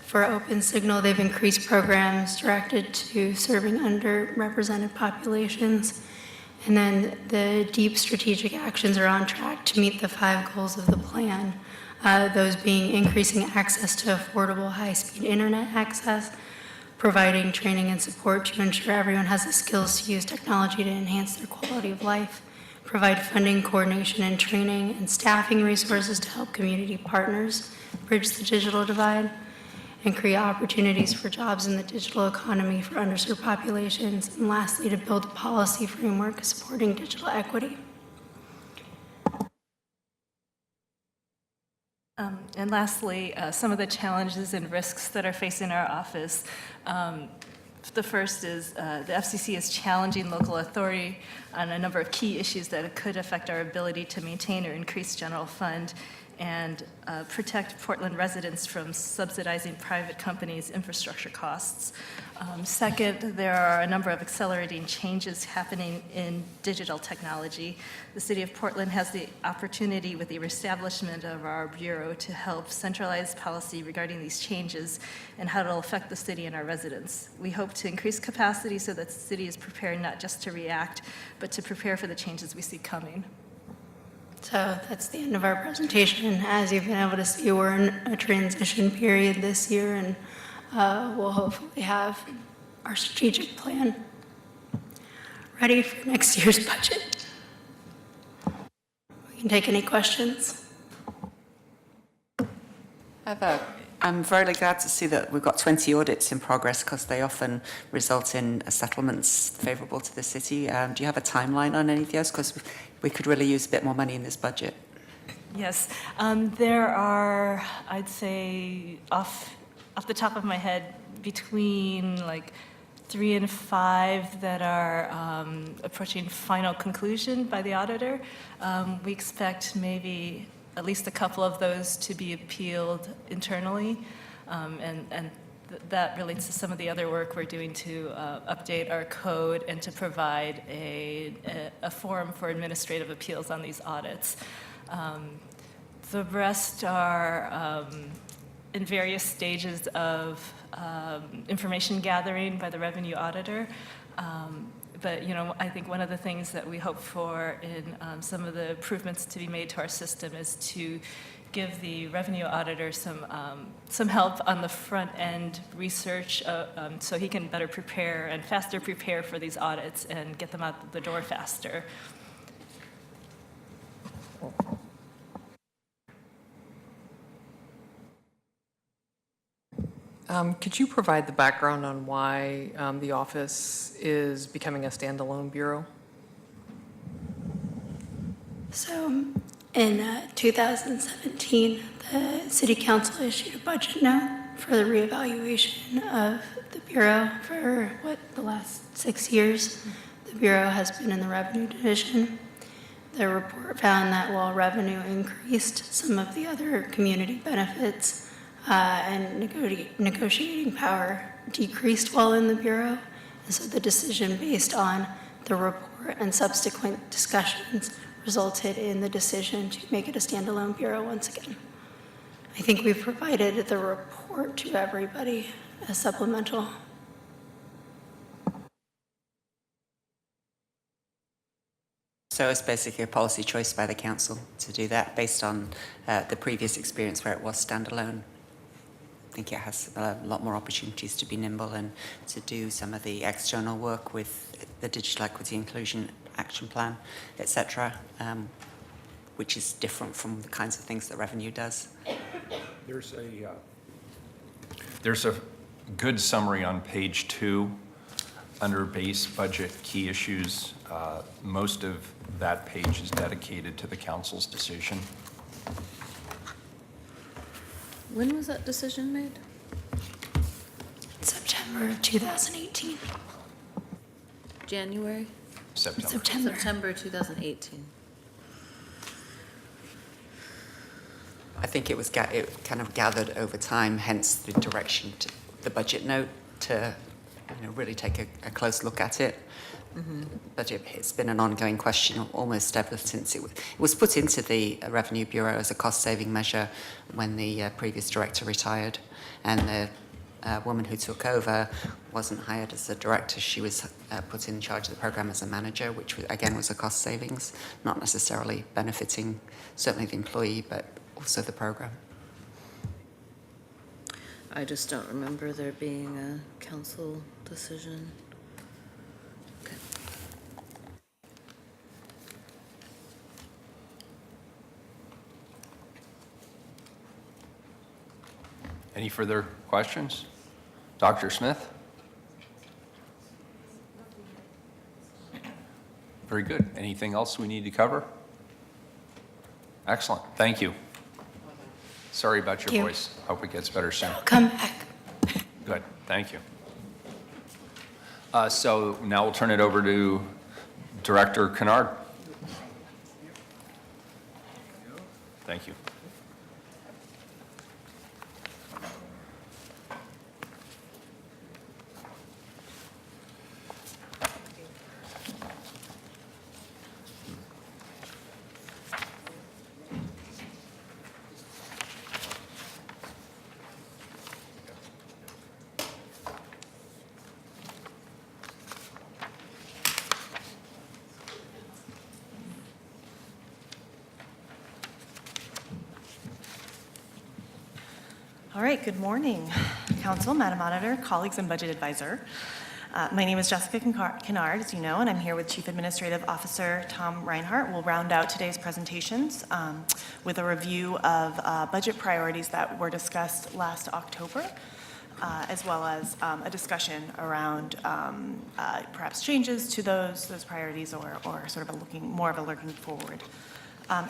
for Open Signal, they've increased programs directed to serving underrepresented populations. And then the deep strategic actions are on track to meet the 5 goals of the plan. Those being increasing access to affordable high-speed internet access, providing training and support to ensure everyone has the skills to use technology to enhance their quality of life, provide funding, coordination, and training and staffing resources to help community partners bridge the digital divide, and create opportunities for jobs in the digital economy for underserved populations, and lastly, to build a policy framework supporting digital equity. And lastly, some of the challenges and risks that are facing our office. The first is the FCC is challenging local authority on a number of key issues that could affect our ability to maintain or increase general fund and protect Portland residents from subsidizing private companies' infrastructure costs. Second, there are a number of accelerating changes happening in digital technology. The City of Portland has the opportunity with the reestablishment of our Bureau to help centralize policy regarding these changes and how it'll affect the city and our residents. We hope to increase capacity so that the city is prepared not just to react, but to prepare for the changes we see coming. So that's the end of our presentation. As you've been able to see, we're in a transition period this year, and we'll hopefully have our strategic plan ready for next year's budget. We can take any questions. I'm very glad to see that we've got 20 audits in progress because they often result in settlements favourable to the city. Do you have a timeline on any of those? Because we could really use a bit more money in this budget. Yes, there are, I'd say, off the top of my head, between like 3 and 5 that are approaching final conclusion by the auditor. We expect maybe at least a couple of those to be appealed internally, and that relates to some of the other work we're doing to update our code and to provide a forum for administrative appeals on these audits. The rest are in various stages of information gathering by the revenue auditor. But, you know, I think one of the things that we hope for in some of the improvements to be made to our system is to give the revenue auditor some help on the front end research so he can better prepare and faster prepare for these audits and get them out the door faster. Could you provide the background on why the office is becoming a standalone bureau? So in 2017, the City Council issued a budget note for the reevaluation of the Bureau for, the last 6 years. the Bureau has been in the Revenue Division. The report found that while revenue increased, some of the other community benefits and negotiating power decreased while in the Bureau. And so the decision based on the report and subsequent discussions resulted in the decision to make it a standalone Bureau once again. I think we've provided the report to everybody as supplemental. So it's basically a policy choice by the council to do that based on the previous experience where it was standalone. I think it has a lot more opportunities to be nimble and to do some of the external work with the Digital Equity Inclusion Action Plan, etc., which is different from the kinds of things that revenue does. There's a good summary on page 2 under base budget key issues. Most of that page is dedicated to the council's decision. When was that decision made? September of 2018. January? September 2018. I think it was it kind of gathered over time, hence the direction to the budget note to really take a close look at it. Mm-hmm. But it's been an ongoing question almost ever since it was put into the Revenue Bureau as a cost-saving measure when the previous director retired, and the woman who took over wasn't hired as a director. She was put in charge of the program as a manager, which again was a cost savings, not necessarily benefiting certainly the employee, but also the program. I just don't remember there being a council decision. Okay. Any further questions? Dr. Smith? Very good. Anything else we need to cover? Excellent. Thank you. Sorry about your voice. Hope it gets better soon. I'll come back. Good. Thank you. So now we'll turn it over to Director Kennard. Thank you. All right, good morning, Council, Madam Auditor, colleagues, and Budget Advisor. My name is Jessica Kennard, as you know, and I'm here with Chief Administrative Officer Tom Reinhardt. We'll round out today's presentations with a review of budget priorities that were discussed last October, as well as a discussion around perhaps changes to those priorities or sort of more of a looking forward.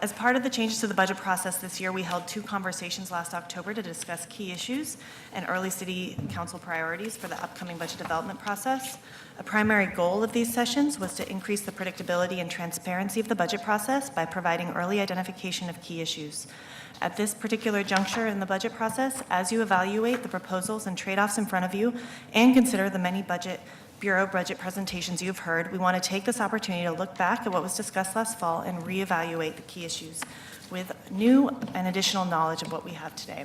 As part of the changes to the budget process this year, we held 2 conversations last October to discuss key issues and early City Council priorities for the upcoming budget development process. A primary goal of these sessions was to increase the predictability and transparency of the budget process by providing early identification of key issues. At this particular juncture in the budget process, as you evaluate the proposals and trade-offs in front of you and consider the many Bureau budget presentations you've heard, we want to take this opportunity to look back at what was discussed last fall and reevaluate the key issues with new and additional knowledge of what we have today.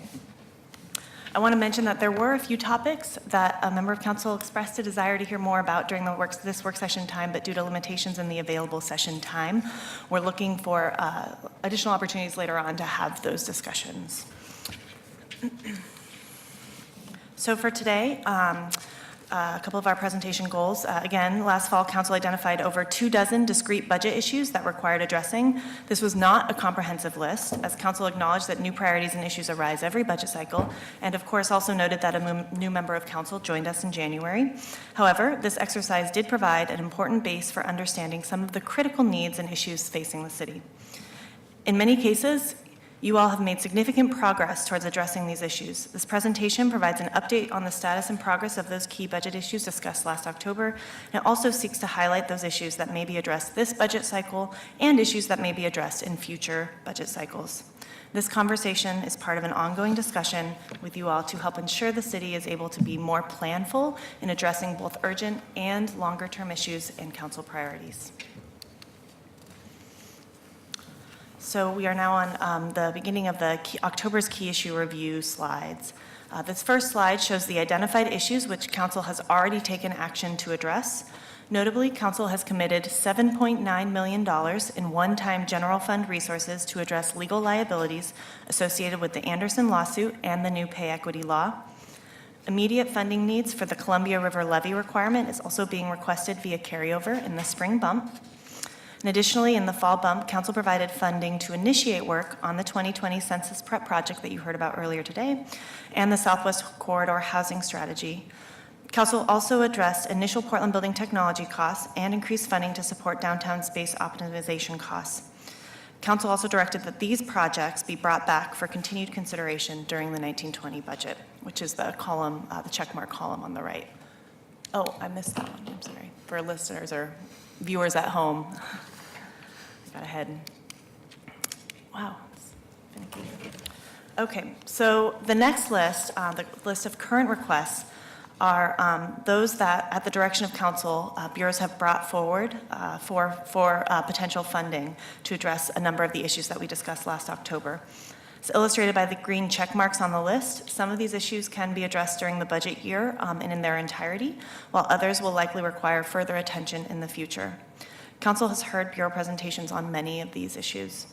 I want to mention that there were a few topics that a member of council expressed a desire to hear more about during this work session time, but due to limitations in the available session time, we're looking for additional opportunities later on to have those discussions. So for today, a couple of our presentation goals. Again, last fall, Council identified over 24 discrete budget issues that required addressing. This was not a comprehensive list, as Council acknowledged that new priorities and issues arise every budget cycle, and of course also noted that a new member of Council joined us in January. However, this exercise did provide an important base for understanding some of the critical needs and issues facing the city. In many cases, You all have made significant progress towards addressing these issues. This presentation provides an update on the status and progress of those key budget issues discussed last October, and it also seeks to highlight those issues that may be addressed this budget cycle and issues that may be addressed in future budget cycles. This conversation is part of an ongoing discussion with you all to help ensure the city is able to be more planful in addressing both urgent and longer-term issues and council priorities. So we are now on the beginning of October's key issue review slides. This first slide shows the identified issues which council has already taken action to address. Notably, council has committed $7.9 million in one-time general fund resources to address legal liabilities associated with the Anderson lawsuit and the new pay equity law. Immediate funding needs for the Columbia River levy requirement is also being requested via carryover in the spring bump. And additionally, in the fall bump, council provided funding to initiate work on the 2020 census prep project that you heard about earlier today and the Southwest Corridor housing strategy. Council also addressed initial Portland building technology costs and increased funding to support downtown space optimization costs. Council also directed that these projects be brought back for continued consideration during the 1920 budget, which is the column, the checkmark column on the right. Oh, I missed that one, I'm sorry. For listeners or viewers at home. Got ahead. Wow. Finicky. Okay, so the next list, the list of current requests, are those that, at the direction of council, bureaus have brought forward for potential funding to address a number of the issues that we discussed last October. It's illustrated by the green check marks on the list. Some of these issues can be addressed during the budget year and in their entirety, while others will likely require further attention in the future. Council has heard bureau presentations on many of these issues.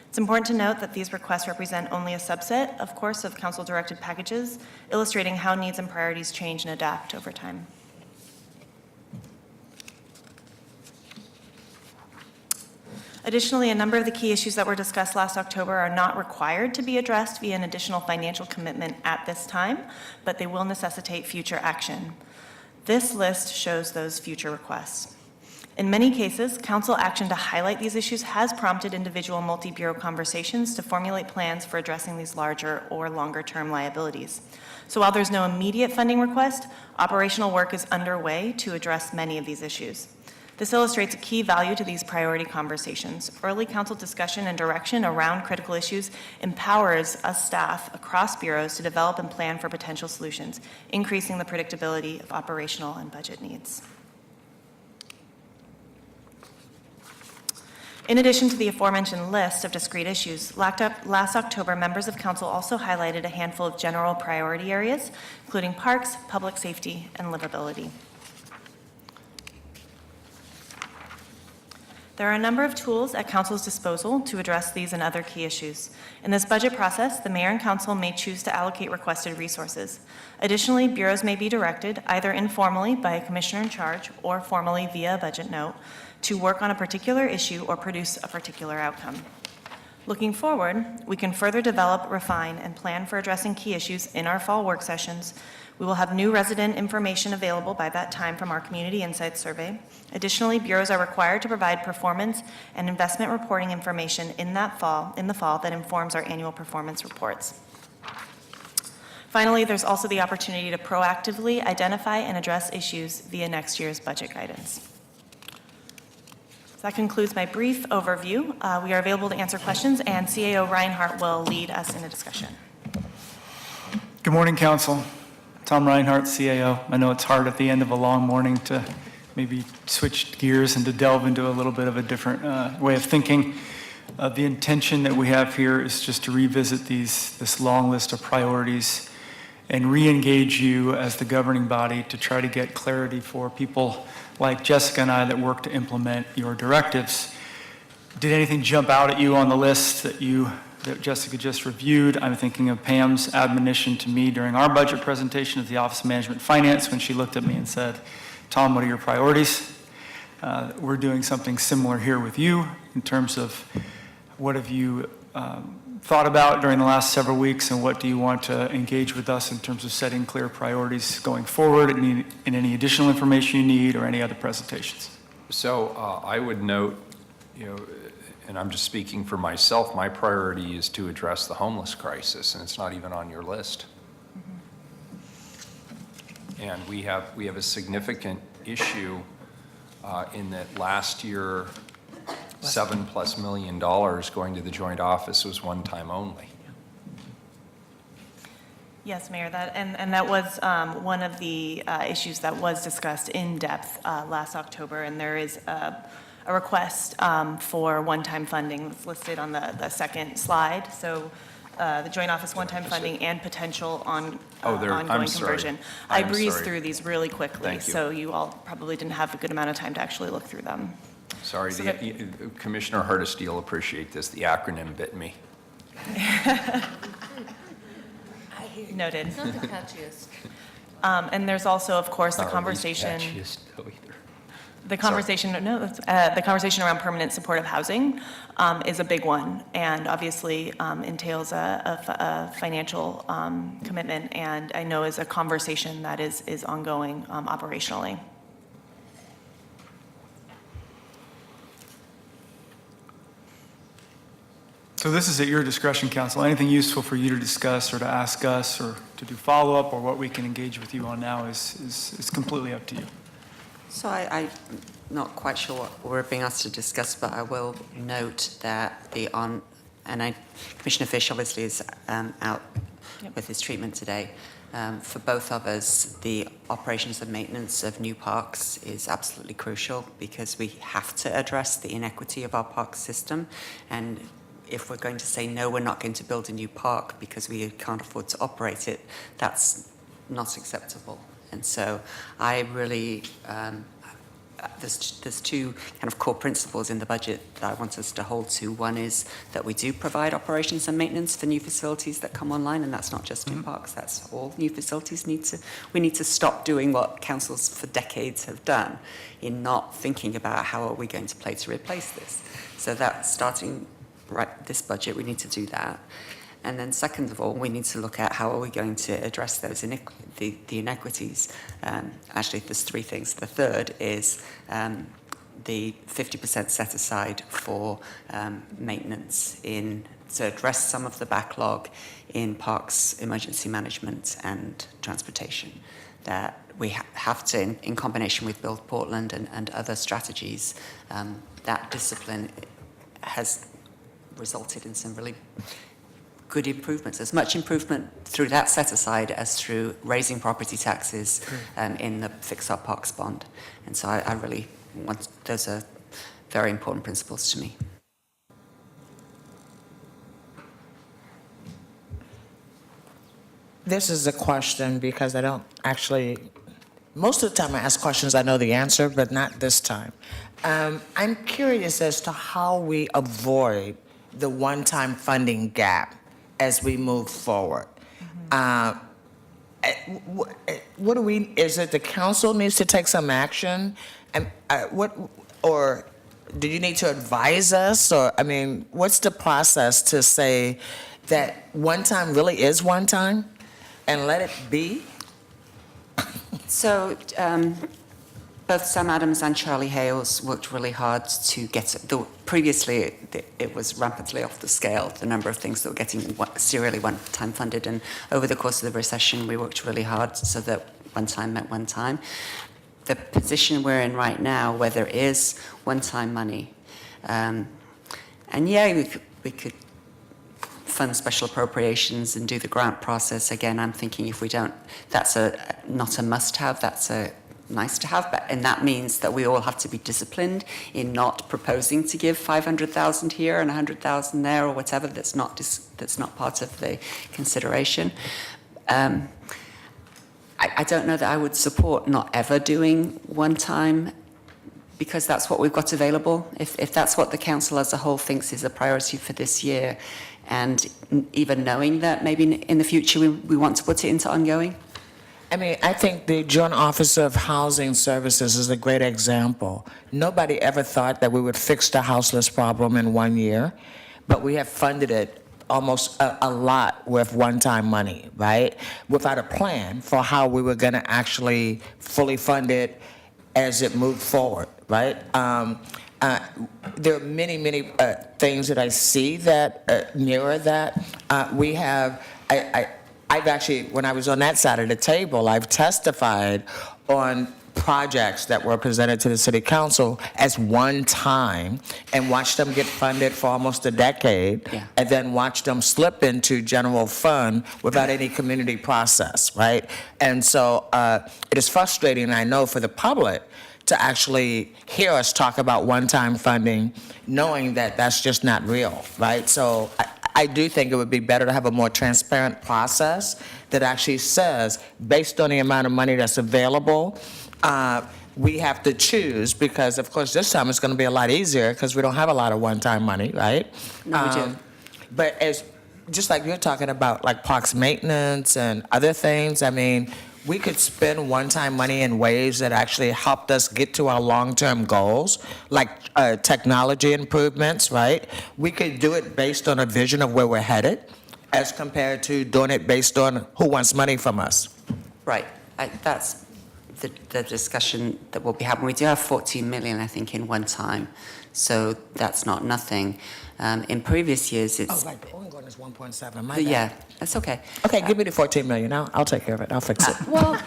It's important to note that these requests represent only a subset, of course, of council-directed packages, illustrating how needs and priorities change and adapt over time. Additionally, a number of the key issues that were discussed last October are not required to be addressed via an additional financial commitment at this time, but they will necessitate future action. This list shows those future requests. In many cases, council action to highlight these issues has prompted individual multi-bureau conversations to formulate plans for addressing these larger or longer-term liabilities. So while there's no immediate funding request, operational work is underway to address many of these issues. This illustrates a key value to these priority conversations. Early council discussion and direction around critical issues empowers us staff across bureaus to develop and plan for potential solutions, increasing the predictability of operational and budget needs. In addition to the aforementioned list of discrete issues, last October, members of council also highlighted a handful of general priority areas, including parks, public safety, and livability. There are a number of tools at council's disposal to address these and other key issues. In this budget process, the mayor and council may choose to allocate requested resources. Additionally, bureaus may be directed, either informally by a commissioner in charge or formally via a budget note, to work on a particular issue or produce a particular outcome. Looking forward, we can further develop, refine, and plan for addressing key issues in our fall work sessions. We will have new resident information available by that time from our Community Insights Survey. Additionally, bureaus are required to provide performance and investment reporting information in the fall that informs our annual performance reports. Finally, there's also the opportunity to proactively identify and address issues via next year's budget guidance. So that concludes my brief overview. We are available to answer questions, and CAO Reinhardt will lead us in a discussion. Good morning, Council. Tom Reinhardt, CAO. I know it's hard at the end of a long morning to maybe switch gears and to delve into a little bit of a different way of thinking. The intention that we have here is just to revisit this long list of priorities and re-engage you as the governing body to try to get clarity for people like Jessica and I that work to implement your directives. Did anything jump out at you on the list that Jessica just reviewed? I'm thinking of Pam's admonition to me during our budget presentation at the Office of Management and Finance when she looked at me and said, Tom, what are your priorities? We're doing something similar here with you in terms of what have you thought about during the last several weeks, and what do you want to engage with us in terms of setting clear priorities going forward, and any additional information you need or any other presentations? So I would note, and I'm just speaking for myself, my priority is to address the homeless crisis, and it's not even on your list. And we have a significant issue in that last year, $7+ million going to the joint office was one time only. Yes, Mayor, that was one of the issues that was discussed in depth last October, and there is a request for one-time funding that's listed on the second slide. So the joint office one-time funding and potential ongoing conversion. I breezed through these really quickly, Thank you. so you all probably didn't have a good amount of time to actually look through them. Sorry, So Commissioner Hardesty will appreciate this. The acronym bit me. Noted. It's not the catchiest. And there's also, of course, the Not the least conversation. catchiest, though, either. The conversation, the conversation around permanent supportive housing is a big one, and obviously entails a financial commitment, and I know is a conversation that is ongoing operationally. So this is at your discretion, council. Anything useful for you to discuss or to ask us or to do follow-up, or what we can engage with you on now is completely up to you. So I'm not quite sure what we're being asked to discuss, but I will note that Commissioner Fish obviously is out with his treatment today. For both of us, the operations and maintenance of new parks is absolutely crucial because we have to address the inequity of our park system. And if we're going to say, no, we're not going to build a new park because we can't afford to operate it, that's not acceptable. And so I really, there's two kind of core principles in the budget that I want us to hold to. One is that we do provide operations and maintenance for new facilities that come online, and that's not just new parks, that's all new facilities we need to stop doing what councils for decades have done in not thinking about how are we going to play to replace this. So that's starting this budget, we need to do that. And then second of all, we need to look at how are we going to address those the inequities. Actually, there's three things. The third is the 50% set aside for maintenance to address some of the backlog in parks, emergency management and transportation. That we have to, in combination with Build Portland and other strategies, that discipline has resulted in some really good improvements, as much improvement through that set aside as through raising property taxes in the Fix Our Parks bond. And so I really want, those are very important principles to me. This is a question because I don't actually, most of the time I ask questions I know the answer, but not this time. I'm curious as to how we avoid the one-time funding gap as we move forward. What do we, is it the council needs to take some action? And or do you need to advise us? Or, I mean, what's the process to say that one time really is one time and let it be? So both Sam Adams and Charlie Hales worked really hard to get, previously it was rapidly off the scale, the number of things that were getting serially one-time funded, and over the course of the recession we worked really hard so that one time meant one time. The position we're in right now, where there is one-time money, and yeah, we could fund special appropriations and do the grant process. Again, I'm thinking if we don't, that's not a must-have, that's a nice to have, and that means that we all have to be disciplined in not proposing to give 500,000 here and 100,000 there or whatever. That's not part of the consideration. I don't know that I would support not ever doing one time, because that's what we've got available. If that's what the council as a whole thinks is a priority for this year, and even knowing that maybe in the future we want to put it into ongoing. I mean, I think the Joint Office of Housing Services is a great example. Nobody ever thought that we would fix the houseless problem in 1 year, but we have funded it almost a lot with one-time money, right? Without a plan for how we were going to actually fully fund it as it moved forward, right? There are many, many things that I see that mirror that. We have, I've actually, when I was on that side of the table, I've testified on projects that were presented to the city council as one time and watched them get funded for almost a decade, and then watch them slip into general fund without any community process, right? And so it is frustrating, I know, for the public to actually hear us talk about one-time funding, knowing that that's just not real, right? So I do think it would be better to have a more transparent process that actually says, based on the amount of money that's available, we have to choose, because of course this time it's going to be a lot easier because we don't have a lot of one-time money, right? No, we do. But as, just like you're talking about, like parks maintenance and other things, I mean, we could spend one-time money in ways that actually helped us get to our long-term goals, like technology improvements, right? We could do it based on a vision of where we're headed, as compared to doing it based on who wants money from us. Right. That's the discussion that we'll be having. We do have 14 million, I think, in one time, so that's not nothing. In previous years, it's... Oh, right, the ongoing is 1.7, my bad. Yeah, that's okay. Okay, give me the 14 million, I'll take care of it, I'll fix it. Well,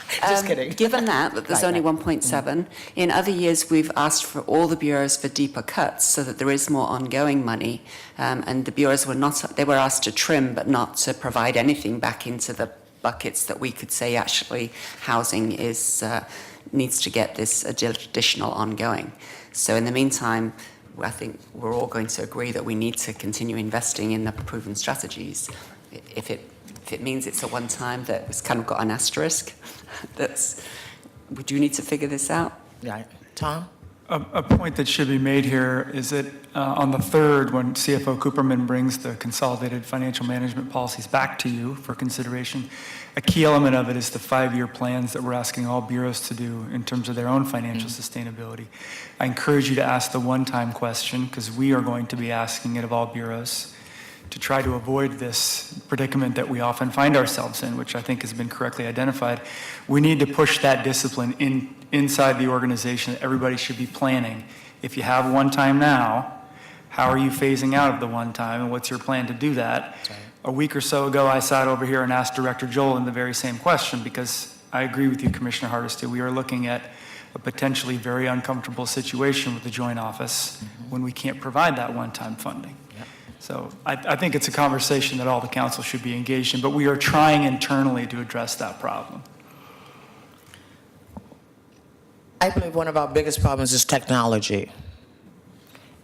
Just kidding. Given that there's Right, only right. 1.7, in other years we've asked for all the bureaus for deeper cuts so that there is more ongoing money, and the bureaus they were asked to trim but not to provide anything back into the buckets that we could say actually housing needs to get this additional ongoing. So in the meantime, I think we're all going to agree that we need to continue investing in the proven strategies. If it means it's a one-time that it's kind of got an asterisk, we do need to figure this out. Right. Tom? A point that should be made here is that on the 3rd, when CFO Cooperman brings the consolidated financial management policies back to you for consideration, a key element of it is the 5-year plans that we're asking all bureaus to do in terms of their own financial sustainability. I encourage you to ask the one-time question, because we are going to be asking it of all bureaus, to try to avoid this predicament that we often find ourselves in, which I think has been correctly identified. We need to push that discipline inside the organization that everybody should be planning. If you have one time now, how are you phasing out of the one time, and what's your plan to do that? Right. A week or so ago, I sat over here and asked Director Joel the very same question, because I agree with you, Commissioner Hardesty. We are looking at a potentially very uncomfortable situation with the joint office when we can't provide that one-time funding. So I think it's a conversation that all the council should be engaged in, but we are trying internally to address that problem. I believe one of our biggest problems is technology.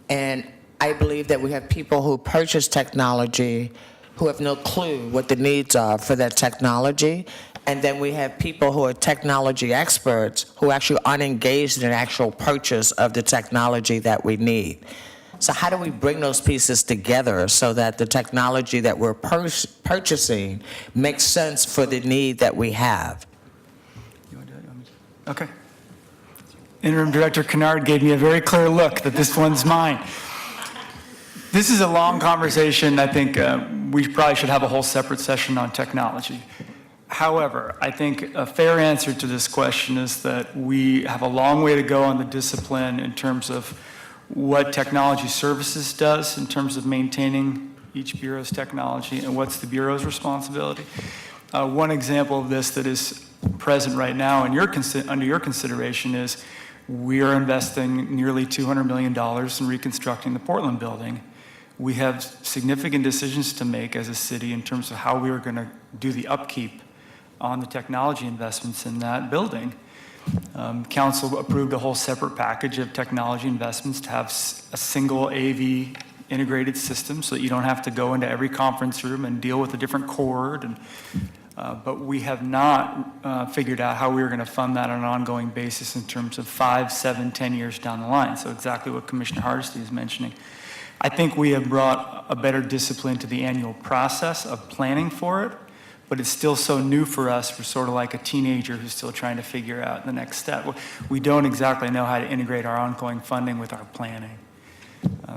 And I believe that we have people who purchase technology who have no clue what the needs are for that technology. And then we have people who are technology experts who actually aren't engaged in the actual purchase of the technology that we need. So how do we bring those pieces together so that the technology that we're purchasing makes sense for the need that we have? Okay. Interim Director Kennard gave me a very clear look that this one's mine. This is a long conversation. I think we probably should have a whole separate session on technology. However, I think a fair answer to this question is that we have a long way to go on the discipline in terms of what technology services does in terms of maintaining each bureau's technology and what's the bureau's responsibility. One example of this that is present right now and under your consideration is we are investing nearly $200 million in reconstructing the Portland building. We have significant decisions to make as a city in terms of how we are going to do the upkeep on the technology investments in that building. Council approved a whole separate package of technology investments to have a single AV integrated system so that you don't have to go into every conference room and deal with a different cord. But we have not figured out how we are going to fund that on an ongoing basis in terms of 5, 7, 10 years down the line. So exactly what Commissioner Hardesty is mentioning. I think we have brought a better discipline to the annual process of planning for it. But it's still so new for us. We're sort of like a teenager who's still trying to figure out the next step. We don't exactly know how to integrate our ongoing funding with our planning.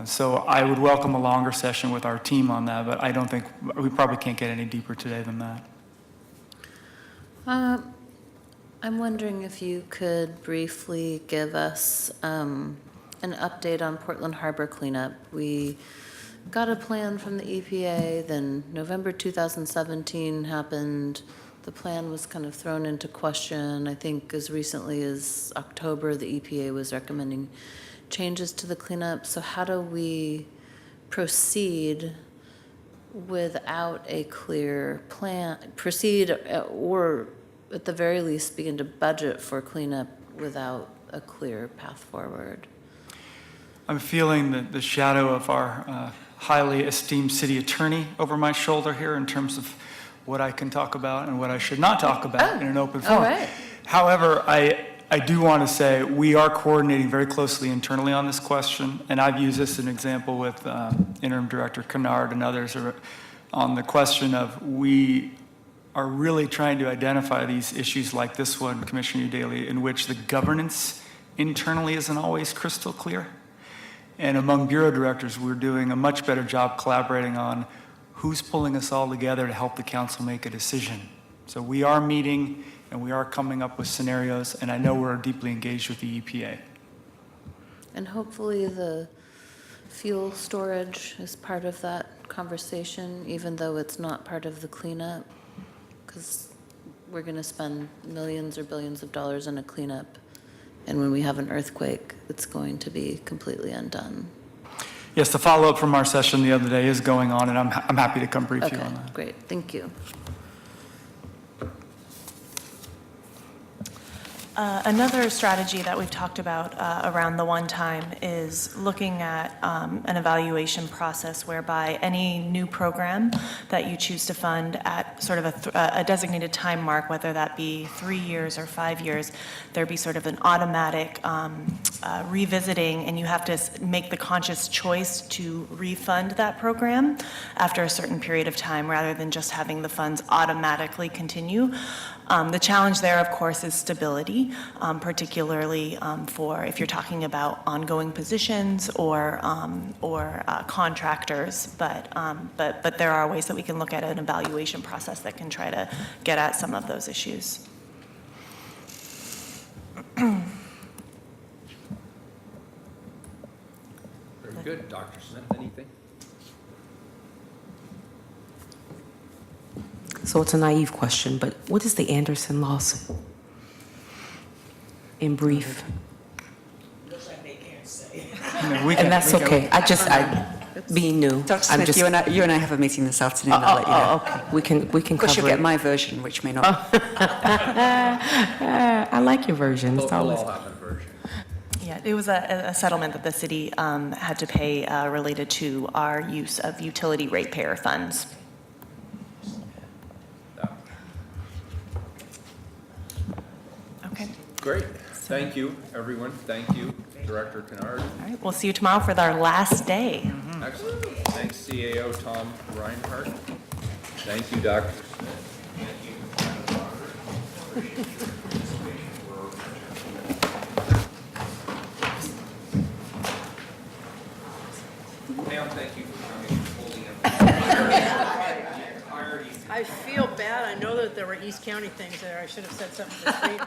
So I would welcome a longer session with our team on that, but I don't think, we probably can't get any deeper today than that. I'm wondering if you could briefly give us an update on Portland Harbor cleanup. We got a plan from the EPA, then November 2017 happened. The plan was kind of thrown into question. I think as recently as October, the EPA was recommending changes to the cleanup. So how do we proceed without a clear plan, or at the very least begin to budget for cleanup without a clear path forward? I'm feeling the shadow of our highly esteemed city attorney over my shoulder here in terms of what I can talk about and what I should not talk about in an open forum. All right. However, I do want to say we are coordinating very closely internally on this question, and I've used this as an example with Interim Director Kennard and others on the question of we are really trying to identify these issues like this one, Commissioner Daly, in which the governance internally isn't always crystal clear. And among bureau directors, we're doing a much better job collaborating on who's pulling us all together to help the council make a decision. So we are meeting and we are coming up with scenarios, and I know we're deeply engaged with the EPA. And hopefully the fuel storage is part of that conversation, even though it's not part of the cleanup, because we're going to spend millions or billions of dollars on a cleanup, and when we have an earthquake, it's going to be completely undone. Yes, the follow-up from our session the other day is going on, and I'm happy to come brief you on that. Okay, great, thank you. Another strategy that we've talked about around the one time is looking at an evaluation process whereby any new program that you choose to fund at sort of a designated time mark, whether that be 3 years or 5 years, there be sort of an automatic revisiting, and you have to make the conscious choice to refund that program after a certain period of time rather than just having the funds automatically continue. The challenge there, of course, is stability, particularly for if you're talking about ongoing positions or contractors. But there are ways that we can look at an evaluation process that can try to get at some of those issues. Very good. Dr. Smith, anything? So it's a naive question, but what is the Anderson lawsuit? In brief. Looks like they can't say. And that's okay. Being new. Dr. Smith, you and I have a meeting this afternoon. I'll let you know. Okay. We can Of course, cover you'll it. get my version, which may not. I like your version. It's always. We'll all have a version. Yeah, it was a settlement that the city had to pay related to our use of utility ratepayer funds. Okay. Great. Thank you, everyone. Thank you, Director Kennard. All right, we'll see you tomorrow for our last day. Excellent. Thanks, CAO Tom Reinhardt. Thank you, Dr. Ma'am, thank you for coming and holding up. I feel bad. I know that there were East County things there. I should have said something discreet.